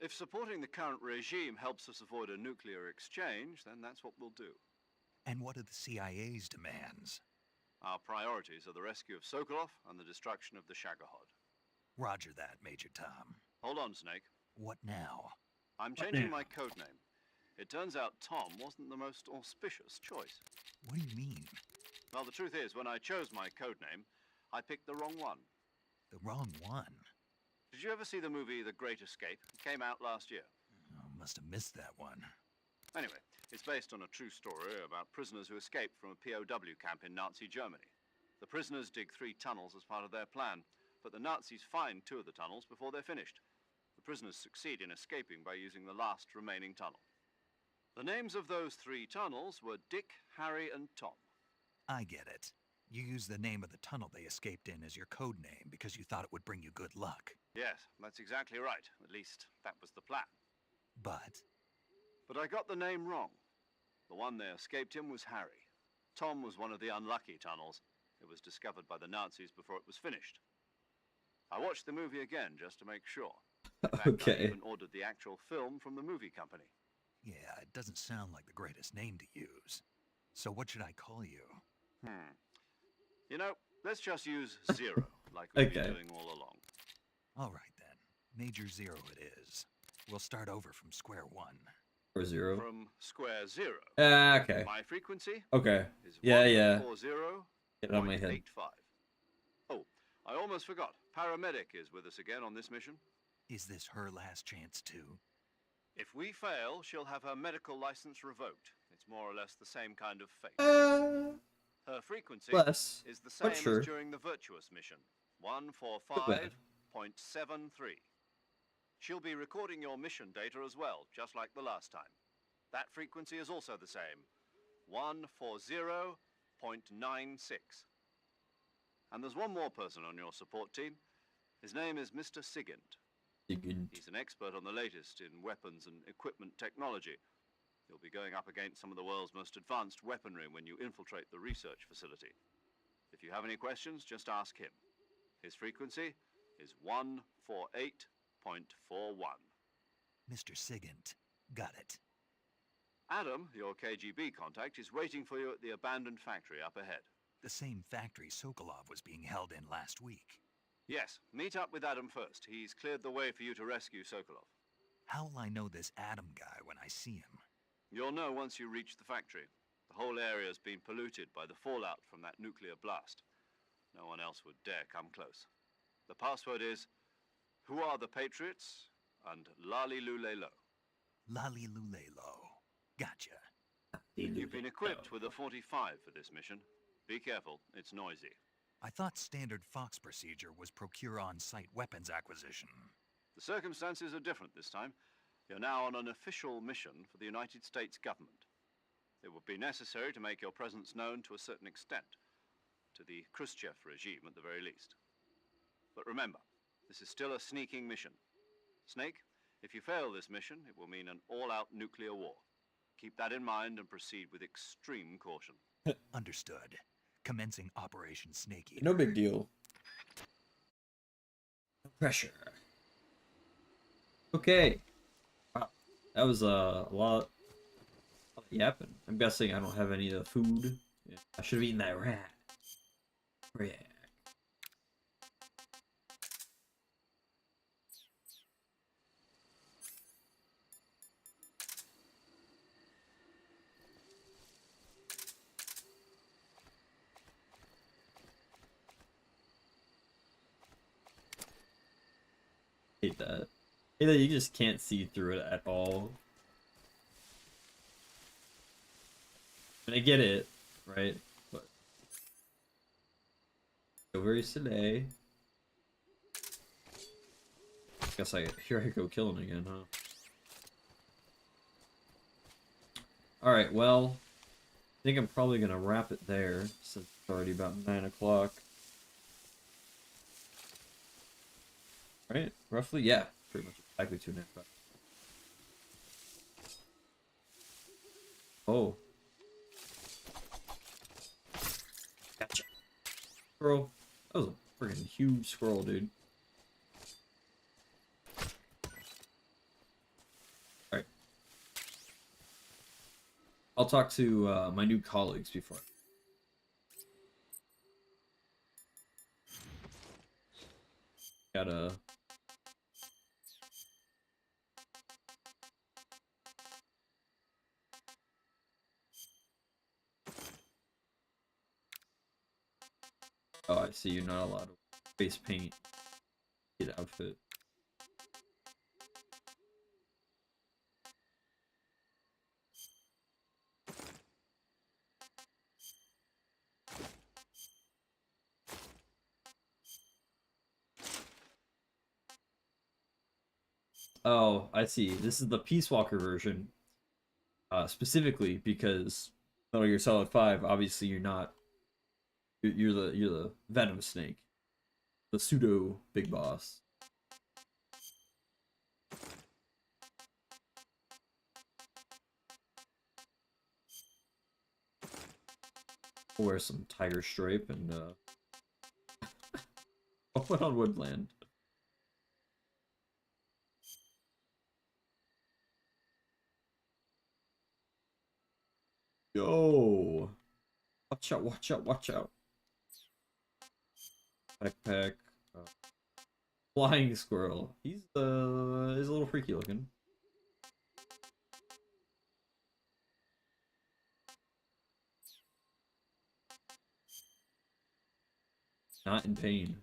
If supporting the current regime helps us avoid a nuclear exchange, then that's what we'll do. And what are the CIA's demands? Our priorities are the rescue of Sokolov and the destruction of the Shagohod. Roger that, Major Tom. Hold on, Snake. What now? I'm changing my codename. It turns out Tom wasn't the most auspicious choice. What do you mean? Well, the truth is, when I chose my codename, I picked the wrong one. The wrong one? Did you ever see the movie The Great Escape? It came out last year. Oh, must have missed that one. Anyway, it's based on a true story about prisoners who escaped from a POW camp in Nazi Germany. The prisoners dig 3 tunnels as part of their plan, but the Nazis find 2 of the tunnels before they're finished. The prisoners succeed in escaping by using the last remaining tunnel. The names of those 3 tunnels were Dick, Harry, and Tom. I get it. You used the name of the tunnel they escaped in as your code name because you thought it would bring you good luck. Yes, that's exactly right. At least, that was the plan. But I got the name wrong. The one they escaped in was Harry. Tom was one of the unlucky tunnels. It was discovered by the Nazis before it was finished. I watched the movie again just to make sure. In fact, Okay. I even ordered the actual film from the movie company. yeah, it doesn't sound like the greatest name to use. So what should I call you? You know, let's just use Zero, like we've been doing all along. All right then. Major Zero it is. We'll start over from square one. Or 0. From square 0. Okay. My frequency Okay. is Yeah. 140.85. Get it on my head. Oh, I almost forgot. Paramedic is with us again on this mission. Is this her last chance too? If we fail, she'll have her medical license revoked. It's more or less the same kind of fate. Her frequency less, is the but same sure. as during the Virtuous mission, 145.73. She'll be recording your mission data as well, just like the last time. That frequency is also the same, 140.96. And there's one more person on your support team. His name is Mr. Sigint. He's an expert on the latest in weapons and equipment technology. You'll be going up against some of the world's most advanced weaponry when you infiltrate the research facility. If you have any questions, just ask him. His frequency is 148.41. Mr. Sigint. Got it. Adam, your KGB contact, is waiting for you at the abandoned factory up ahead. The same factory Sokolov was being held in last week. Yes, meet up with Adam first. He's cleared the way for you to rescue Sokolov. How will I know this Adam guy when I see him? You'll know once you reach the factory. The whole area's been polluted by the fallout from that nuclear blast. No one else would dare come close. The password is, "Who are the Patriots?" and "Lali Lule Lo." Lali Lule Lo. Gotcha. You've been equipped with a 45 for this mission. Be careful, it's noisy. I thought standard Fox procedure was procure on-site weapons acquisition. The circumstances are different this time. You're now on an official mission for the United States government. It would be necessary to make your presence known to a certain extent, to the Khrushchev regime at the very least. But remember, this is still a sneaking mission. Snake, if you fail this mission, it will mean an all-out nuclear war. Keep that in mind and proceed with extreme caution. Understood. Commencing Operation Snake Eater. No big deal. No pressure. Okay. Wow. That was a lot of yapping. I'm guessing I don't have any of the food. Yeah. I should have eaten that rat. Rat. Hate that. Hate that you just can't see through it at all. And I get it, right? But over today. Guess here I go killing again, huh? Alright, well, I think I'm probably gonna wrap it there since it's already about 9 o'clock. Right? Roughly? Yeah. Pretty much exactly 2 and a half hours. Oh. Gotcha. Squirrel. That was a freaking huge squirrel, dude. Alright. I'll talk to my new colleagues before. Gotta... Oh, I see. You're not allowed to face paint. Get outfit. Oh, I see. This is the Peace Walker version. Specifically because Metal Gear Solid 5, obviously you're not. You're the Venom Snake, the pseudo big boss. I'll wear some tiger stripe and I'll put on Woodland. Yo, watch out! Watch out! Watch out! Backpack, flying squirrel. He's a little freaky looking. Not in pain.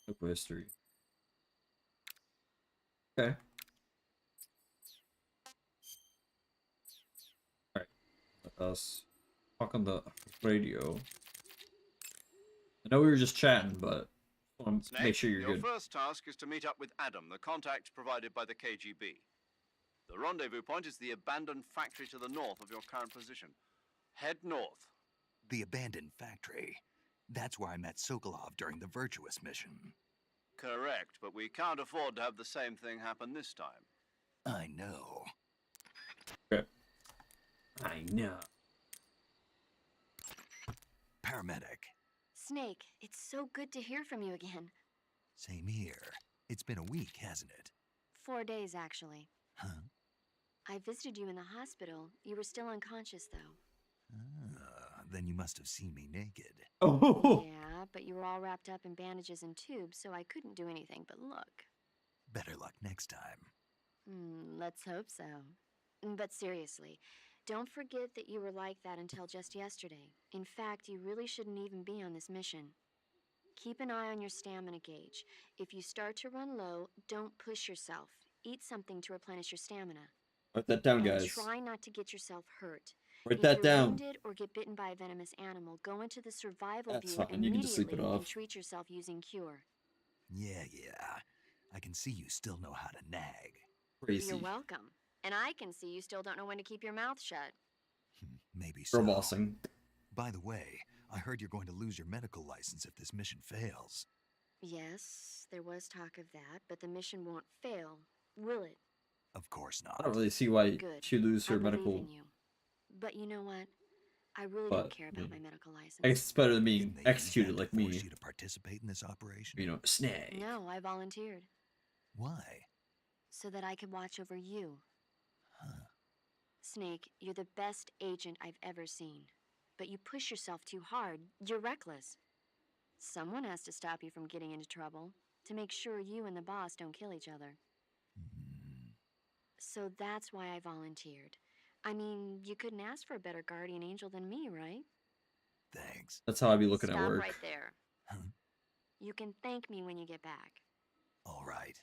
Local history. Okay. Alright. Let us talk on the radio. I know we were just chatting, but I want to Snake, make sure you're your good. first task is to meet up with Adam, the contact provided by the KGB. The rendezvous point is the abandoned factory to the north of your current position. Head north. The abandoned factory. That's where I met Sokolov during the Virtuous mission. Correct, but we can't afford to have the same thing happen this time. I know. Okay. I know. Paramedic. Snake, it's so good to hear from you again. Same here. It's been a week, hasn't it? 4 days, actually. Huh? I visited you in the hospital. You were still unconscious, though. Then you must have seen me naked. Oh. Yeah, but you were all wrapped up in bandages and tubes, so I couldn't do anything but look. Better luck next time. Let's hope so. But seriously, don't forget that you were like that until just yesterday. In fact, you really shouldn't even be on this mission. Keep an eye on your stamina gauge. If you start to run low, don't push yourself. Eat something to replenish your stamina. Write that down, And guys. try not to get yourself hurt. Write If that you're down. wounded or get bitten by a venomous animal, go into the survival That's view fine, you can just sleep it immediately and off. treat yourself using cure. Yeah. I can see you still know how to nag. Crazy. You're welcome. And I can see you still don't know when to keep your mouth shut. Maybe so. Girl bossing. By the way, I heard you're going to lose your medical license if this mission fails. Yes, there was talk of that, but the mission won't fail, will it? Of course not. I don't really see why Good. she'd lose her I believe medical. in you. But you know what? I really But, don't care about my medical license. I guess it's better than being Didn't they use executed that like to me. force you to participate in this operation? You know, snake. No, I volunteered. Why? So that I could watch over you. Huh. Snake, you're the best agent I've ever seen. But you push yourself too hard. You're reckless. Someone has to stop you from getting into trouble, to make sure you and the boss don't kill each other. So that's why I volunteered. I mean, you couldn't ask for a better guardian angel than me, right? Thanks. That's how I'd be looking Stop at work. right there. Huh? You can thank me when you get back. All right.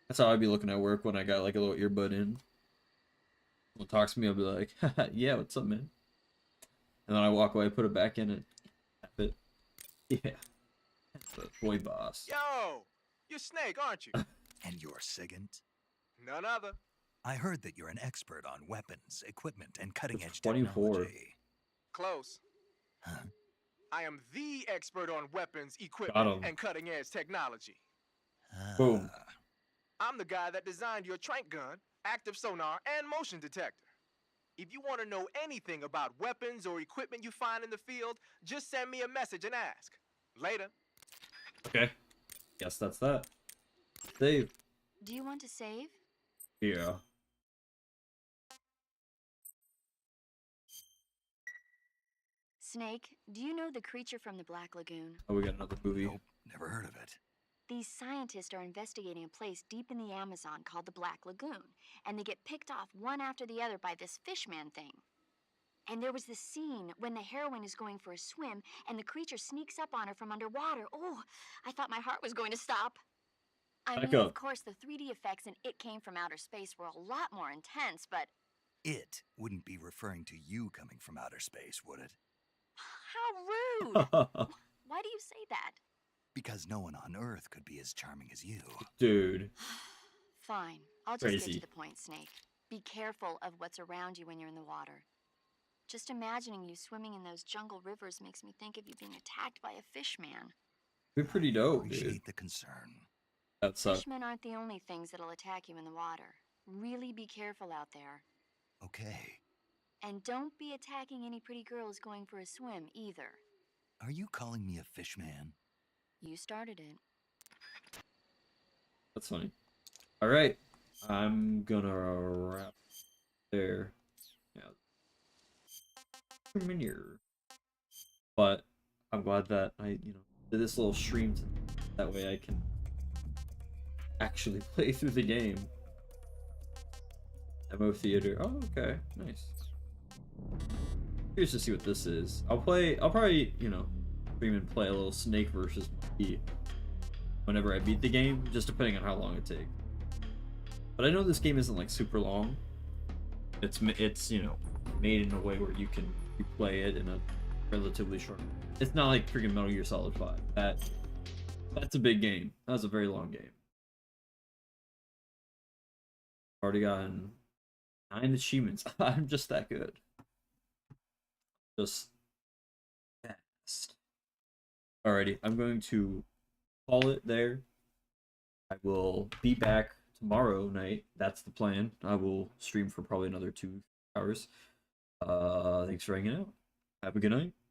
That's how I'd be looking at work when I got like a little earbud in. Someone talks to me, I'll be like, haha, yeah, what's up, man? And then I walk away, put it back in, and tap it. Yeah. That's the boy boss. Yo, you're Snake, aren't you? And you're Sigint? None other. I heard that you're an expert on weapons, equipment, and cutting-edge 24. technology. Close. Huh? I am the expert on weapons, Got equipment, 'em. and cutting-edge technology. Boom. I'm the guy that designed your trank gun, active sonar, and motion detector. If you want to know anything about weapons or equipment you find in the field, just send me a message and ask. Later. Okay. Guess that's that. Save. Do you want to save? Yeah. Snake, do you know the creature from the Black Lagoon? Oh, we got another movie. Nope, never heard of it. These scientists are investigating a place deep in the Amazon called the Black Lagoon, and they get picked off one after the other by this fishman thing. And there was this scene when the heroine is going for a swim, and the creature sneaks up on her from underwater. Oh, I thought my heart was going to stop. I mean, of course, the 3D effects in It Came from Outer Space were a lot more intense, but... It wouldn't be referring to you coming from outer space, would it? How rude! Why do you say that? Because no one on Earth could be as charming as you. Dude. Fine. I'll just get to the point, Snake. Be careful of what's around you when you're in the water. Just imagining you swimming in those jungle rivers makes me think of you being attacked by a fish man. They're pretty dope, dude. Appreciate the concern. That's Fishmen aren't the only things that'll attack you in the water. Really be careful out there. Okay. And don't be attacking any pretty girls going for a swim, either. Are you calling me a fish man? You started it. That's funny. All right, I'm gonna wrap there. Yeah. But I'm glad that I, did this little stream. That way I can actually play through the game. Demo theater. Oh, okay, nice. Curious to see what this is. I'll probably, stream and play a little Snake versus Monkey whenever I beat the game, just depending on how long it takes. But I know this game isn't like super long. It's made in a way where you can replay it in a relatively short. It's not like freaking Metal Gear Solid 5. That's a big game. That was a very long game. Already gotten 9 achievements. I'm just that good. Just fast. Alrighty, I'm going to call it there. I will be back tomorrow night. That's the plan. I will stream for probably another 2 hours. Thanks for hanging out. Have a good night.